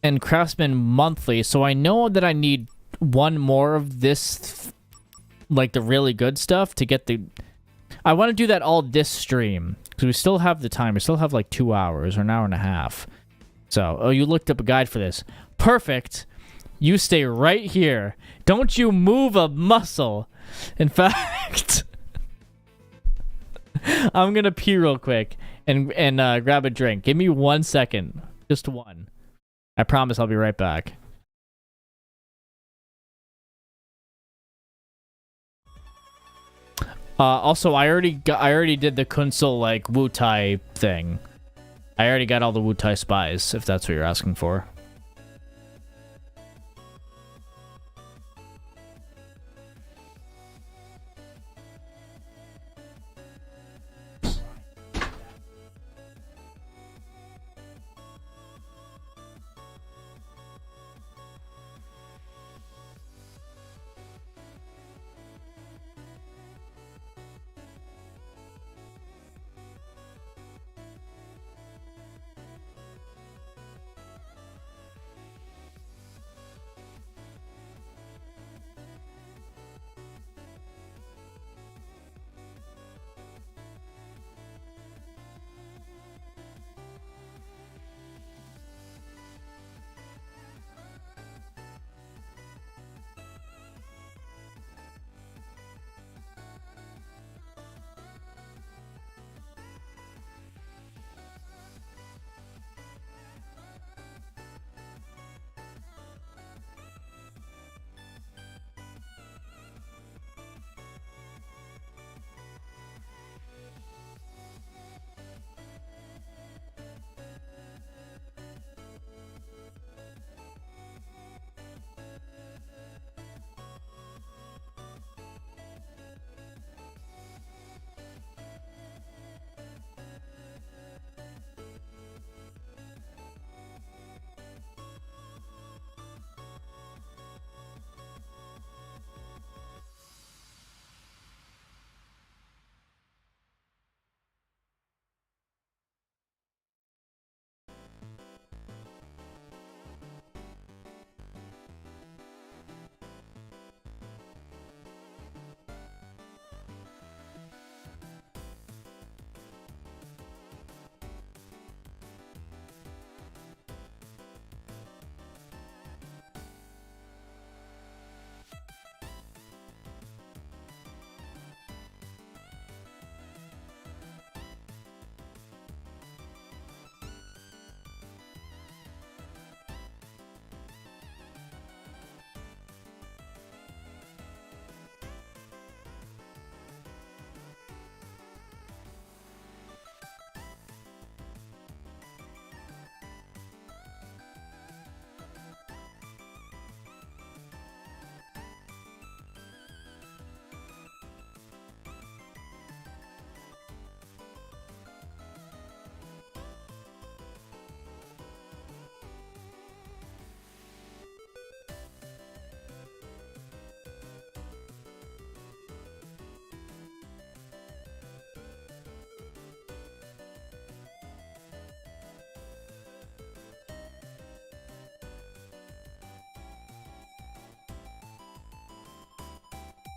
and Craftsman monthly, so I know that I need one more of this, like the really good stuff to get the... I want to do that all this stream, because we still have the time. We still have like 2 hours or an hour and a half. So, oh, you looked up a guide for this. Perfect. You stay right here. Don't you move a muscle. In fact, I'm going to pee real quick and grab a drink. Give me 1 second. Just one. I promise I'll be right back. Also, I already did the Kunsel like Wutai thing. I already got all the Wutai spies, if that's what you're asking for.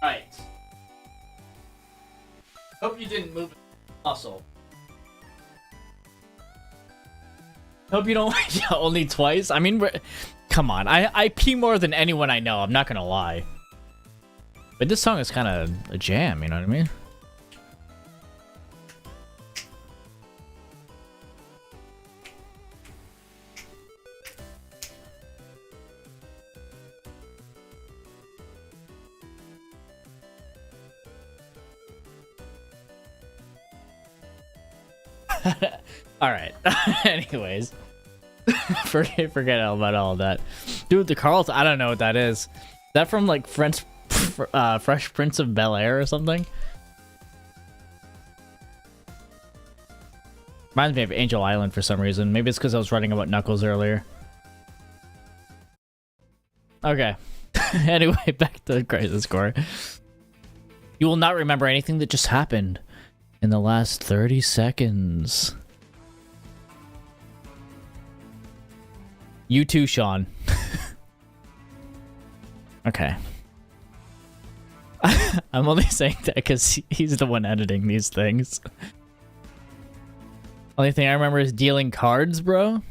Right. Hope you didn't move a muscle. Hope you don't only twice. I mean, come on. I pee more than anyone I know. I'm not gonna lie. But this song is kind of a jam. You know what I mean? All right. Anyways, forget about all that, dude. The Carlton, I don't know what that is. Is that from like Fresh Prince of Bel-Air or something? Reminds me of Angel Island for some reason. Maybe it's because I was writing about Knuckles earlier. Okay. Anyway, back to the Crisis Core. You will not remember anything that just happened in the last 30 seconds. You too, Sean. Okay. I'm only saying that because he's the one editing these things. Only thing I remember is dealing cards, bro.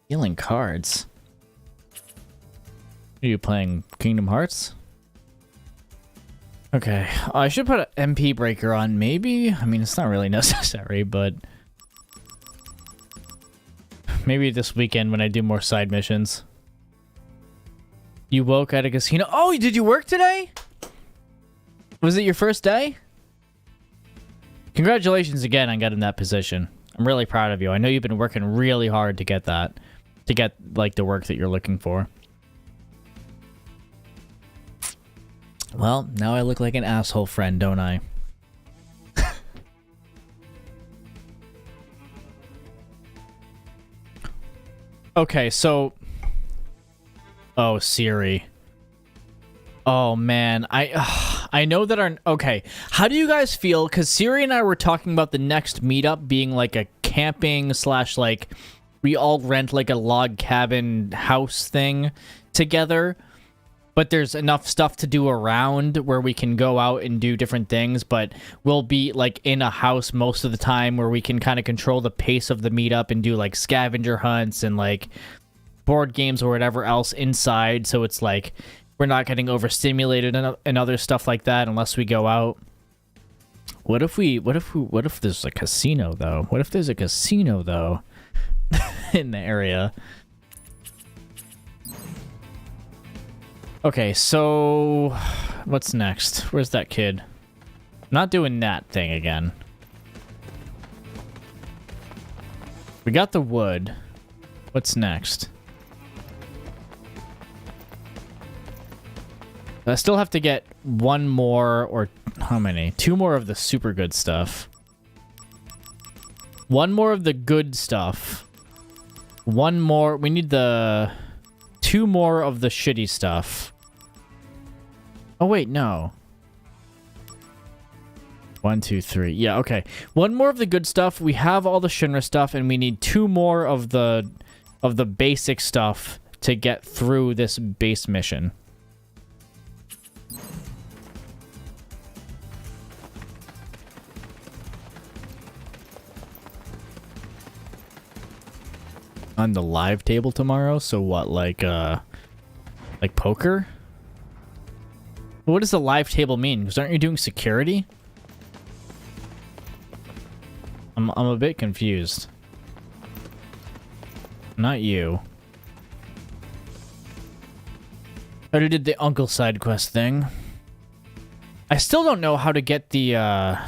Dealing cards. Are you playing Kingdom Hearts? Okay, I should put an MP breaker on, maybe? I mean, it's not really necessary, but... maybe this weekend when I do more side missions. You woke at a casino. Oh, did you work today? Was it your first day? Congratulations again on getting that position. I'm really proud of you. I know you've been working really hard to get that. To get, like, the work that you're looking for. Well, now I look like an asshole friend, don't I? Okay, so... Oh, Siri. Oh, man. I know that our... Okay, how do you guys feel? Because Siri and I were talking about the next meetup being like a camping / like... We all rent like a log cabin house thing together. But there's enough stuff to do around where we can go out and do different things. But we'll be like in a house most of the time where we can kind of control the pace of the meetup and do like scavenger hunts and like board games or whatever else inside. So it's like we're not getting overstimulated and other stuff like that unless we go out. What if there's a casino though? What if there's a casino though in the area? Okay, so what's next? Where's that kid? I'm not doing that thing again. We got the wood. What's next? I still have to get one more, or how many? 2 more of the super good stuff. 1 more of the good stuff. 1 more. We need the 2 more of the shitty stuff. Oh, wait, no. 1, 2, 3. Yeah, okay. 1 more of the good stuff. We have all the Shinra stuff, and we need 2 more of the basic stuff to get through this base mission. On the live table tomorrow? So what, like poker? What does the live table mean? Because aren't you doing security? I'm a bit confused. Not you. I already did the uncle side quest thing. I still don't know how to get the I'm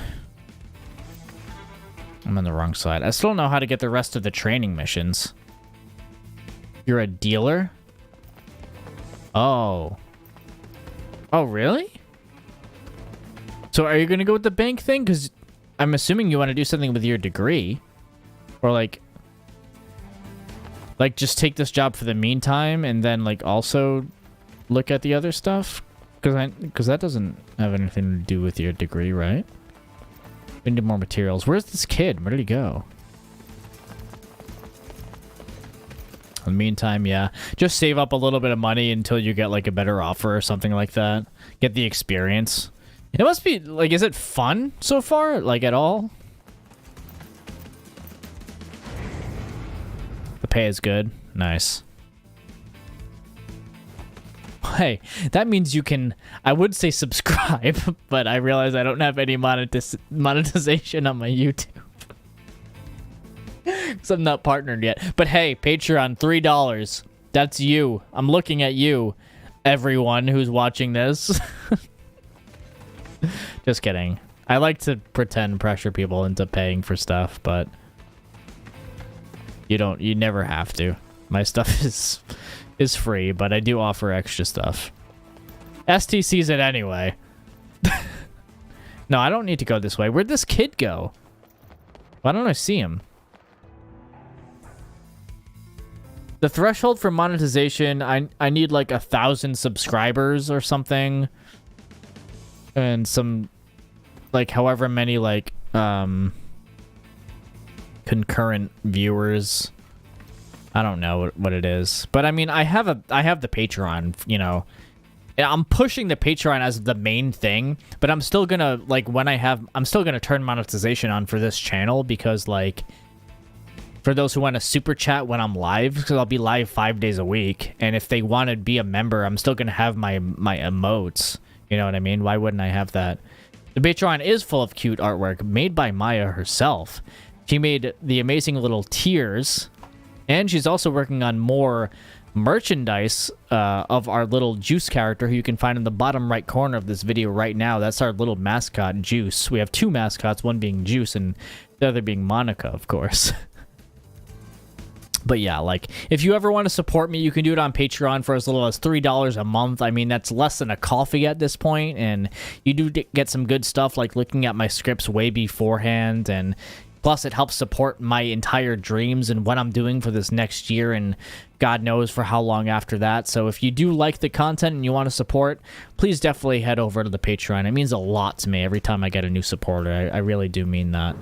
on the wrong side. I still don't know how to get the rest of the training missions. You're a dealer? Oh. Oh, really? So are you going to go with the bank thing? Because I'm assuming you want to do something with your degree. Or like just take this job for the meantime and then like also look at the other stuff? Because that doesn't have anything to do with your degree, right? We need more materials. Where's this kid? Where did he go? In the meantime, yeah. Just save up a little bit of money until you get, like, a better offer or something like that. Get the experience. It must be, like, is it fun so far? Like, at all? The pay is good. Nice. Hey, that means you can... I would say subscribe, but I realize I don't have any monetization on my YouTube. Because I'm not partnered yet. But hey, Patreon, $3. That's you. I'm looking at you, everyone who's watching this. Just kidding. I like to pretend pressure people into paying for stuff, but you never have to. My stuff is free, but I do offer extra stuff. ST sees it anyway. No, I don't need to go this way. Where'd this kid go? Why don't I see him? The threshold for monetization, I need like 1,000 subscribers or something. And some, like, however many, like, concurrent viewers. I don't know what it is. But I mean, I have the Patreon, you know. I'm pushing the Patreon as the main thing, but I'm still gonna, like, I'm still gonna turn monetization on for this channel because, like, for those who want to super chat when I'm live, because I'll be live 5 days a week, and if they want to be a member, I'm still gonna have my emotes. You know what I mean? Why wouldn't I have that? The Patreon is full of cute artwork made by Maya herself. She made the amazing little tears, and she's also working on more merchandise of our little Juice character, who you can find in the bottom right corner of this video right now. That's our little mascot, Juice. We have two mascots, one being Juice and the other being Monica, of course. But yeah, like, if you ever want to support me, you can do it on Patreon for as little as $3 a month. I mean, that's less than a coffee at this point, and you do get some good stuff, like looking at my scripts way beforehand, and plus it helps support my entire dreams and what I'm doing for this next year, and God knows for how long after that. So if you do like the content and you want to support, please definitely head over to the Patreon. It means a lot to me every time I get a new supporter. I really do mean that.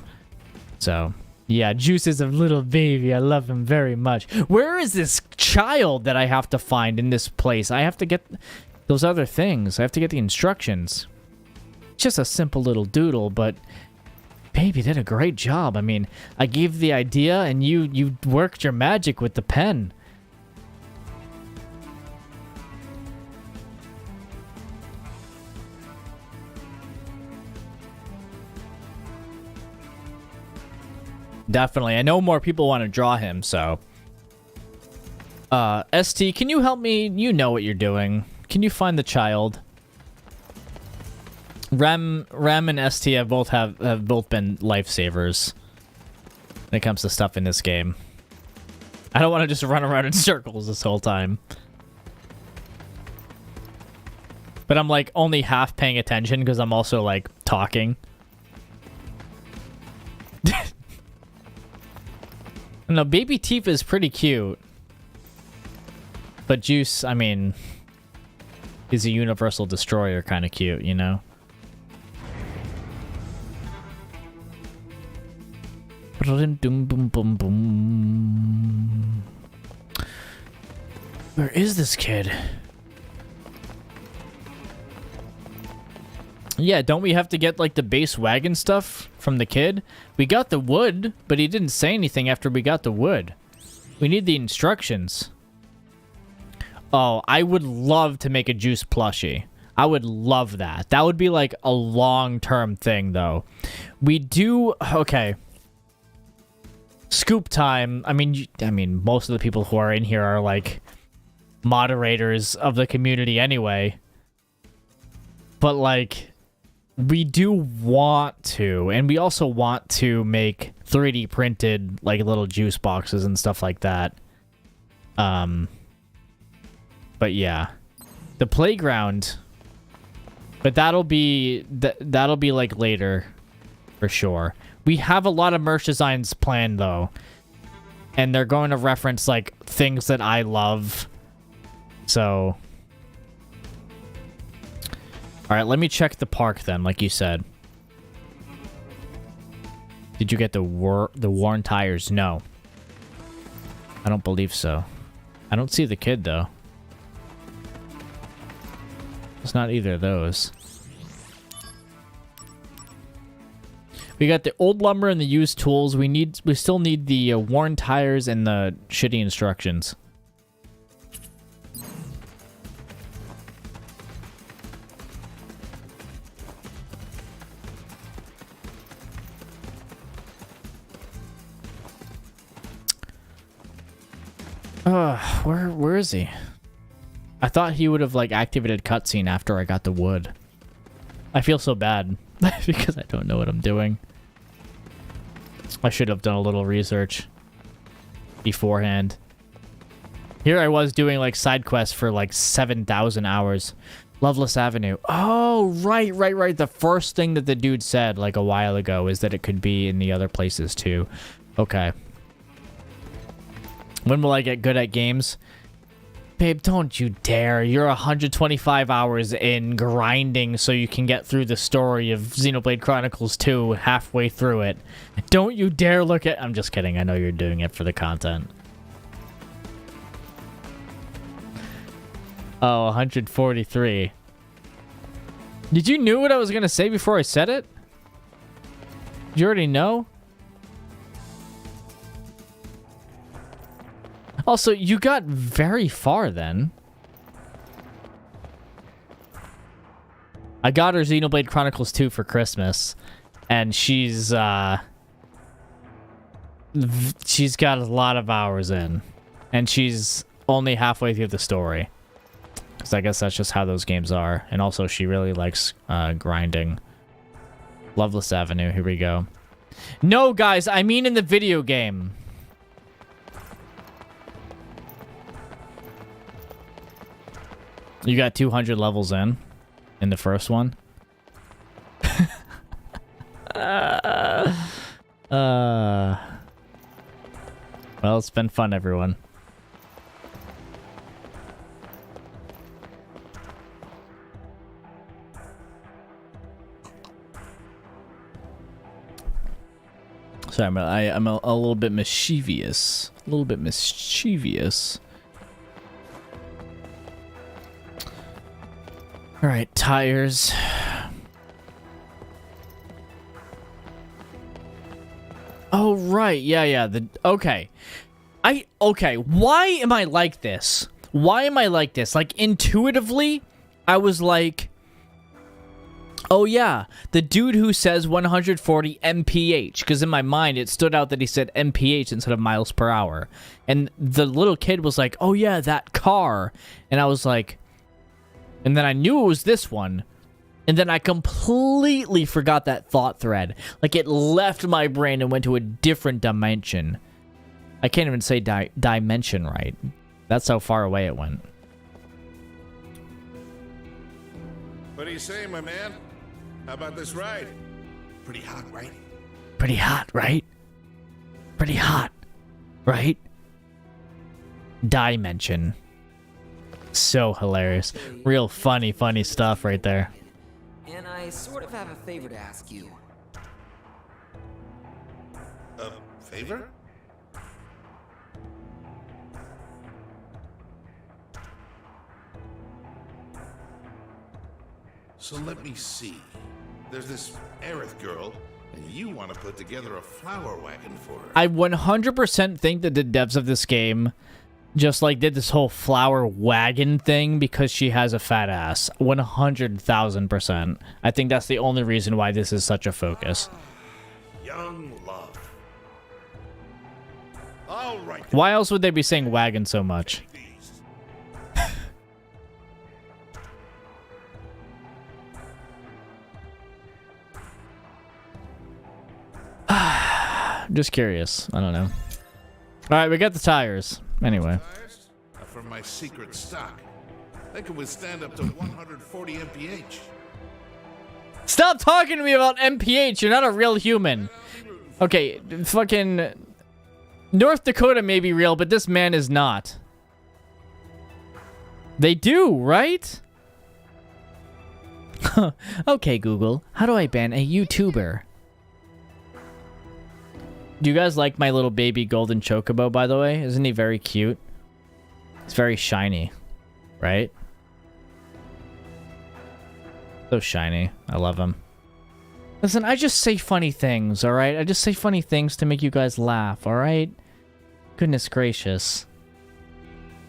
So... yeah, Juice is a little baby. I love him very much. Where is this child that I have to find in this place? I have to get those other things. I have to get the instructions. Just a simple little doodle, but baby did a great job. I mean, I gave the idea and you worked your magic with the pen. Definitely. I know more people want to draw him, so... ST, can you help me? You know what you're doing. Can you find the child? Rem and ST have both been lifesavers when it comes to stuff in this game. I don't want to just run around in circles this whole time. But I'm, like, only half paying attention because I'm also, like, talking. No, Baby Tifa is pretty cute. But Juice, I mean, is a universal destroyer kind of cute, you know? Where is this kid? Yeah, don't we have to get, like, the base wagon stuff from the kid? We got the wood, but he didn't say anything after we got the wood. We need the instructions. Oh, I would love to make a Juice plushie. I would love that. That would be, like, a long-term thing, though. We do... okay. Scoop time. I mean, most of the people who are in here are, like, moderators of the community anyway. But, like... we do want to, and we also want to make 3D printed, like, little Juice boxes and stuff like that. But yeah. The playground. But that'll be, like, later. For sure. We have a lot of merch designs planned, though. And they're going to reference, like, things that I love. So... alright, let me check the park then, like you said. Did you get the worn tires? No. I don't believe so. I don't see the kid, though. It's not either of those. We got the old lumber and the used tools. We still need the worn tires and the shitty instructions. Where is he? I thought he would have, like, activated cutscene after I got the wood. I feel so bad because I don't know what I'm doing. I should have done a little research beforehand. Here I was doing, like, side quests for, like, 7,000 hours. Loveless Avenue. Oh, right. The first thing that the dude said, like, a while ago is that it could be in the other places, too. Okay. When will I get good at games? Babe, don't you dare. You're 125 hours in grinding so you can get through the story of Xenoblade Chronicles 2 halfway through it. Don't you dare look at... I'm just kidding. I know you're doing it for the content. Oh, 143. Did you know what I was going to say before I said it? Did you already know? Also, you got very far then. I got her Xenoblade Chronicles 2 for Christmas, and she's got a lot of hours in, and she's only halfway through the story. Because I guess that's just how those games are. And also, she really likes grinding. Loveless Avenue, here we go. No, guys, I mean in the video game. You got 200 levels in the first one. Well, it's been fun, everyone. Sorry, I'm a little bit mischievous. A little bit mischievous. All right, tires. Oh, right. Yeah. Okay. Okay. Why am I like this? Why am I like this? Like, intuitively, I was like, oh, yeah, the dude who says 140 mph, because in my mind, it stood out that he said mph instead of miles per hour. And the little kid was like, oh, yeah, that car. And I was like, and then I knew it was this one. And then I completely forgot that thought thread. Like, it left my brain and went to a different dimension. I can't even say dimension right. That's how far away it went. What do you say, my man? How about this ride? Pretty hot, right? Pretty hot, right? Pretty hot, right? Dimension. So hilarious. Real funny stuff right there. And I sort of have a favor to ask you. A favor? So let me see. There's this Aerith girl, and you want to put together a flower wagon for her. I 100% think that the devs of this game just like did this whole flower wagon thing because she has a fat ass. 100,000%. I think that's the only reason why this is such a focus. Young love. All right. Why else would they be saying wagon so much? Just curious. I don't know. All right, we got the tires. Anyway. Tires are from my secret stock. They can withstand up to 140 mph. Stop talking to me about MPH. You're not a real human. Okay, fucking North Dakota may be real, but this man is not. They do, right? Okay, Google. How do I ban a YouTuber? Do you guys like my little baby golden chocobo, by the way? Isn't he very cute? It's very shiny, right? So shiny. I love him. Listen, I just say funny things, alright? I just say funny things to make you guys laugh, alright? Goodness gracious.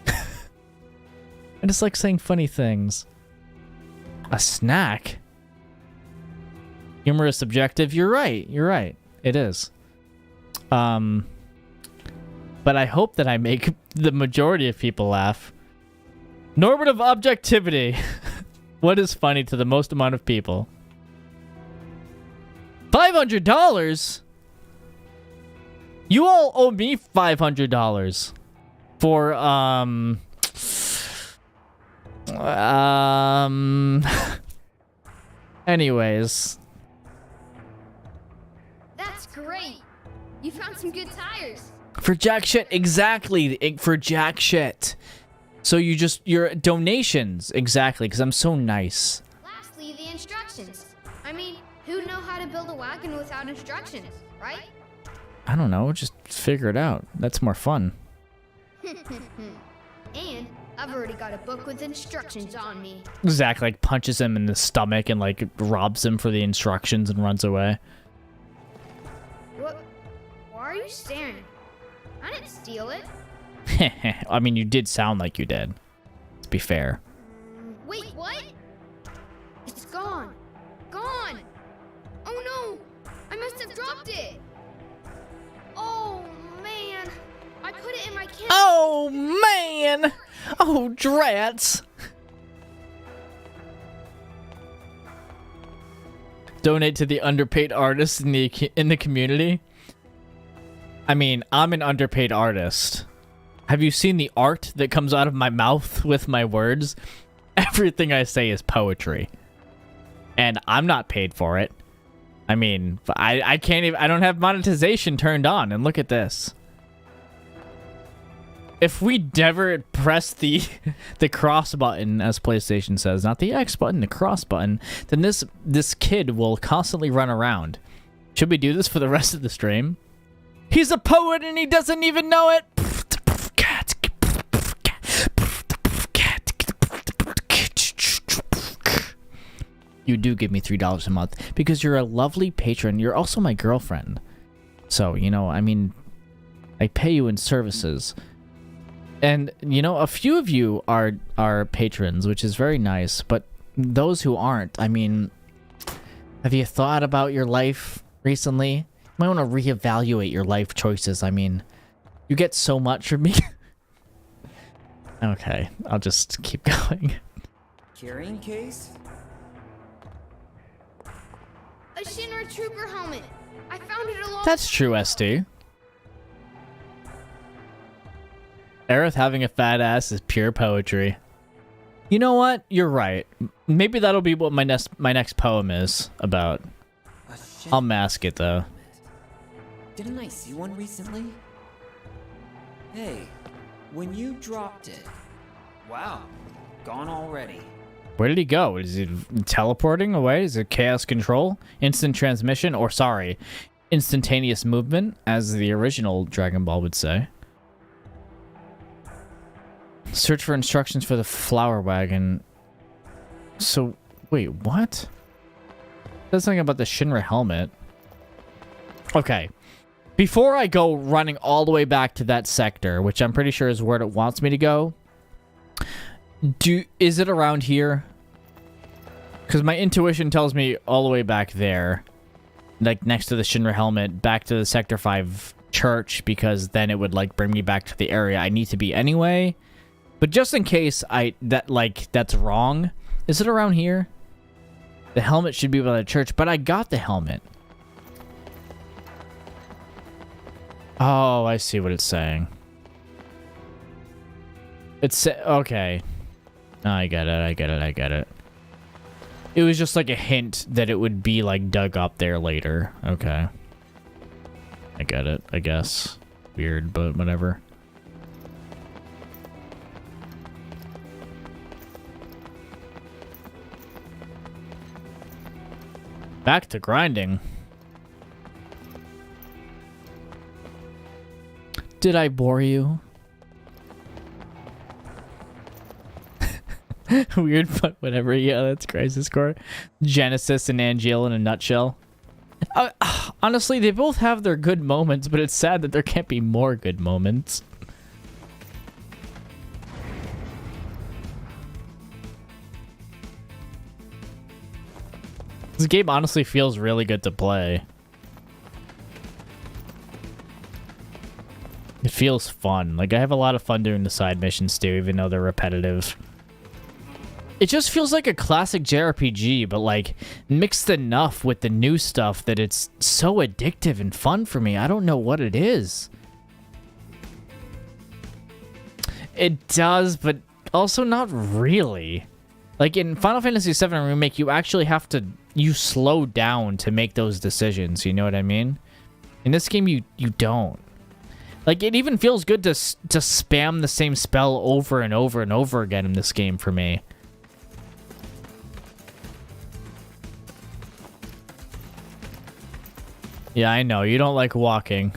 I just like saying funny things. A snack? Humor is subjective. You're right. You're right. It is. But I hope that I make the majority of people laugh. Normative objectivity. What is funny to the most amount of people? $500? You all owe me $500 for, anyways. That's great. You found some good tires. For jack shit, exactly. For jack shit. So you just, your donations, exactly, because I'm so nice. Lastly, the instructions. I mean, who'd know how to build a wagon without instructions, right? I don't know, just figure it out. That's more fun. And I've already got a book with instructions on me. Zack, like, punches him in the stomach and, like, robs him for the instructions and runs away. What? Why are you staring? I didn't steal it. I mean, you did sound like you did. Let's be fair. Wait, what? It's gone. Gone. Oh no! I must have dropped it. Oh man! I put it in my I can't. Oh, man! Oh, drats! Donate to the underpaid artists in the community. I mean, I'm an underpaid artist. Have you seen the art that comes out of my mouth with my words? Everything I say is poetry. And I'm not paid for it. I mean, I can't even, I don't have monetization turned on, and look at this. If we never press the cross button, as PlayStation says, not the X button, the cross button, then this kid will constantly run around. Should we do this for the rest of the stream? He's a poet and he doesn't even know it. You do give me $3 a month because you're a lovely patron. You're also my girlfriend. So, you know, I mean, I pay you in services. And, you know, a few of you are patrons, which is very nice. But those who aren't, I mean, have you thought about your life recently? You might want to reevaluate your life choices. I mean, you get so much from me. Okay, I'll just keep going. Carrying case? A Shinra Trooper helmet. I found it along. That's true, SD. Aerith having a fat ass is pure poetry. You know what? You're right. Maybe that'll be what my next poem is about. I'll mask it though. Didn't I see one recently? Hey, when you dropped it. Wow, gone already. Where did he go? Is he teleporting away? Is it chaos control? Instant transmission? Or sorry, instantaneous movement, as the original Dragon Ball would say. Search for instructions for the flower wagon. So, wait, what? There's something about the Shinra helmet. Okay. Before I go running all the way back to that sector, which I'm pretty sure is where it wants me to go, is it around here? Because my intuition tells me all the way back there. Like, next to the Shinra helmet, back to the Sector 5 church, because then it would, like, bring me back to the area I need to be anyway. But just in case that's wrong, is it around here? The helmet should be by the church, but I got the helmet. Oh, I see what it's saying. It's okay. I get it. It was just like a hint that it would be like dug up there later. Okay. I get it, I guess. Weird, but whatever. Back to grinding. Did I bore you? Weird, but whatever. Yeah, that's Crisis Core. Genesis and Angeal in a nutshell. Honestly, they both have their good moments, but it's sad that there can't be more good moments. This game honestly feels really good to play. It feels fun. Like, I have a lot of fun doing the side missions too, even though they're repetitive. It just feels like a classic JRPG, but like mixed enough with the new stuff that it's so addictive and fun for me. I don't know what it is. It does, but also not really. Like in Final Fantasy VII Remake, you actually have to... You slow down to make those decisions, you know what I mean? In this game, you don't. Like, it even feels good to spam the same spell over and over and over again in this game for me. Yeah, I know, you don't like walking.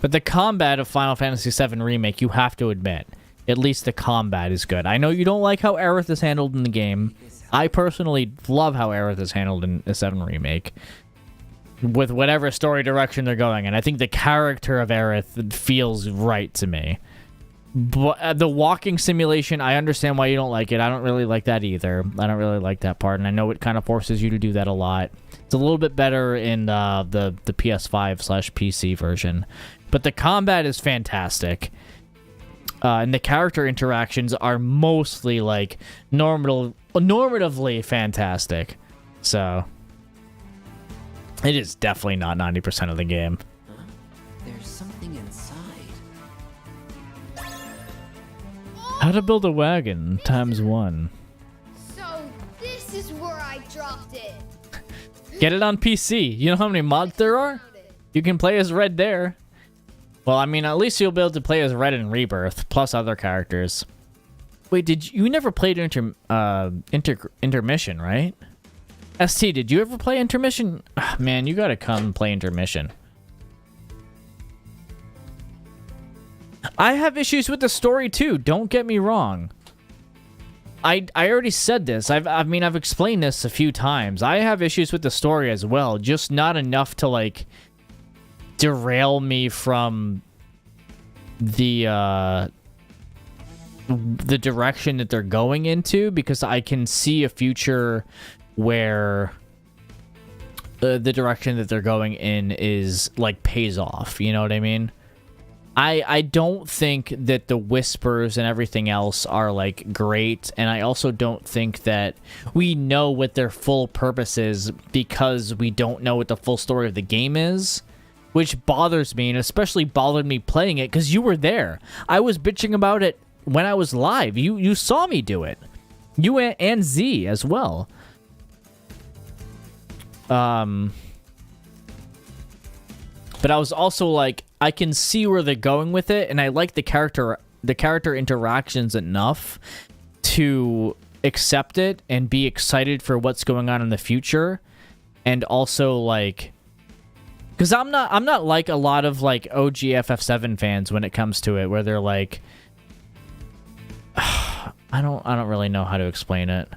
But the combat of Final Fantasy VII Remake, you have to admit, at least the combat is good. I know you don't like how Aerith is handled in the game. I personally love how Aerith is handled in the 7 Remake. With whatever story direction they're going in. I think the character of Aerith feels right to me. But the walking simulation, I understand why you don't like it. I don't really like that either. I don't really like that part, and I know it kind of forces you to do that a lot. It's a little bit better in the PS5/PC version, but the combat is fantastic, and the character interactions are mostly like normatively fantastic. So it is definitely not 90% of the game. There's something inside. How to build a wagon ×1. So this is where I dropped it. Get it on PC. You know how many mods there are? You can play as Red there. Well, I mean, at least you'll be able to play as Red in Rebirth, plus other characters. Wait, you never played Intermission, right? ST, did you ever play Intermission? Ugh, man, you gotta come play Intermission. I have issues with the story too, don't get me wrong. I already said this. I've explained this a few times. I have issues with the story as well, just not enough to like derail me from the direction that they're going into, because I can see a future where the direction that they're going in is like pays off, you know what I mean? I don't think that the whispers and everything else are like great, and I also don't think that we know what their full purpose is, because we don't know what the full story of the game is, which bothers me, and especially bothered me playing it because you were there. I was bitching about it when I was live. You saw me do it. You and Z as well. But I was also like, I can see where they're going with it, and I like the character interactions enough to accept it and be excited for what's going on in the future, and also like, because I'm not like a lot of like OG FF7 fans when it comes to it, where they're like, I don't really know how to explain it.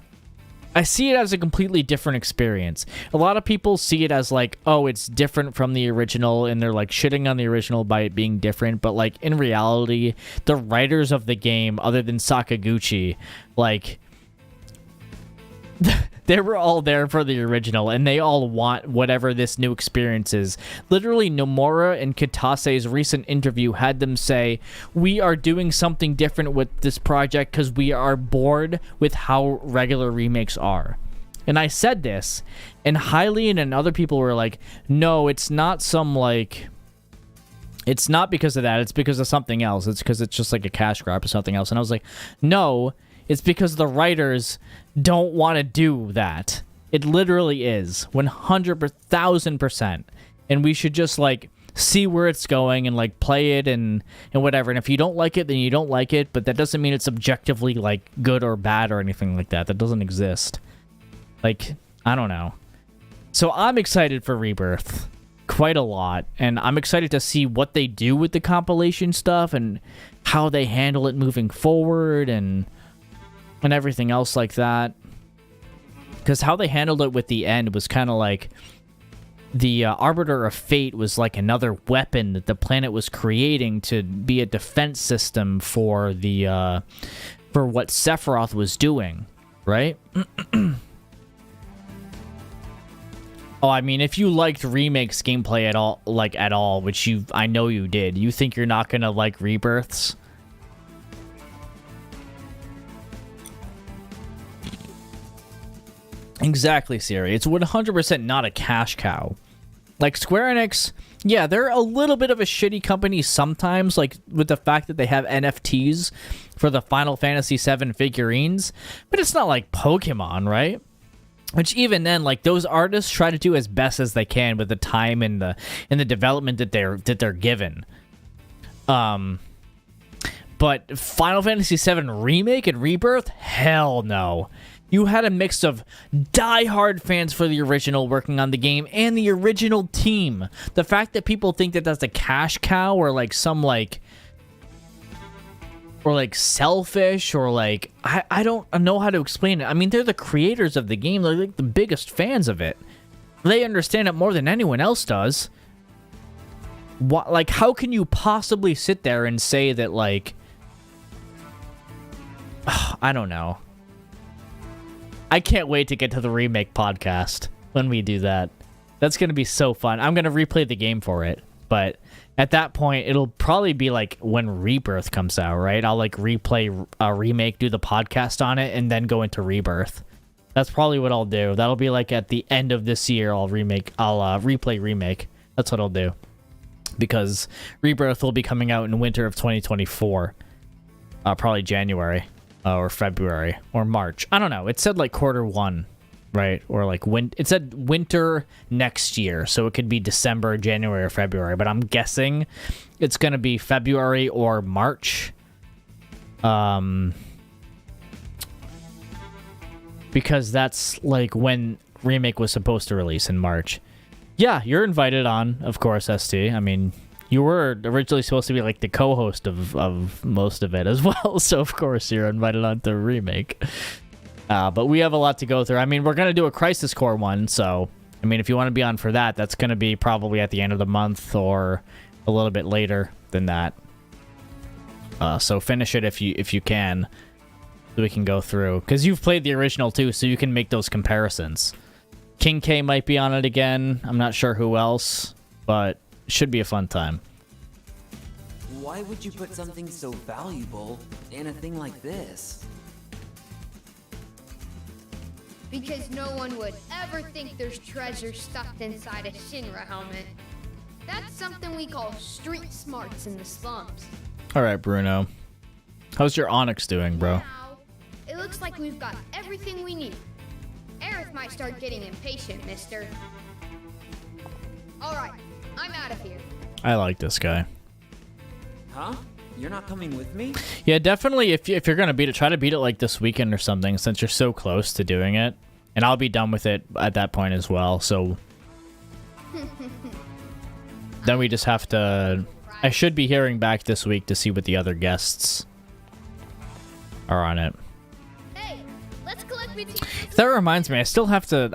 I see it as a completely different experience. A lot of people see it as like, oh, it's different from the original, and they're like shitting on the original by it being different. But like in reality, the writers of the game, other than Sakaguchi, like they were all there for the original, and they all want whatever this new experience is. Literally, Nomura and Katase's recent interview had them say, we are doing something different with this project because we are bored with how regular remakes are. And I said this, and Hylian and other people were like, no, it's not some like... It's not because of that, it's because of something else. It's because it's just like a cash grab or something else. And I was like, no, it's because the writers don't want to do that. It literally is 100,000%, and we should just like see where it's going and like play it and whatever. And if you don't like it, then you don't like it, but that doesn't mean it's objectively like good or bad or anything like that. That doesn't exist. Like, I don't know. So I'm excited for Rebirth quite a lot, and I'm excited to see what they do with the compilation stuff and how they handle it moving forward and everything else like that. Because how they handled it with the end was kind of like the Arbiter of Fate was like another weapon that the planet was creating to be a defense system for the for what Sephiroth was doing, right? Oh, I mean, if you liked Remake's gameplay at all, which I know you did, you think you're not gonna like Rebirth's? Exactly, Siri. It's 100% not a cash cow. Like, Square Enix, yeah, they're a little bit of a shitty company sometimes, like, with the fact that they have NFTs for the Final Fantasy VII figurines, but it's not like Pokemon, right? Which even then, like, those artists try to do as best as they can with the time and the development that they're given. But Final Fantasy VII Remake and Rebirth? Hell no. You had a mix of die-hard fans for the original working on the game and the original team. The fact that people think that that's a cash cow or like some like... or like selfish or like... I don't know how to explain it. I mean, they're the creators of the game. They're like the biggest fans of it. They understand it more than anyone else does. What, like, how can you possibly sit there and say that like... I don't know. I can't wait to get to the remake podcast when we do that. That's going to be so fun. I'm going to replay the game for it, but at that point, it'll probably be like when Rebirth comes out, right? I'll like replay a remake, do the podcast on it, and then go into Rebirth. That's probably what I'll do. That'll be like at the end of this year, I'll replay Remake. That's what I'll do. Because Rebirth will be coming out in winter of 2024. Probably January or February or March. I don't know. It said like Q1, right? Or like it said winter next year. So it could be December, January, or February. But I'm guessing it's going to be February or March. Because that's like when Remake was supposed to release in March. Yeah, you're invited on, of course, ST. I mean, you were originally supposed to be like the co-host of most of it as well. So, of course, you're invited on to Remake. But we have a lot to go through. I mean, we're going to do a Crisis Core one. So, I mean, if you want to be on for that, that's going to be probably at the end of the month or a little bit later than that. So finish it if you can. So we can go through. Because you've played the original too, so you can make those comparisons. King K might be on it again. I'm not sure who else, but it should be a fun time. Why would you put something so valuable in a thing like this? Because no one would ever think there's treasure stuffed inside a Shinra helmet. That's something we call street smarts in the slums. Alright, Bruno. How's your Onyx doing, bro? It looks like we've got everything we need. Aerith might start getting impatient, mister. Alright, I'm out of here. I like this guy. Huh? You're not coming with me? Yeah, definitely if you're going to beat it, try to beat it like this weekend or something since you're so close to doing it. And I'll be done with it at that point as well, so... Then we just have to... I should be hearing back this week to see what the other guests are on it. That reminds me, I still have to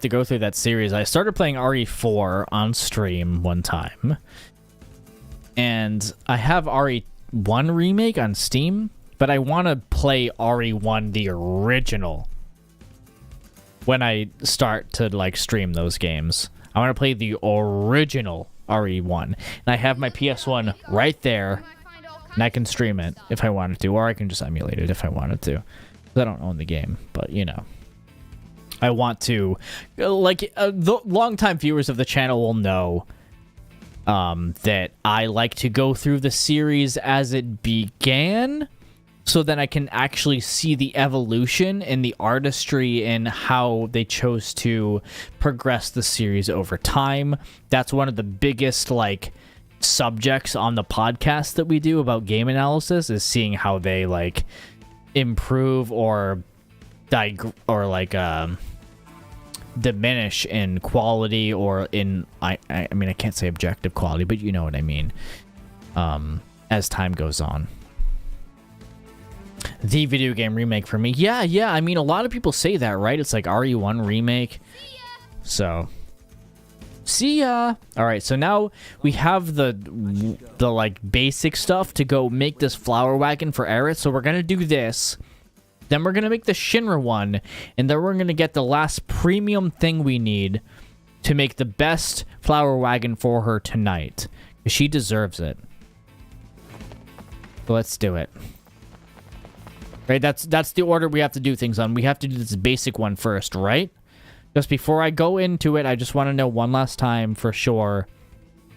go through that series. I started playing RE4 on stream one time. And I have RE1 Remake on Steam, but I want to play RE1 the original when I start to like stream those games. I want to play the original RE1. And I have my PS1 right there, and I can stream it if I wanted to, or I can just emulate it if I wanted to. I don't own the game, but you know, I want to. Like the longtime viewers of the channel will know that I like to go through the series as it began, so then I can actually see the evolution and the artistry and how they chose to progress the series over time. That's one of the biggest like subjects on the podcast that we do about game analysis, is seeing how they like improve or diminish in quality, or in I mean, I can't say objective quality, but you know what I mean, as time goes on. The video game remake for me, yeah, I mean, a lot of people say that, right? It's like RE1 remake. So see ya. All right, so now we have the like basic stuff to go make this flower wagon for Aerith. So we're gonna do this, then we're gonna make the Shinra one, and then we're gonna get the last premium thing we need to make the best flower wagon for her tonight, because she deserves it. So let's do it. Right, that's the order we have to do things on. We have to do this basic one first, right? Just before I go into it, I just want to know one last time for sure.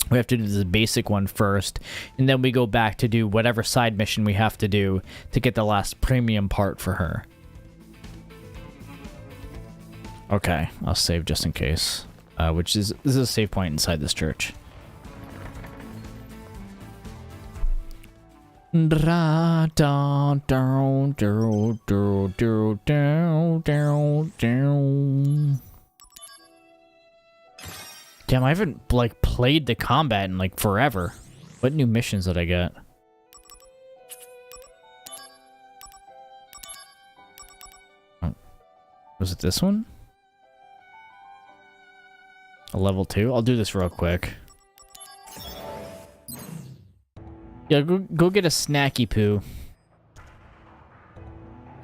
We have to do this basic one first, and then we go back to do whatever side mission we have to do to get the last premium part for her. Okay, I'll save just in case. This is a save point inside this church. Damn, I haven't like played the combat in like forever. What new missions did I get? Oh, was it this one? A level 2? I'll do this real quick. Yeah, go get a snacky poo.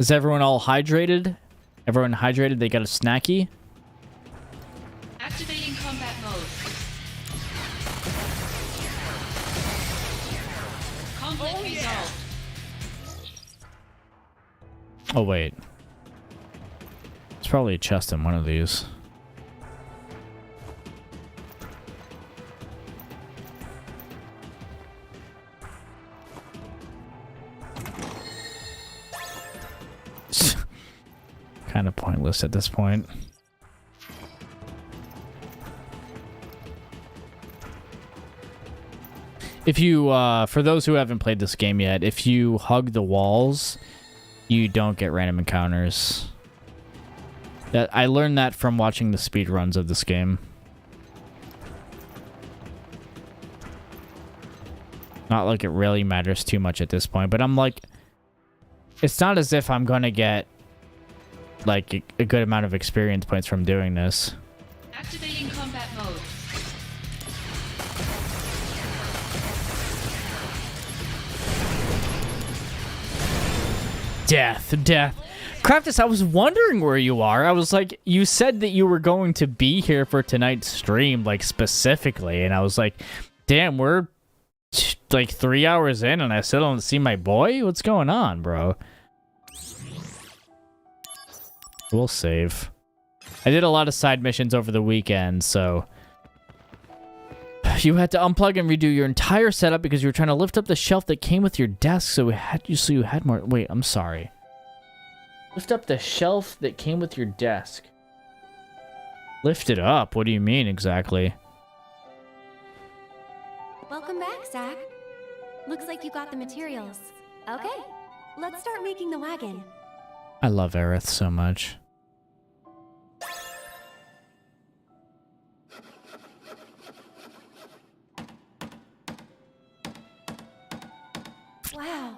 Is everyone all hydrated? Everyone hydrated? They got a snacky? Activating combat mode. Conflict resolved. Oh, wait. It's probably a chest in one of these. Kind of pointless at this point. If you, for those who haven't played this game yet, if you hug the walls, you don't get random encounters. I learned that from watching the speedruns of this game. Not like it really matters too much at this point, but I'm like, it's not as if I'm gonna get like a good amount of experience points from doing this. Activating combat mode. Death. Craftus, I was wondering where you are. I was like, you said that you were going to be here for tonight's stream, like specifically, and I was like, damn, we're like 3 hours in and I still don't see my boy? What's going on, bro? We'll save. I did a lot of side missions over the weekend, so you had to unplug and redo your entire setup because you were trying to lift up the shelf that came with your desk, so you had more. Wait, I'm sorry. Lift up the shelf that came with your desk. Lift it up? What do you mean exactly? Welcome back, Zack. Looks like you got the materials. Okay, let's start making the wagon. I love Aerith so much. Wow.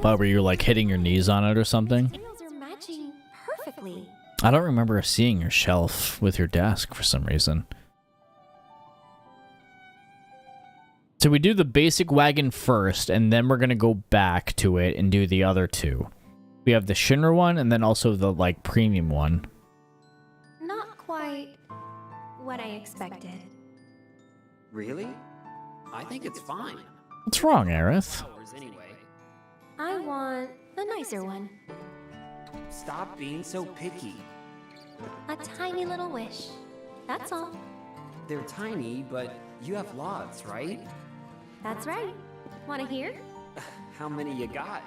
But were you like hitting your knees on it or something? Materials are matching perfectly. I don't remember seeing your shelf with your desk for some reason. So we do the basic wagon first, and then we're going to go back to it and do the other two. We have the Shinra one, and then also the, like, premium one. Not quite what I expected. Really? I think it's fine. What's wrong, Aerith? Anyway. I want the nicer one. Stop being so picky. A tiny little wish. That's all. They're tiny, but you have lots, right? That's right. Want to hear? How many you got?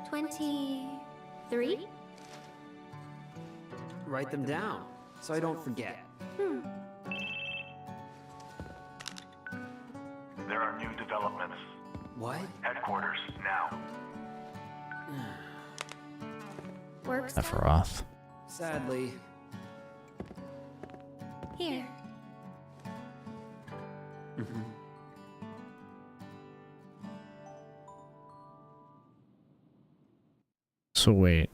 23? Write them down, so I don't forget. There are new developments. What? Headquarters, now. Works. Sephiroth. Sadly. Here. So wait.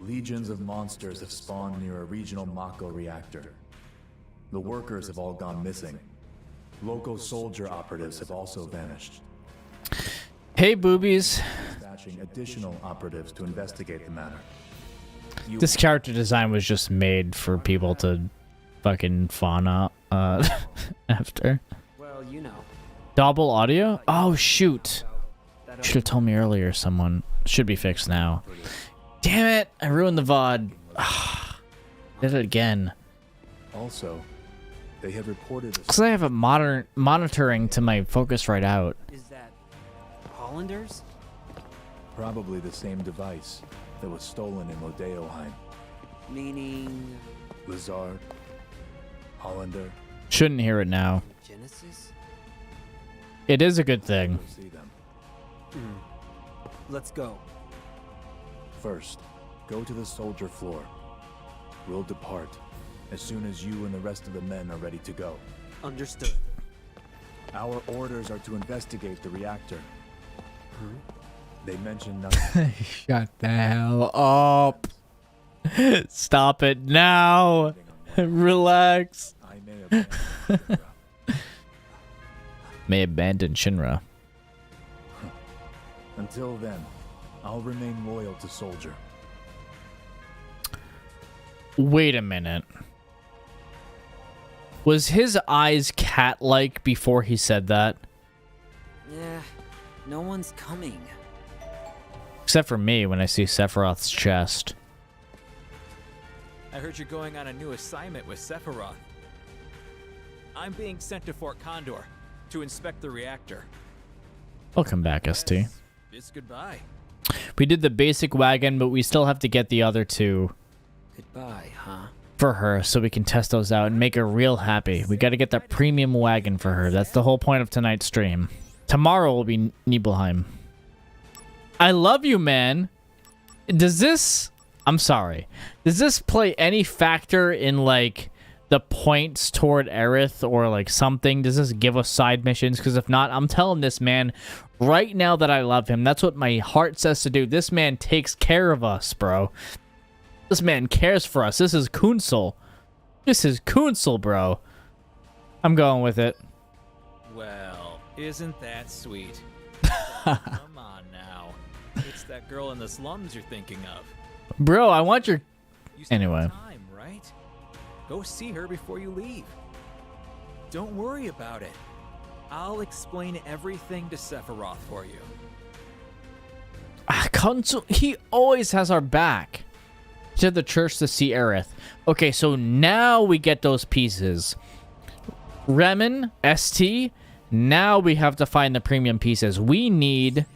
Legions of monsters have spawned near a regional Mako reactor. The workers have all gone missing. Local soldier operatives have also vanished. Hey, boobies. Dispatching additional operatives to investigate the matter. This character design was just made for people to fucking fawn out after. Well, you know. Double audio? Oh, shoot. Should have told me earlier, someone. Should be fixed now. Damn it. I ruined the VOD. Did it again. Also, they have reported... Because I have a modern monitoring to my Focusrite out. Is that Hollanders? Probably the same device that was stolen in Modeoheim. Meaning... Lazard, Hollander. Shouldn't hear it now. Genesis? It is a good thing. See them. Let's go. First, go to the soldier floor. We'll depart as soon as you and the rest of the men are ready to go. Understood. Our orders are to investigate the reactor. They mentioned nothing. Shut the hell up. Stop it now. Relax. May abandon Shinra. Until then, I'll remain loyal to Soldier. Wait a minute. Was his eyes cat-like before he said that? Yeah, no one's coming. Except for me when I see Sephiroth's chest. I heard you're going on a new assignment with Sephiroth. I'm being sent to Fort Condor to inspect the reactor. Welcome back, ST. It's goodbye. We did the basic wagon, but we still have to get the other two. Goodbye, huh? For her, so we can test those out and make her real happy. We got to get that premium wagon for her. That's the whole point of tonight's stream. Tomorrow will be Nibelheim. I love you, man. Does this... I'm sorry. Does this play any factor in, like, the points toward Aerith or, like, something? Does this give us side missions? Because if not, I'm telling this man right now that I love him. That's what my heart says to do. This man takes care of us, bro. This man cares for us. This is Kunsel. This is Kunsel, bro. I'm going with it. Well, isn't that sweet? Come on now. It's that girl in the slums you're thinking of. Bro, I want your... Anyway. Time, right? Go see her before you leave. Don't worry about it. I'll explain everything to Sephiroth for you. Kunsel, he always has our back. To the church to see Aerith. Okay, so now we get those pieces. Remen, ST. Now we have to find the premium pieces. We need...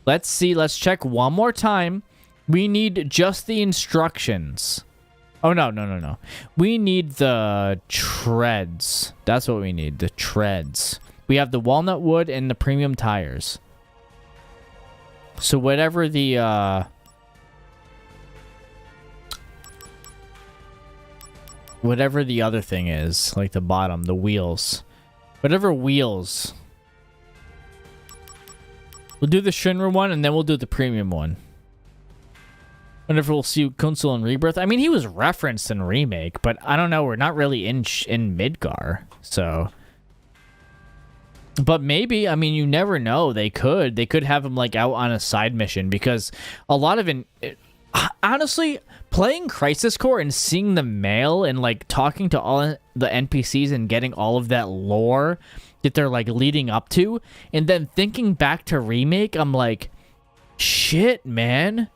Let's see. Let's check one more time. We need just the instructions. Oh, no. We need the treads. That's what we need. The treads. We have the walnut wood and the premium tires. So whatever the... whatever the other thing is, like the bottom, the wheels. Whatever wheels. We'll do the Shinra one, and then we'll do the premium one. Whenever we'll see Kunsel in Rebirth. I mean, he was referenced in Remake, but I don't know. We're not really in Midgar, so... But maybe, I mean, you never know. They could have him, like, out on a side mission, because a lot of... Honestly, playing Crisis Core and seeing the mail and, like, talking to all the NPCs and getting all of that lore that they're, like, leading up to, and then thinking back to Remake, I'm like, shit, man.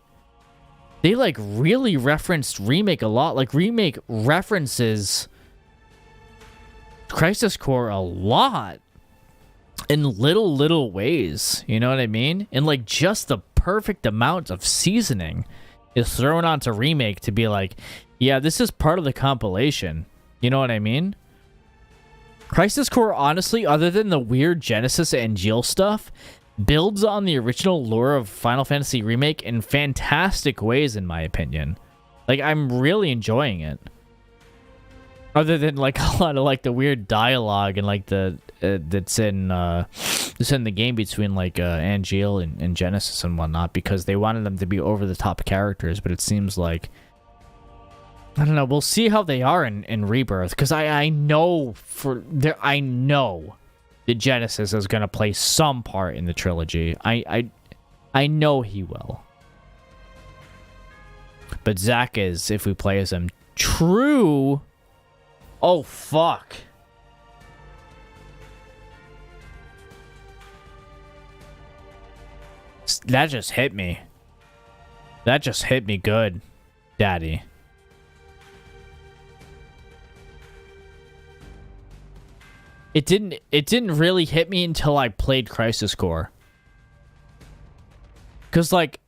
They, like, really referenced Remake a lot. Like, Remake references Crisis Core a lot in little ways. You know what I mean? And, like, just the perfect amount of seasoning is thrown onto Remake to be like, yeah, this is part of the compilation. You know what I mean? Crisis Core, honestly, other than the weird Genesis and Jill stuff, builds on the original lore of Final Fantasy Remake in fantastic ways, in my opinion. Like, I'm really enjoying it. Other than, like, a lot of, like, the weird dialogue and, like, the that's in the game between, like, Angeal and Genesis and whatnot, because they wanted them to be over-the-top characters, but it seems like... I don't know, we'll see how they are in Rebirth, because I know that Genesis is going to play some part in the trilogy. I know he will. But Zack is, if we play as him, true... Oh, fuck. That just hit me. That just hit me good, Daddy. It didn't really hit me until I played Crisis Core. Cause like,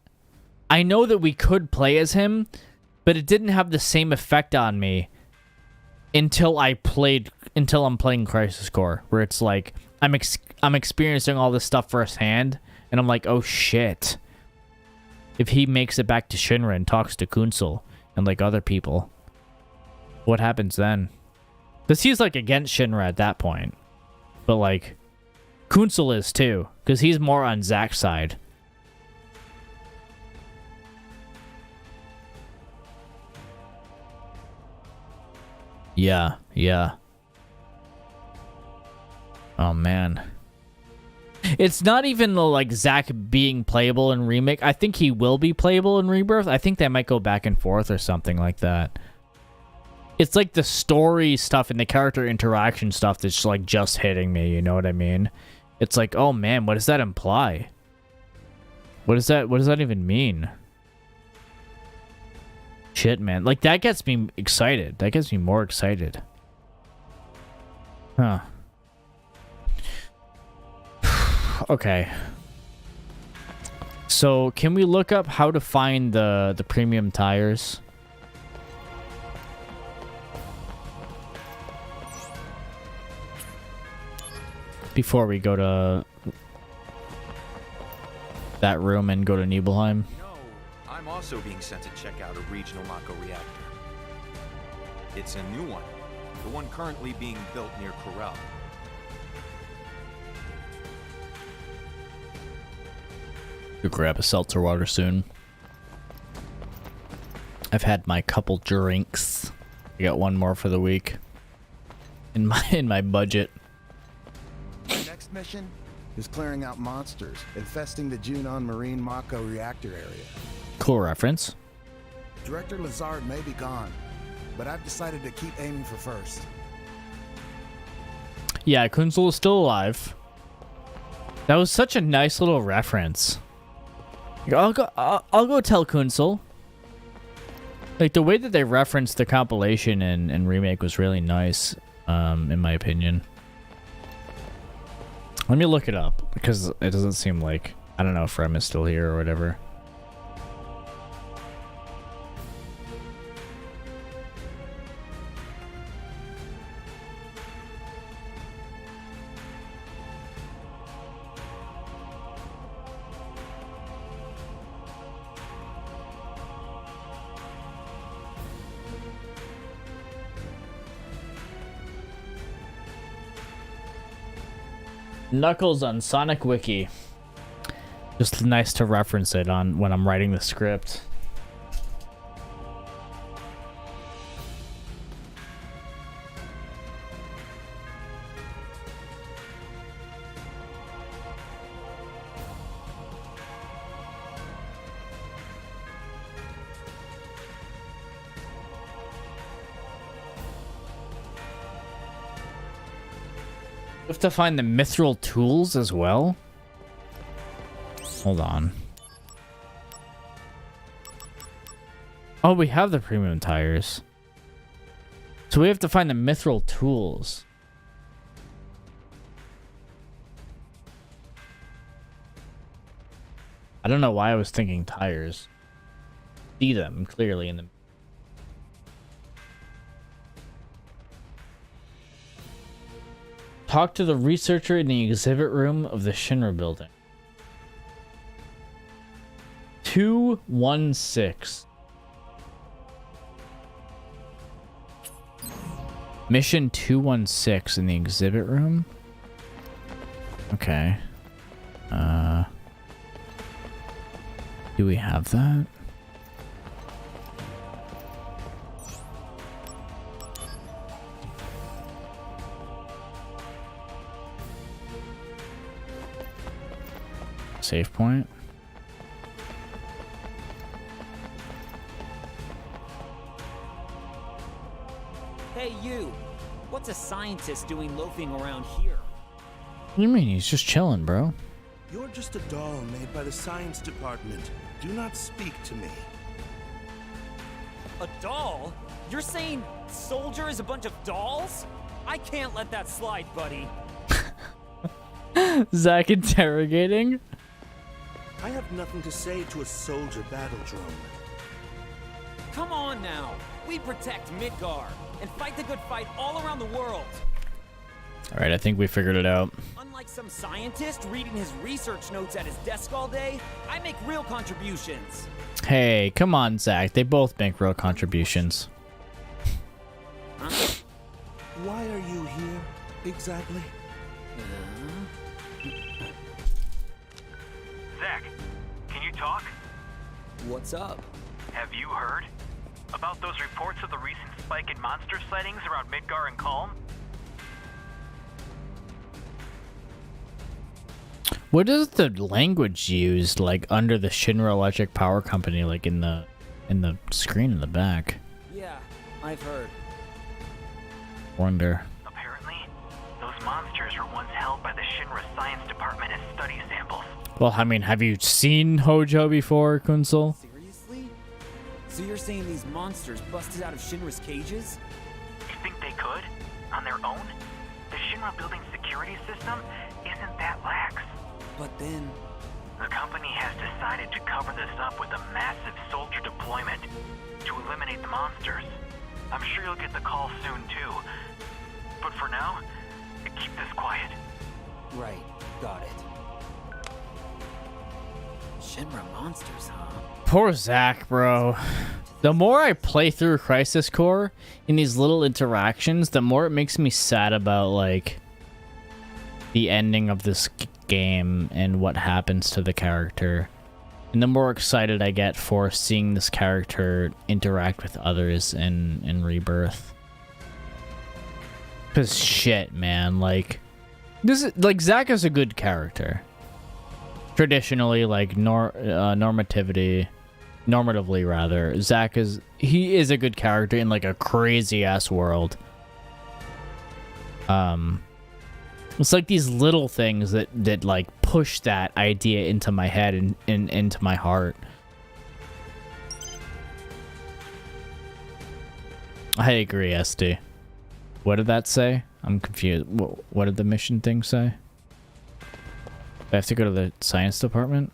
I know that we could play as him, but it didn't have the same effect on me until I'm playing Crisis Core, where it's like I'm experiencing all this stuff firsthand, and I'm like, oh shit. If he makes it back to Shinra and talks to Kunsel and like other people, what happens then? Because he's like against Shinra at that point. But like, Kunsel is too, because he's more on Zack's side. Yeah. Oh man. It's not even like Zack being playable in Remake. I think he will be playable in Rebirth. I think they might go back and forth or something like that. It's like the story stuff and the character interaction stuff that's like just hitting me, you know what I mean? It's like, oh man, what does that imply? What does that even mean? Shit, man. Like, that gets me excited. That gets me more excited. Huh. Okay. So, can we look up how to find the premium tires? Before we go to that room and go to Nibelheim. I'm also being sent to check out a regional Mako reactor. It's a new one. The one currently being built near Corel. We'll grab a seltzer water soon. I've had my couple drinks. I got one more for the week. In my budget. The next mission is clearing out monsters infesting the Junon Marine Mako reactor area. Cool reference. Director Lazard may be gone, but I've decided to keep aiming for first. Yeah, Kunzel is still alive. That was such a nice little reference. I'll go tell Kunzel. Like, the way that they referenced the compilation and remake was really nice, in my opinion. Let me look it up, because it doesn't seem like... I don't know if Rem is still here or whatever. Knuckles on Sonic Wiki. Just nice to reference it on when I'm writing the script. We have to find the mithril tools as well? Hold on. Oh, we have the premium tires. So we have to find the mithril tools. I don't know why I was thinking tires. See them clearly in the... Talk to the researcher in the exhibit room of the Shinra building. 216. Mission 216 in the exhibit room? Okay. Do we have that? Save point. Hey, you! What's a scientist doing loafing around here? What do you mean? He's just chilling, bro. You're just a doll made by the science department. Do not speak to me. A doll? You're saying Soldier is a bunch of dolls? I can't let that slide, buddy. Zack interrogating? I have nothing to say to a soldier battle drum. Come on now. We protect Midgar and fight the good fight all around the world. Alright, I think we figured it out. Unlike some scientist reading his research notes at his desk all day, I make real contributions. Hey, come on, Zack. They both make real contributions. Why are you here, exactly? Zack, can you talk? What's up? Have you heard about those reports of the recent spike in monster sightings around Midgar and Calm? What is the language used, like, under the Shinra Electric Power Company, like, in the screen in the back? Yeah, I've heard. Wonder. Apparently, those monsters were once held by the Shinra Science Department as study samples. Well, I mean, have you seen Hojo before, Kunsel? Seriously? So you're saying these monsters busted out of Shinra's cages? You think they could? On their own? The Shinra building security system isn't that lax. But then... The company has decided to cover this up with a massive soldier deployment to eliminate the monsters. I'm sure you'll get the call soon, too. But for now, keep this quiet. Right, got it. Shinra monsters, huh? Poor Zack, bro. The more I play through Crisis Core in these little interactions, the more it makes me sad about, like, the ending of this game and what happens to the character. And the more excited I get for seeing this character interact with others in Rebirth. Cause shit, man, like, this is, like, Zack is a good character. Traditionally, like, normatively rather, Zack is, he is a good character in, like, a crazy ass world. It's like these little things that like push that idea into my head and into my heart. I agree, SD. What did that say? I'm confused. What did the mission thing say? I have to go to the science department?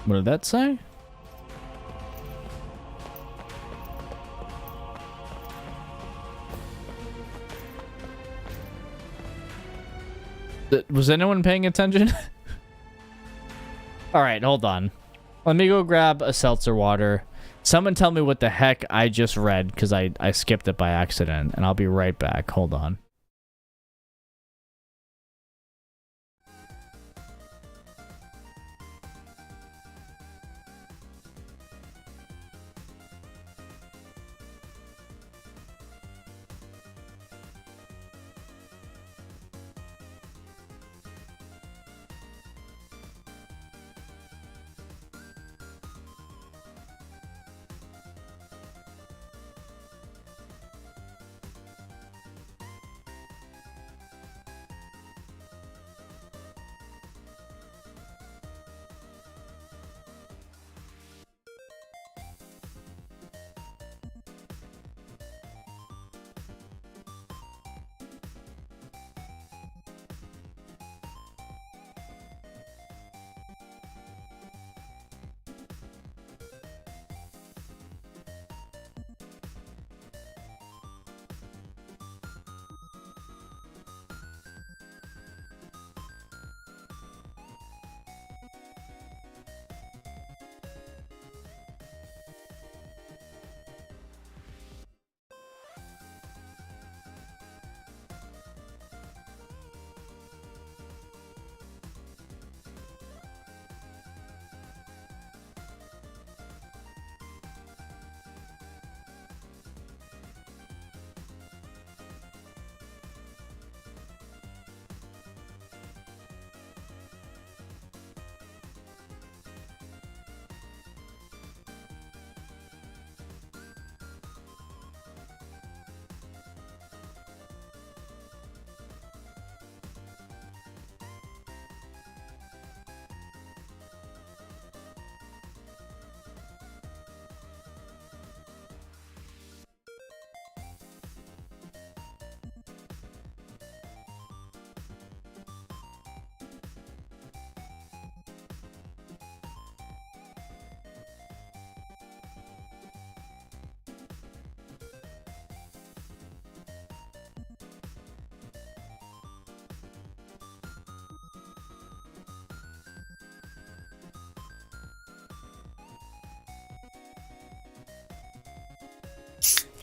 What did that say? Was anyone paying attention? Alright, hold on. Let me go grab a seltzer water. Someone tell me what the heck I just read, because I skipped it by accident, and I'll be right back. Hold on.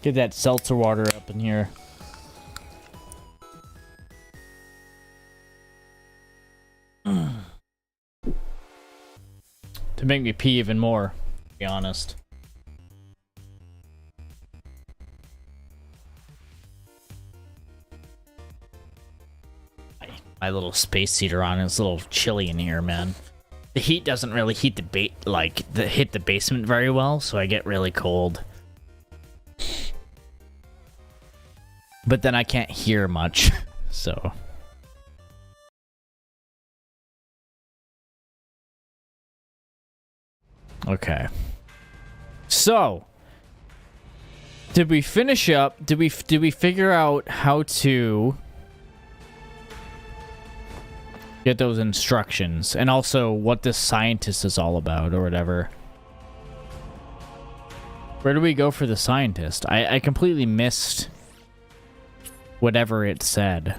Get that seltzer water up in here. To make me pee even more, to be honest. My little space heater on. It's a little chilly in here, man. The heat doesn't really heat the hit the basement very well, so I get really cold. But then I can't hear much, so. Okay. So, did we finish up? Did we figure out how to get those instructions, and also what this scientist is all about, or whatever? Where do we go for the scientist? I completely missed whatever it said.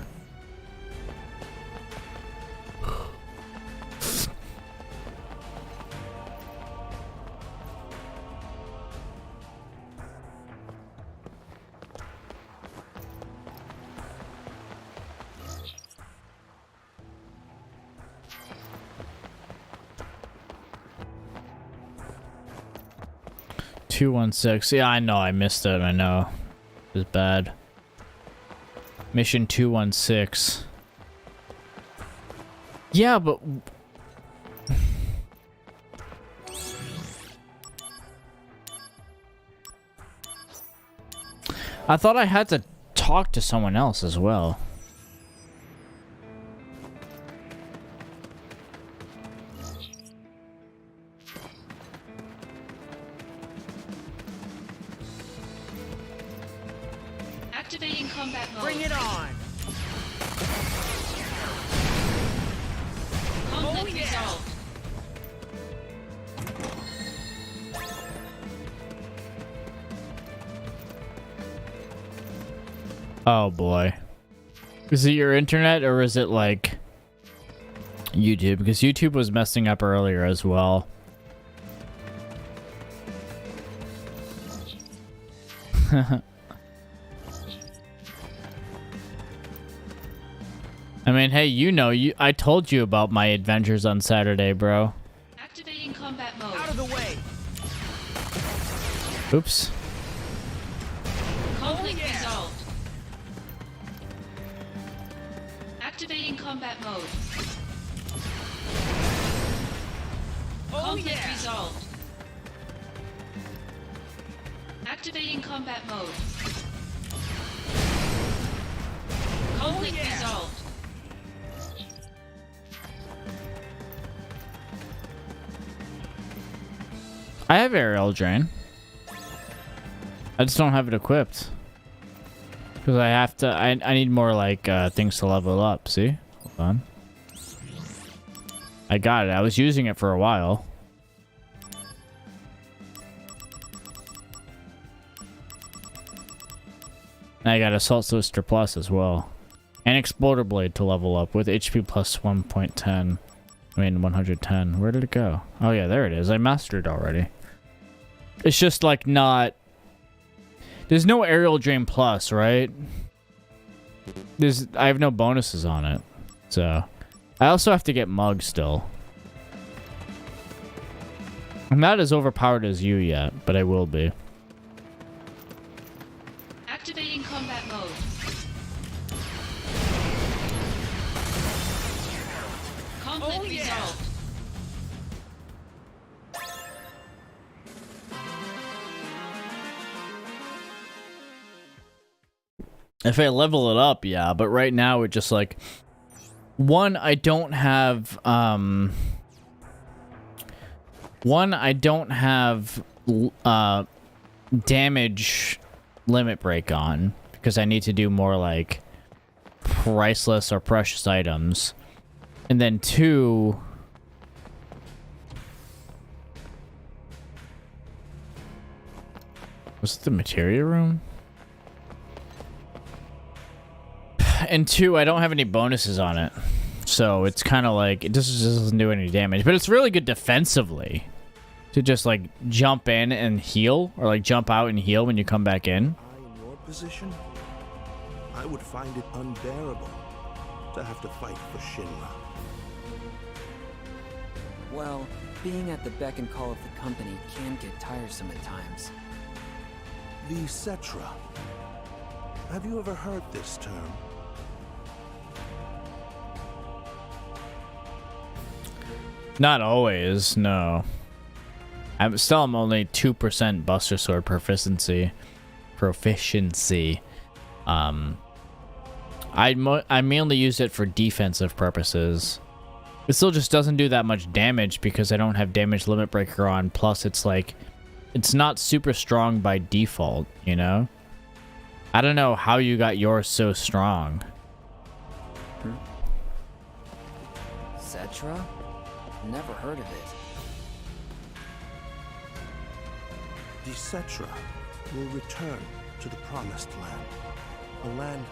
$216. Yeah, I know. I missed it. I know. It was bad. Mission 216. Yeah, but... I thought I had to talk to someone else as well. Activating combat mode. Bring it on! Conflict resolved. Oh boy. Is it your internet or is it like YouTube? Because YouTube was messing up earlier as well. I mean, hey, you know, I told you about my adventures on Saturday, bro. Activating combat mode. Out of the way! Oops. Conflict resolved. Activating combat mode. Conflict resolved. Activating combat mode. Conflict resolved. I have aerial drain. I just don't have it equipped. Because I have to... I need more, like, things to level up. See? Hold on. I got it. I was using it for a while. And I got Assault Twister Plus as well. And Exploder Blade to level up with HP plus 1.10. I mean, 110. Where did it go? Oh, yeah, there it is. I mastered it already. It's just, like, not... There's no Aerial Drain Plus, right? I have no bonuses on it. So... I also have to get Mug still. I'm not as overpowered as you yet, but I will be. Activating combat mode. Conflict resolved. If I level it up, yeah, but right now it just like... One, I don't have damage limit break on because I need to do more like priceless or precious items. And then two, was it the materia room? And two, I don't have any bonuses on it. So it's kind of like, it just doesn't do any damage. But it's really good defensively. To just like jump in and heal. Or like jump out and heal when you come back in. In your position, I would find it unbearable to have to fight for Shinra. Well, Being at the beck and call of the company can get tiresome at times. The Cetra. Have you ever heard this term? Not always, no. I'm only 2% Buster Sword proficiency. I mainly use it for defensive purposes. It still just doesn't do that much damage because I don't have damage limit breaker on. Plus, it's like, it's not super strong by default, you know? I don't know how you got yours so strong. Cetra? Never heard of it. The Cetra will return to the Promised Land. A land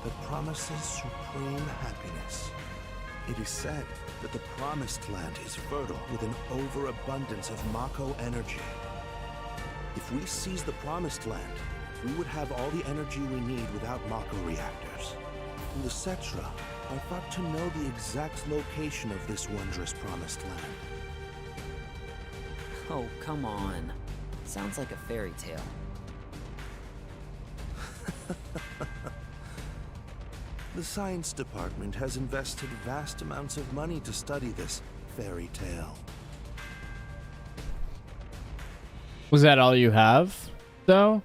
that promises supreme happiness. It is said that the Promised Land is fertile with an overabundance of Mako energy. If we seize the Promised Land, we would have all the energy we need without Mako reactors. And the Cetra are thought to know the exact location of this wondrous Promised Land. Oh, come on. Sounds like a fairy tale. The science department has invested vast amounts of money to study this fairy tale. Was that all you have, though?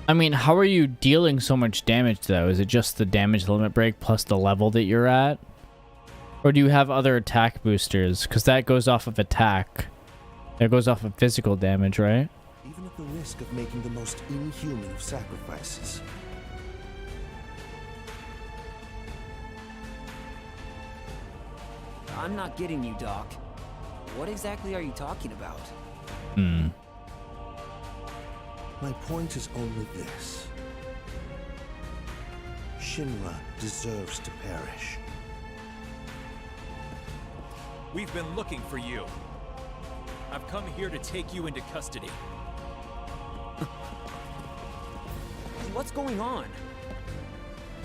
I mean, how are you dealing so much damage, though? Is it just the damage limit break plus the level that you're at? Or do you have other attack boosters? Because that goes off of attack. That goes off of physical damage, right? Even at the risk of making the most inhuman of sacrifices. I'm not getting you, Doc. What exactly are you talking about? My point is only this. Shinra deserves to perish. We've been looking for you. I've come here to take you into custody. What's going on?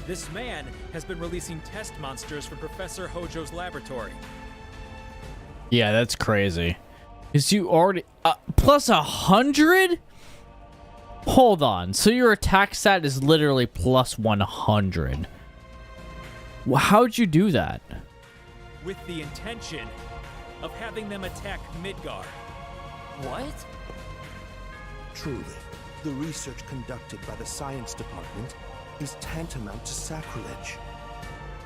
This man has been releasing test monsters from Professor Hojo's laboratory. Yeah, that's crazy. Is you already plus 100? Hold on. So your attack stat is literally plus 100. How'd you do that? With the intention of having them attack Midgar. What? Truly, the research conducted by the science department is tantamount to sacrilege.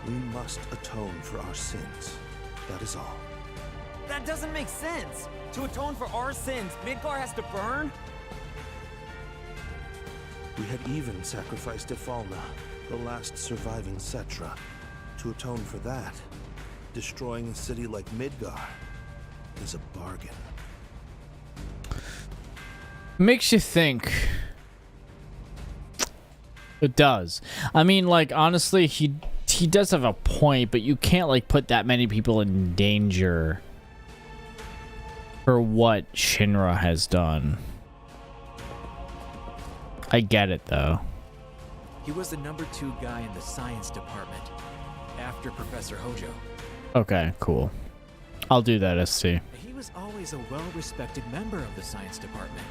We must atone for our sins. That is all. That doesn't make sense. To atone for our sins, Midgar has to burn? We had even sacrificed Ifalna, the last surviving Cetra. To atone for that, destroying a city like Midgar is a bargain. Makes you think. It does. I mean, like, honestly, he does have a point, but you can't, like, put that many people in danger for what Shinra has done. I get it, though. He was the #2 guy in the science department, after Professor Hojo. Okay, cool. I'll do that, SC. He was always a well-respected member of the science department.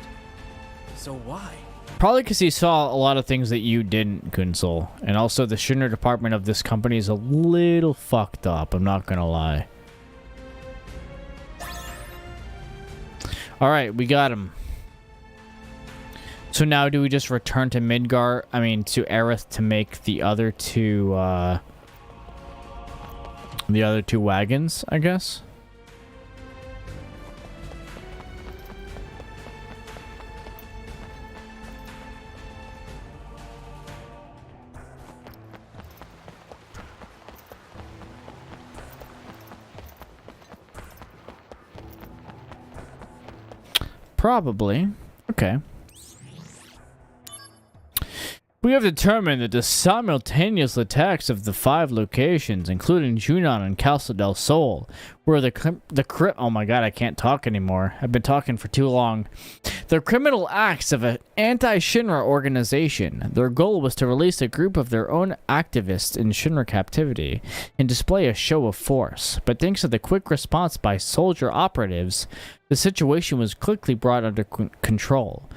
So why? Probably because he saw a lot of things that you didn't, Kunsel. And also, the Shinra department of this company is a little fucked up, I'm not gonna lie. Alright, we got him. So now do we just return to Midgar? I mean, to Aerith to make the other two wagons, I guess? Probably. Okay. We have determined that the simultaneous attacks of the 5 locations, including Junon and Castle del Sol, were oh my god, I can't talk anymore. I've been talking for too long. The criminal acts of an anti-Shinra organization. Their goal was to release a group of their own activists in Shinra captivity and display a show of force. But thanks to the quick response by soldier operatives, the situation was quickly brought under control.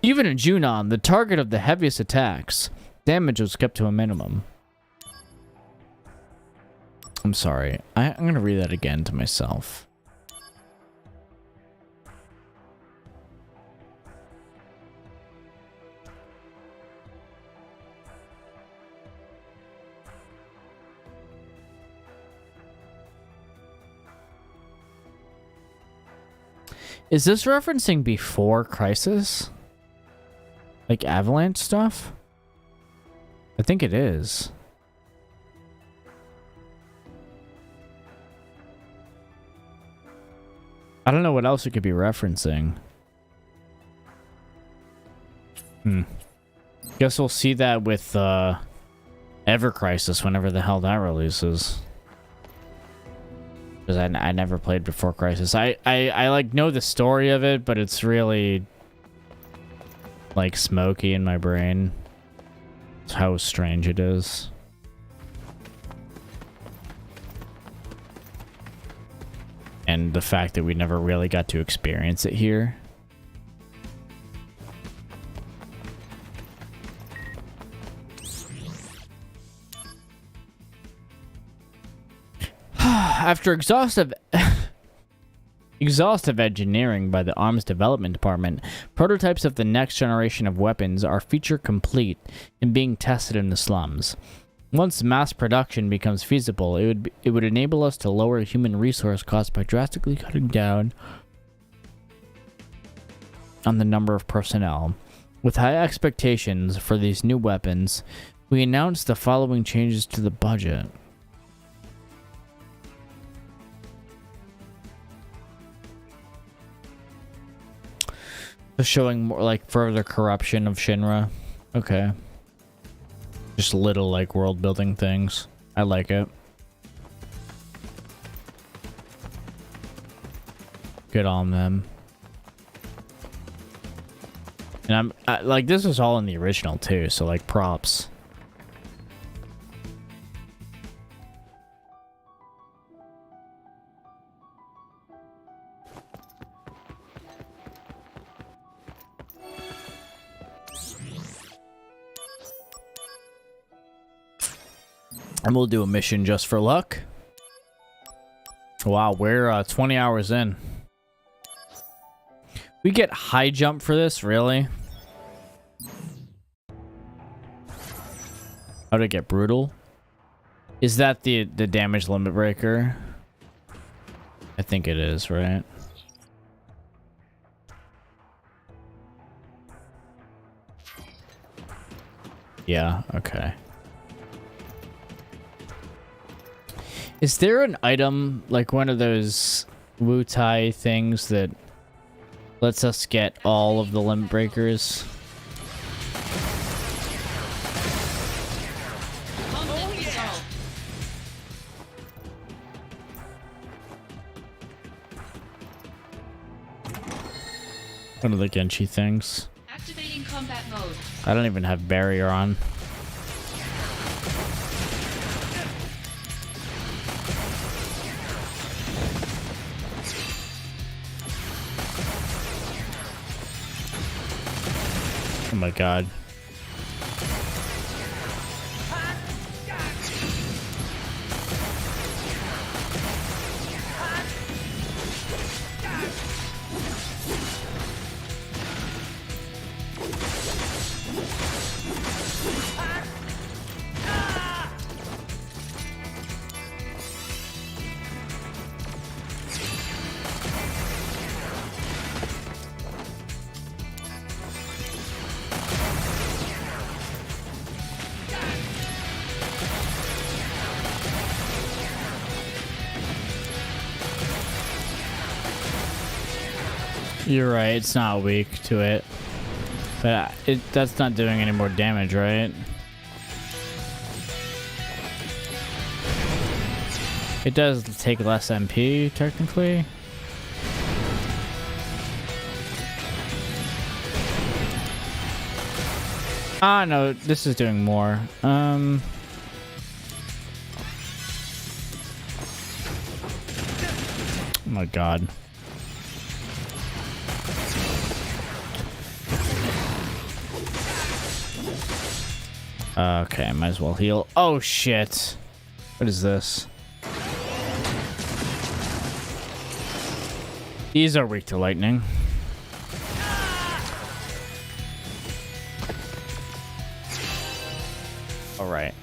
Even in Junon, the target of the heaviest attacks, damage was kept to a minimum. I'm sorry. I'm going to read that again to myself. Is this referencing before Crisis? Like Avalanche stuff? I think it is. I don't know what else it could be referencing. Guess we'll see that with Ever Crisis whenever the hell that releases. Because I never played before Crisis. I like know the story of it, but it's really like smoky in my brain. It's how strange it is. And the fact that we never really got to experience it here. After exhaustive engineering by the Arms Development Department, prototypes of the next generation of weapons are feature complete and being tested in the slums. Once mass production becomes feasible, it would enable us to lower human resource costs by drastically cutting down on the number of personnel. With high expectations for these new weapons, we announced the following changes to the budget. Showing more like further corruption of Shinra. Okay. Just little like world building things. I like it. Good on them. And like this was all in the original too, so like props. And we'll do a mission just for luck. Wow, we're 20 hours in. We get high jump for this, really? How'd it get brutal? Is that the damage limit breaker? I think it is, right? Yeah, okay. Is there an item, like one of those Wu-Tai things that lets us get all of the limit breakers? One of the Genshi things. Activating combat mode. I don't even have barrier on. Oh my god. You're right, it's not weak to it. But that's not doing any more damage, right? It does take less MP, technically. Ah, no, this is doing more. Oh my god. Okay, might as well heal. Oh shit. What is this? These are weak to lightning. All right.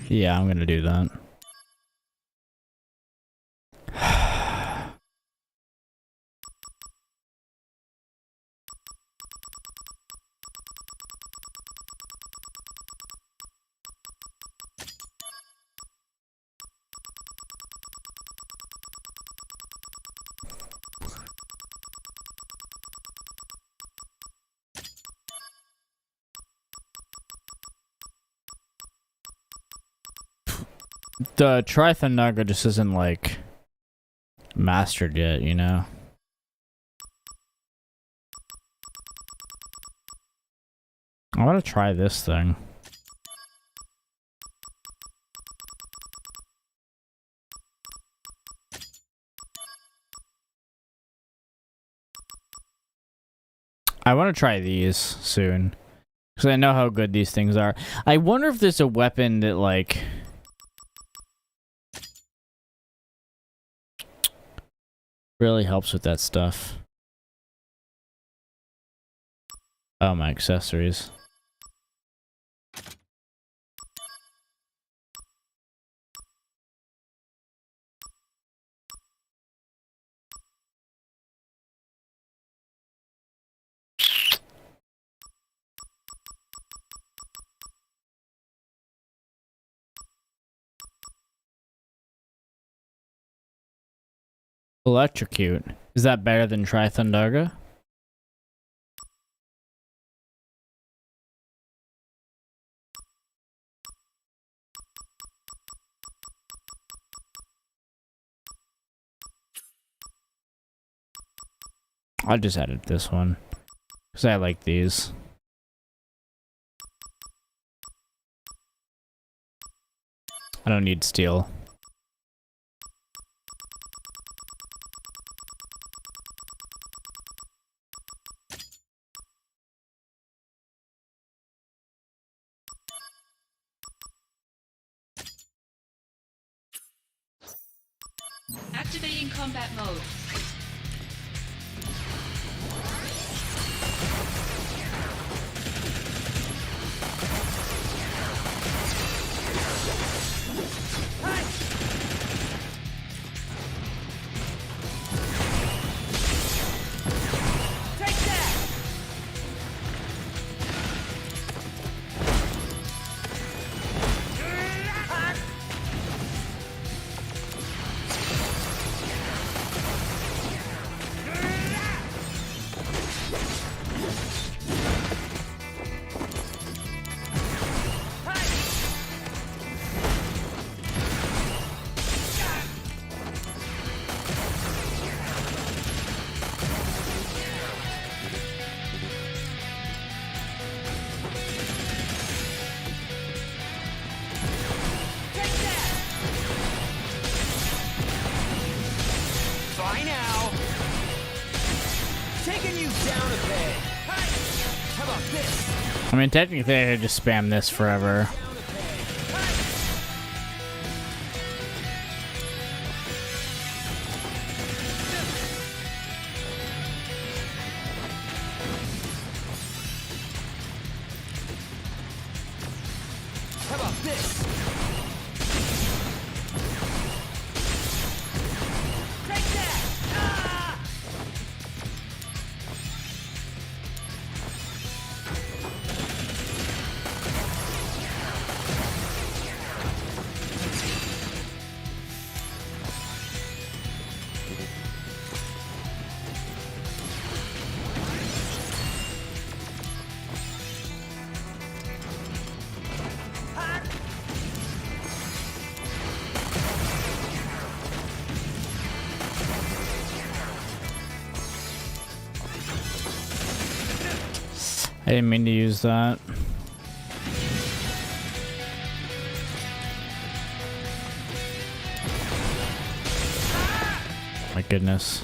Yeah, I'm gonna do that. The Trithanaga just isn't like mastered yet, you know? I want to try this thing. I want to try these soon because I know how good these things are. I wonder if there's a weapon that like really helps with that stuff. Oh, my accessories. Electrocute. Is that better than Trithanaga? I just added this one because I like these. I don't need steel. Activating combat mode. Bye now. Taking you down a peg. How about this? I mean, technically, I could just spam this forever. How about this? Take that! Ah! I didn't mean to use that. My goodness.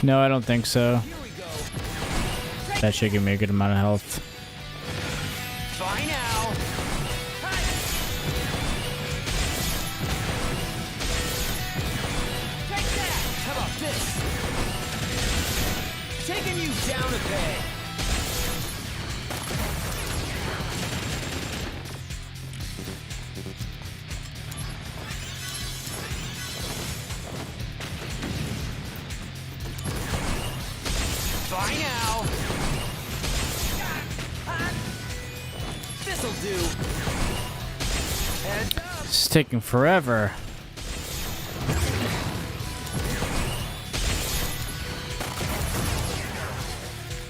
No, I don't think so. That should give me a good amount of health. Bye now. Take that. How about this? Taking you down a peg. Bye now. This'll do. Heads up. It's taking forever.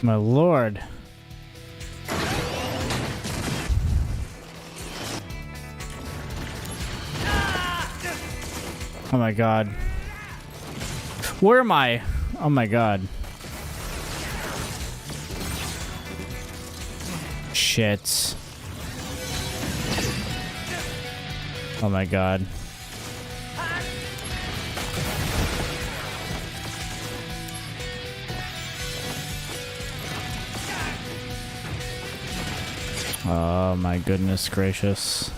My lord. Oh my god. Where am I? Oh my god. Shit. Oh my god. Oh my goodness gracious.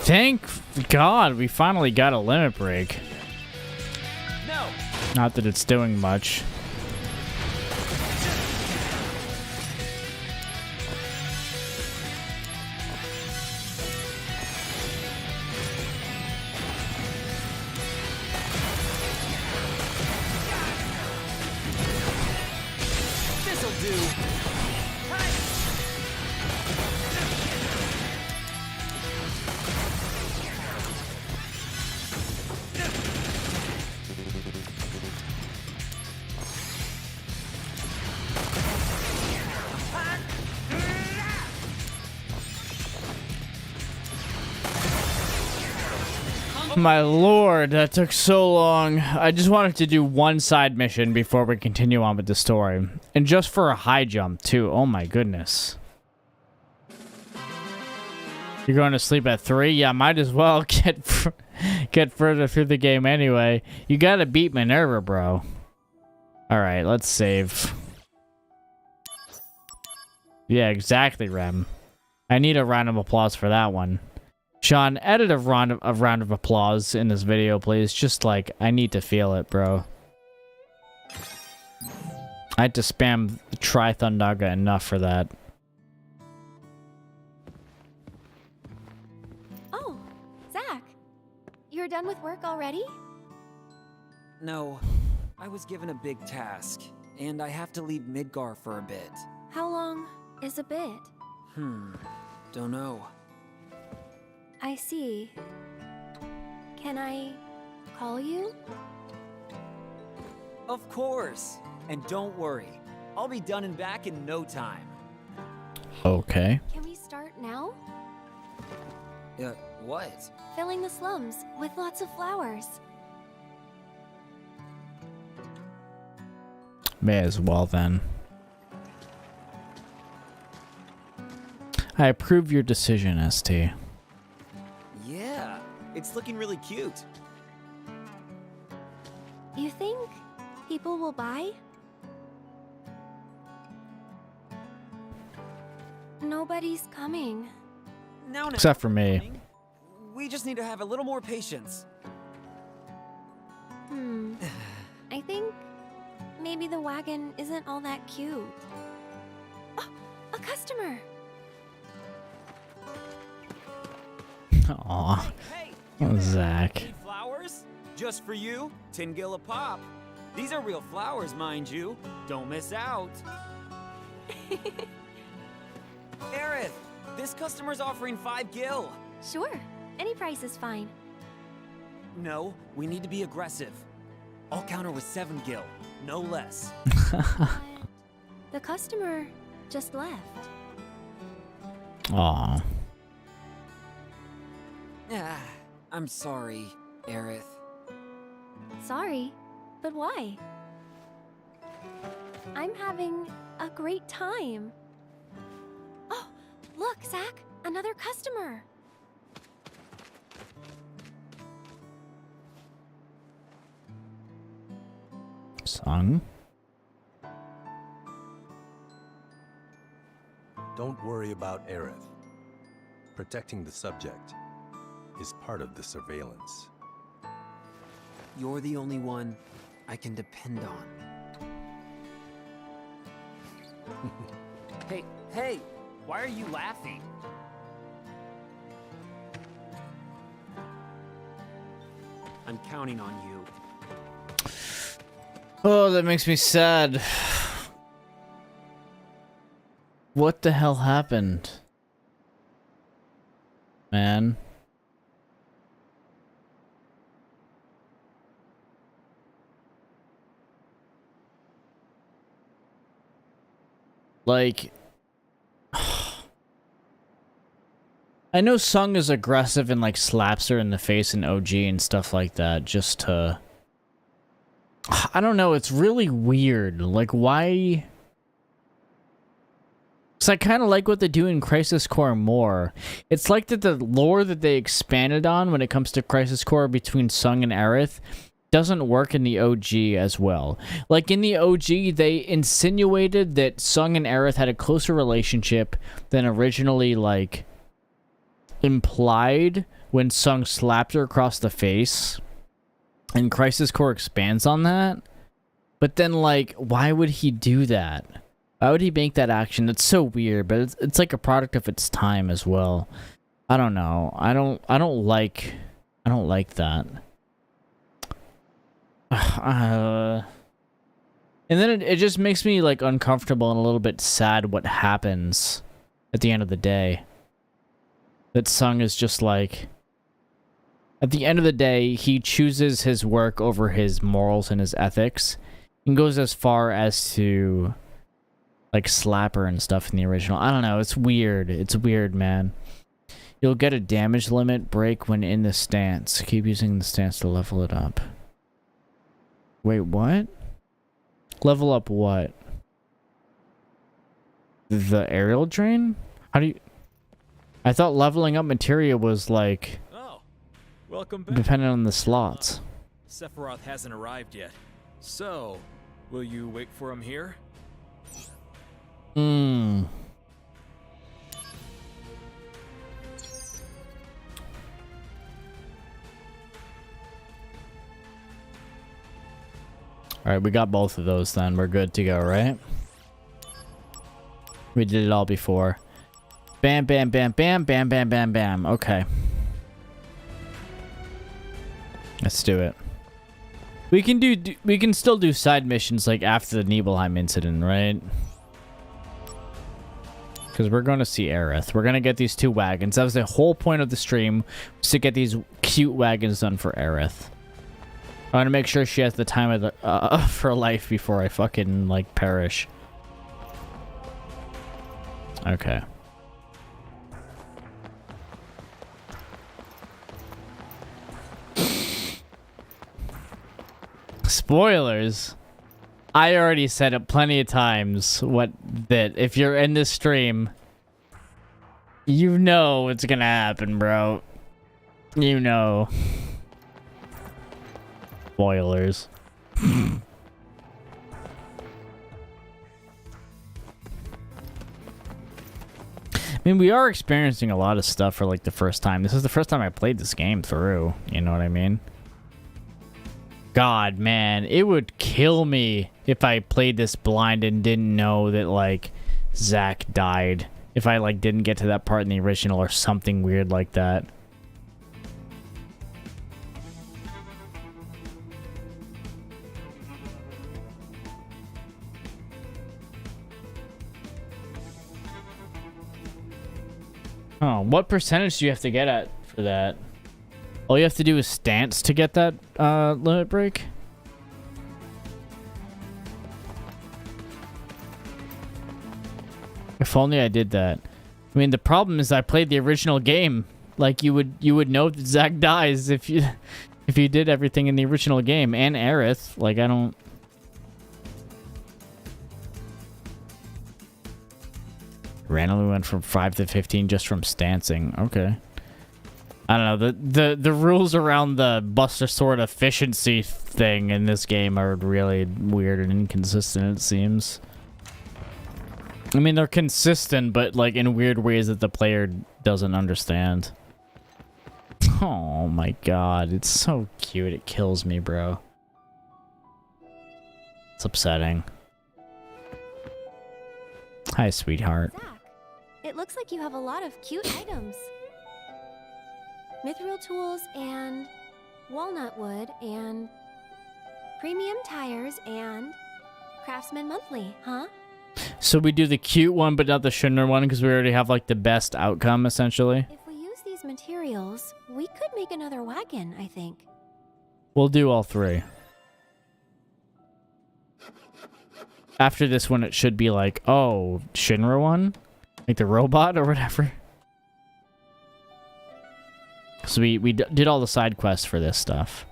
Thank God we finally got a limit break. No. Not that it's doing much. This'll do. My lord, that took so long. I just wanted to do one side mission before we continue on with the story. And just for a high jump, too. Oh my goodness. You're going to sleep at 3? Yeah, might as well get further through the game anyway. You gotta beat Minerva, bro. Alright, let's save. Yeah, exactly, Rem. I need a round of applause for that one. Sean, edit a round of applause in this video, please. Just like, I need to feel it, bro. I had to spam Try Thundaga enough for that. Oh, Zack. You're done with work already? No, I was given a big task, and I have to leave Midgar for a bit. How long is a bit? Don't know. I see. Can I call you? Of course. And don't worry, I'll be done and back in no time. Okay. Can we start now? What? Filling the slums with lots of flowers. May as well then. I approve your decision, ST. Yeah, It's looking really cute. You think people will buy? Nobody's coming. No, Except for me. We just need to have a little more patience. I think maybe the wagon isn't all that cute. Oh, a customer! Aw. Oh, Zack. Need flowers? Just for you? 10 gil a pop. These are real flowers, mind you. Don't miss out. Aerith, this customer's offering 5 gil. Sure, any price is fine. No, we need to be aggressive. I'll counter with 7 gil, no less. The customer just left. Aw. Ah, I'm sorry, Aerith. Sorry, but why? I'm having a great time. Oh, look, Zack, another customer. Sung? Don't worry about Aerith. Protecting the subject is part of the surveillance. You're the only one I can depend on. Hey, why are you laughing? I'm counting on you. Oh, that makes me sad. What the hell happened? Man. Like, I know Sung is aggressive and like slaps her in the face in OG and stuff like that just to, I don't know, it's really weird. Like, why? Because I kind of like what they do in Crisis Core more. It's like that the lore that they expanded on when it comes to Crisis Core between Sung and Aerith doesn't work in the OG as well. Like, in the OG, they insinuated that Sung and Aerith had a closer relationship than originally, like, implied when Sung slapped her across the face. And Crisis Core expands on that. But then, like, why would he do that? Why would he make that action? It's so weird, but it's like a product of its time as well. I don't know. I don't like that. And then it just makes me like uncomfortable and a little bit sad what happens at the end of the day. That Sung is just like, at the end of the day, he chooses his work over his morals and his ethics, and goes as far as to like slap her and stuff in the original. I don't know, it's weird. It's weird, man. You'll get a damage limit break when in the stance. Keep using the stance to level it up. Wait, what? Level up what? The aerial drain? How do you... I thought leveling up materia was like... Oh, welcome back. Dependent on the slots. Sephiroth hasn't arrived yet. So, will you wait for him here? Alright, we got both of those then. We're good to go, right? We did it all before. Bam, bam, bam, bam, bam, bam, bam, bam. Okay. Let's do it. We can still do side missions like after the Nibelheim incident, right? Because we're going to see Aerith. We're going to get these 2 wagons. That was the whole point of the stream, was to get these cute wagons done for Aerith. I want to make sure she has the time of her life before I fucking, like, perish. Okay. Spoilers. I already said it plenty of times that if you're in this stream, you know what's gonna happen, bro. You know. Spoilers. I mean, we are experiencing a lot of stuff for like the first time. This is the first time I played this game through. You know what I mean? God, man, it would kill me if I played this blind and didn't know that like Zack died. If I like didn't get to that part in the original or something weird like that. Oh, what percentage do you have to get at for that? All you have to do is stance to get that limit break? If only I did that. I mean, the problem is I played the original game. Like you would know that Zack dies if you did everything in the original game, and Aerith. Like I don't. Randomly went from 5 to 15 just from stancing. Okay. I don't know. The rules around the Buster Sword efficiency thing in this game are really weird and inconsistent, it seems. I mean, they're consistent, but like in weird ways that the player doesn't understand. Oh my god, it's so cute. It kills me, bro. It's upsetting. Hi, sweetheart. Zack, it looks like you have a lot of cute items. Mithril tools and walnut wood and premium tires and Craftsman Monthly, huh? So we do the cute one, but not the Shinra one, because we already have like the best outcome, essentially. If we use these materials, we could make another wagon, I think. We'll do all three. After this one, it should be like, oh, Shinra one? Like the robot or whatever. So we did all the side quests for this stuff.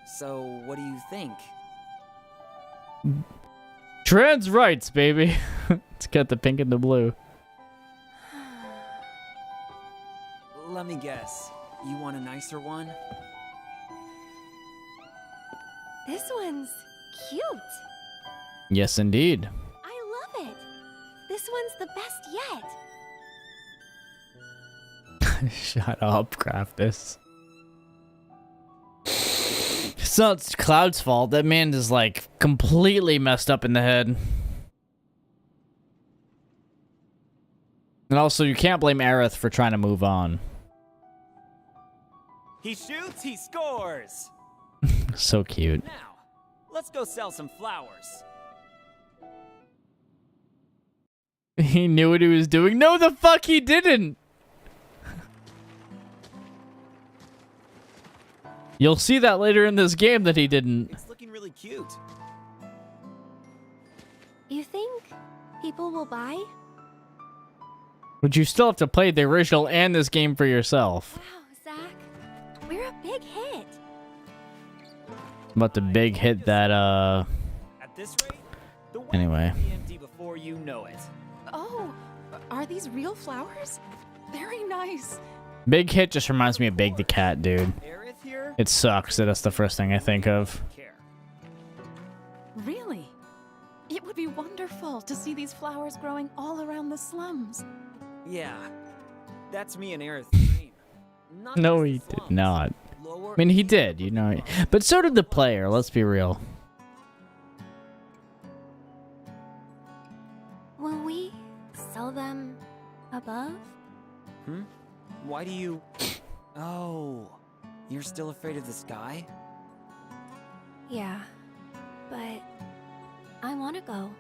So, what do you think? Trans rights, baby. It's got the pink and the blue. Let me guess. You want a nicer one? This one's cute. Yes, indeed. I love it. This one's the best yet. Shut up, Craftus. It's not Cloud's fault. That man is like completely messed up in the head. And also, you can't blame Aerith for trying to move on. He shoots, he scores. So cute. Now, let's go sell some flowers. He knew what he was doing. No, the fuck he didn't. You'll see that later in this game that he didn't. It's looking really cute. You think people will buy? But you still have to play the original and this game for yourself. Wow, Zack, we're a big hit. About the big hit that, At this rate, the wagon anyway. will be empty before you know it. Oh, are these real flowers? Very nice. Big hit just reminds me of Big the Cat, dude. It sucks that that's the first thing I think of. Really? It would be wonderful to see these flowers growing all around the slums. Yeah, that's me and Aerith's dream. Not No, just he the did slums. not. Lower I mean, he did, you know. But so did the player, let's be real. Will we sell them above? Why do you... Oh, you're still afraid of the sky? Yeah, but I want to go.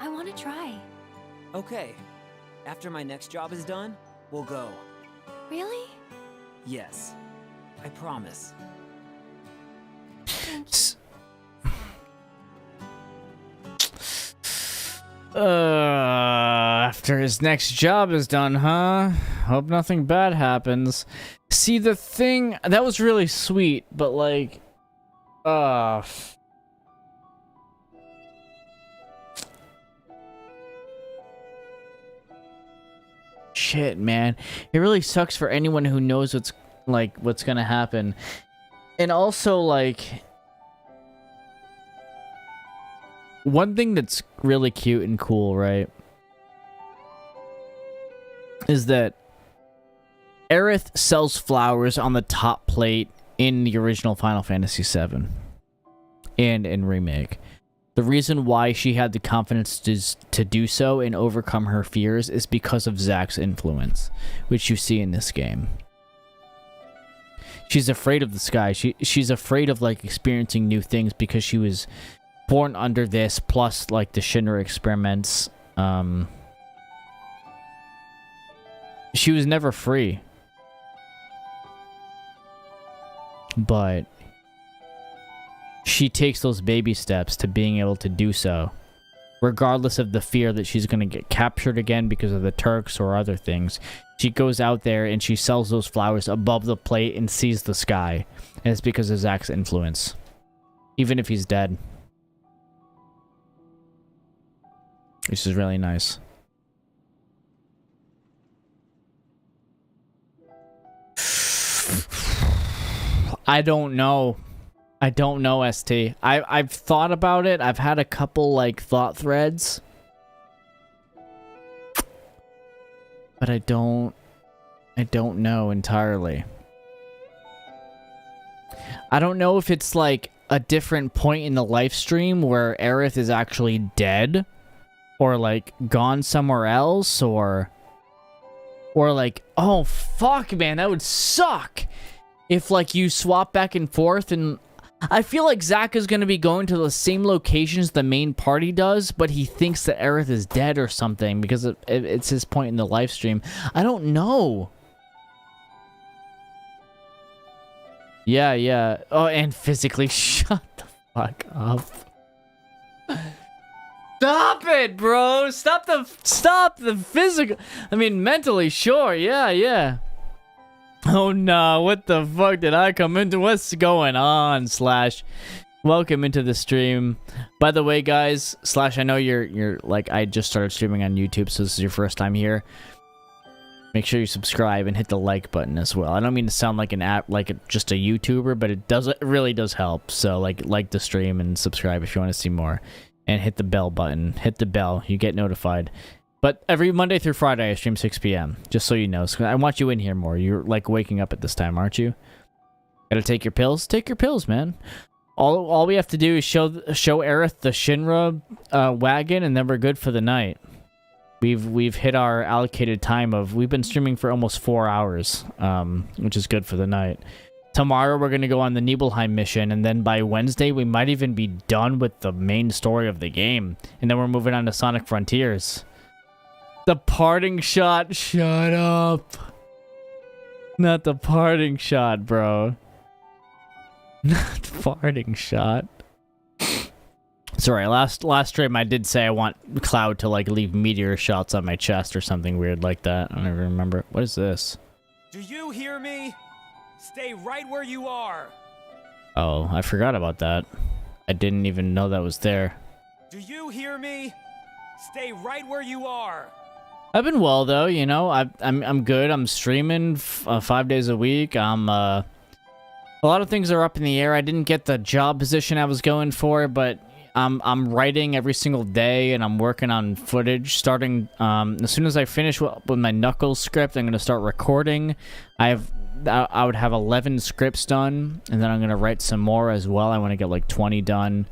I want to try. Okay, after my next job is done, we'll go. Really? Yes, I promise. After his next job is done, huh? Hope nothing bad happens. See, the thing... That was really sweet, but like... Shit, man. It really sucks for anyone who knows what's gonna happen. And also, like, one thing that's really cute and cool, right, is that Aerith sells flowers on the top plate in the original Final Fantasy VII and in Remake. The reason why she had the confidence to do so and overcome her fears is because of Zack's influence, which you see in this game. She's afraid of the sky. She's afraid of, like, experiencing new things because she was born under this, plus, like, the Shinra experiments. She was never free. But she takes those baby steps to being able to do so, regardless of the fear that she's going to get captured again because of the Turks or other things. She goes out there and she sells those flowers above the plate and sees the sky. And it's because of Zack's influence. Even if he's dead. Which is really nice. I don't know. I don't know, ST. I've thought about it. I've had a couple, like, thought threads. But I don't know entirely. I don't know if it's, like, a different point in the live stream where Aerith is actually dead. Or, like, gone somewhere else. Or like, oh, fuck, man, that would suck. If, like, you swap back and forth, and I feel like Zack is going to be going to the same locations the main party does, but he thinks that Aerith is dead or something because it's his point in the live stream. I don't know. Yeah. Oh, and physically, shut the fuck up. Stop it, bro. Stop the physical. I mean, mentally, sure. Yeah. Oh no, what the fuck did I come into? What's going on, Slash? Welcome into the stream. By the way, guys, Slash, I know you're like, I just started streaming on YouTube, so this is your first time here. Make sure you subscribe and hit the like button as well. I don't mean to sound like just a YouTuber, but it really does help. So like the stream and subscribe if you want to see more. And hit the bell button. Hit the bell. You get notified. But every Monday through Friday, I stream 6 p.m. Just so you know. So I want you in here more. You're, like, waking up at this time, aren't you? Gotta take your pills? Take your pills, man. All we have to do is show Aerith the Shinra wagon, and then we're good for the night. We've hit our allocated time of... We've been streaming for almost 4 hours, which is good for the night. Tomorrow, we're going to go on the Nibelheim mission, and then by Wednesday, we might even be done with the main story of the game. And then we're moving on to Sonic Frontiers. The parting shot. Shut up. Not the parting shot, bro. Not the parting shot. Sorry, last stream I did say I want Cloud to, like, leave meteor shots on my chest or something weird like that. I don't even remember. What is this? Do you hear me? Stay right where you are. Oh, I forgot about that. I didn't even know that was there. Do you hear me? Stay right where you are. I've been well though, you know. I'm good. I'm streaming 5 days a week. A lot of things are up in the air. I didn't get the job position I was going for, but I'm writing every single day and I'm working on footage. Starting as soon as I finish with my Knuckles script, I'm gonna start recording. I would have 11 scripts done, and then I'm gonna write some more as well. I want to get like 20 done.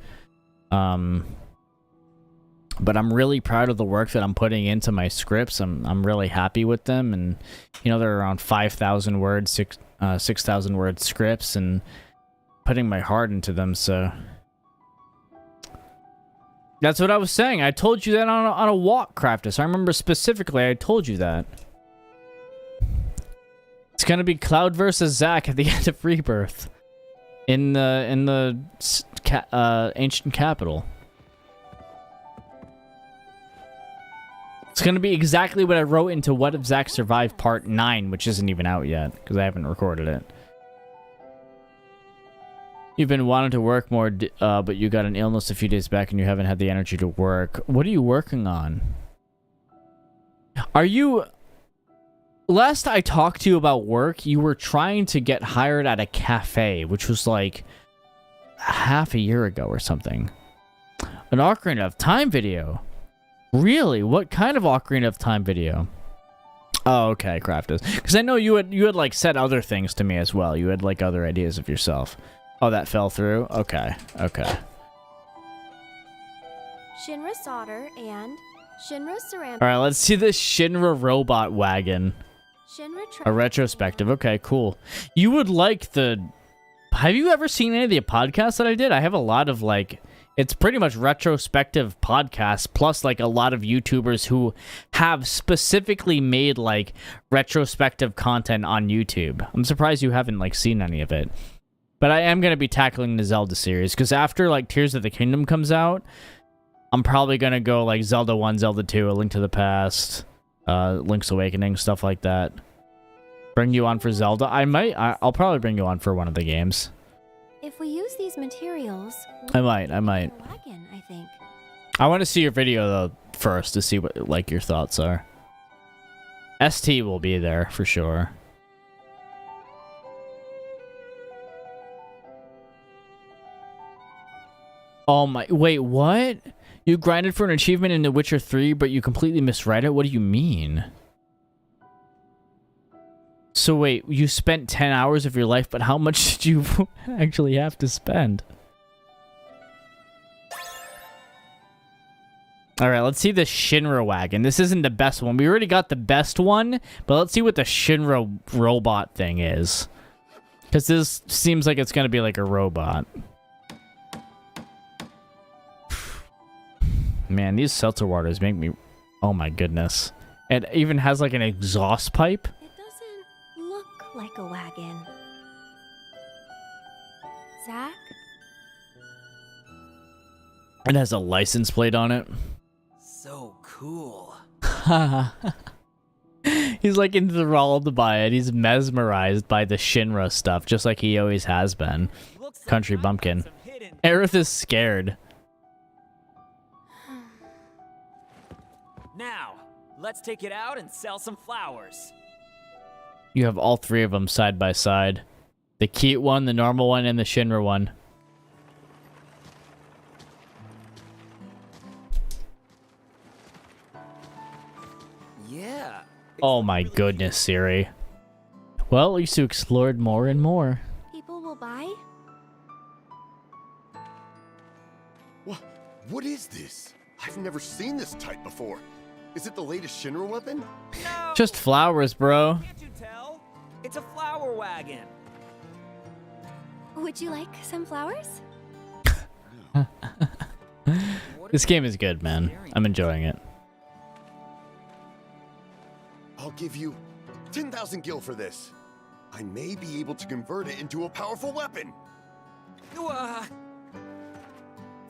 But I'm really proud of the work that I'm putting into my scripts. I'm really happy with them, and you know, they're around 5,000 words, 6,000 word scripts, and putting my heart into them. So that's what I was saying. I told you that on a walk, Craftus. I remember specifically I told you that. It's gonna be Cloud versus Zack at the end of Rebirth in the ancient capital. It's gonna be exactly what I wrote into What If Zack Survived Part 9, which isn't even out yet because I haven't recorded it. You've been wanting to work more, but you got an illness a few days back and you haven't had the energy to work. What are you working on? Are you last I talked to you about work, you were trying to get hired at a cafe, which was like half a year ago or something. An Ocarina of Time video? Really? What kind of Ocarina of Time video? Oh, okay, Craftus. Because I know you had like said other things to me as well. You had like other ideas of yourself. Oh, that fell through? Okay, okay. Shinra solder and Shinra ceramic. Alright, let's see this Shinra robot wagon. Shinra A retrospective. Okay, cool. You would like the... Have you ever seen any of the podcasts that I did? I have a lot of like... It's pretty much retrospective podcasts, plus like a lot of YouTubers who have specifically made like retrospective content on YouTube. I'm surprised you haven't like seen any of it. But I am going to be tackling the Zelda series, because after like Tears of the Kingdom comes out, I'm probably going to go like Zelda 1, Zelda 2, A Link to the Past, Link's Awakening, stuff like that. Bring you on for Zelda? I'll probably bring you on for one of the games. If we use these materials, I might. wagon, I think. I want to see your video though first to see what like your thoughts are. ST will be there for sure. Oh my, wait, what? You grinded for an achievement in The Witcher 3, but you completely misread it? What do you mean? So wait, you spent 10 hours of your life, but how much did you actually have to spend? Alright, let's see the Shinra wagon. This isn't the best one. We already got the best one, but let's see what the Shinra robot thing is. Because this seems like it's going to be like a robot. Man, these seltzer waters make me... Oh my goodness. It even has like an exhaust pipe. Look like a wagon. Zack? It has a license plate on it. So cool. He's like enthralled by it. He's mesmerized by the Shinra stuff, just like he always has been. Country bumpkin. Aerith is scared. Now, let's take it out and sell some flowers. You have all three of them side by side. The cute one, the normal one, and the Shinra one. Yeah. Oh my goodness, Siri. Well, at least you explored more and more. People will buy? What is this? I've never seen this type before. Is it the latest Shinra weapon? No! Just flowers, bro. Can't you tell? It's a flower wagon. Would you like some flowers? This game is good, man. I'm enjoying it. I'll give you 10,000 gil for this. I may be able to convert it into a powerful weapon.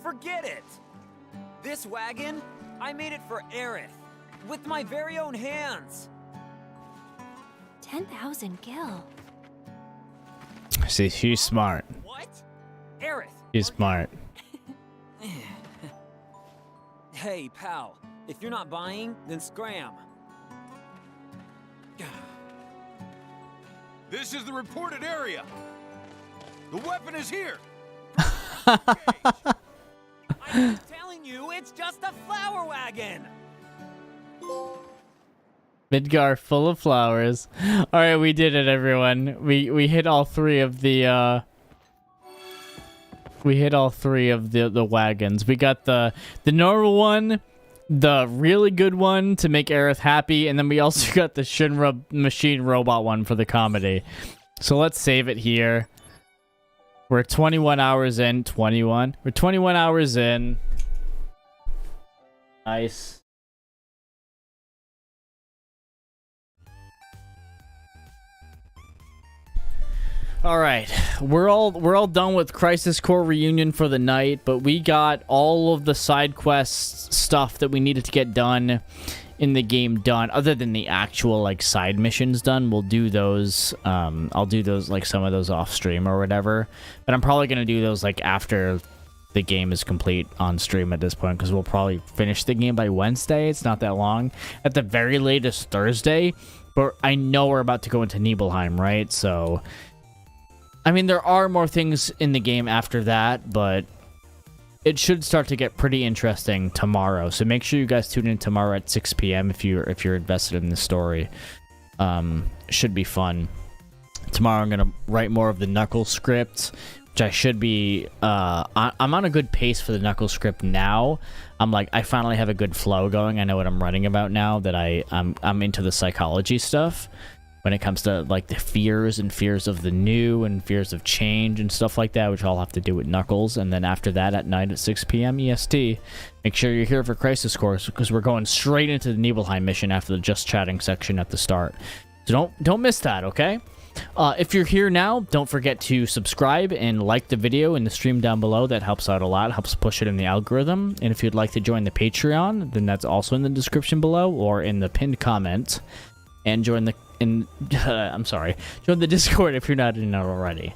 Forget it. This wagon, I made it for Aerith. With my very own hands. 10,000 gil. See, she's smart. What? Aerith. She's smart. Hey, pal. If you're not buying, then scram. This is the reported area. The weapon is here. I'm telling you, it's just a flower wagon. Midgar full of flowers. All right, we did it, everyone. We hit all three of the the wagons. We got the normal one, the really good one to make Aerith happy, and then we also got the Shinra machine robot one for the comedy. So let's save it here. We're 21 hours in. 21. We're 21 hours in. Nice. All right, we're all done with Crisis Core Reunion for the night, but we got all of the side quest stuff that we needed to get done in the game done, other than the actual like side missions done. We'll do those. I'll do those, like some of those off stream or whatever, but I'm probably gonna do those like after the game is complete on stream at this point, because we'll probably finish the game by Wednesday. It's not that long. At the very latest Thursday, But I know we're about to go into Nibelheim, right? So, I mean, there are more things in the game after that, but it should start to get pretty interesting tomorrow. So make sure you guys tune in tomorrow at 6 p.m. if you're invested in the story. Should be fun. Tomorrow I'm gonna write more of the Knuckles script, which I should be. I'm on a good pace for the Knuckles script now. I finally have a good flow going. I know what I'm writing about now. That I'm into the psychology stuff when it comes to like the fears of the new and fears of change and stuff like that, which all have to do with Knuckles. And then after that, at night at 6 p.m. EST, make sure you're here for Crisis Course because we're going straight into the Nibelheim mission after the Just Chatting section at the start. So don't miss that, okay? If you're here now, don't forget to subscribe and like the video and the stream down below. That helps out a lot, helps push it in the algorithm. And if you'd like to join the Patreon, then that's also in the description below or in the pinned comment. And join the join the Discord if you're not in it already.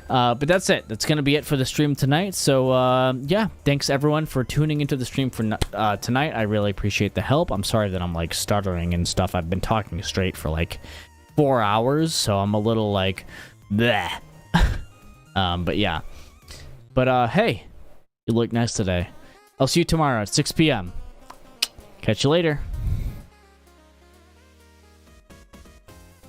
But that's it. That's gonna be it for the stream tonight. So yeah, thanks everyone for tuning into the stream for tonight. I really appreciate the help. I'm sorry that I'm like stuttering and stuff. I've been talking straight for like 4 hours, so I'm a little like bleh. But yeah. But hey, you look nice today. I'll see you tomorrow at 6 p.m. Catch you later.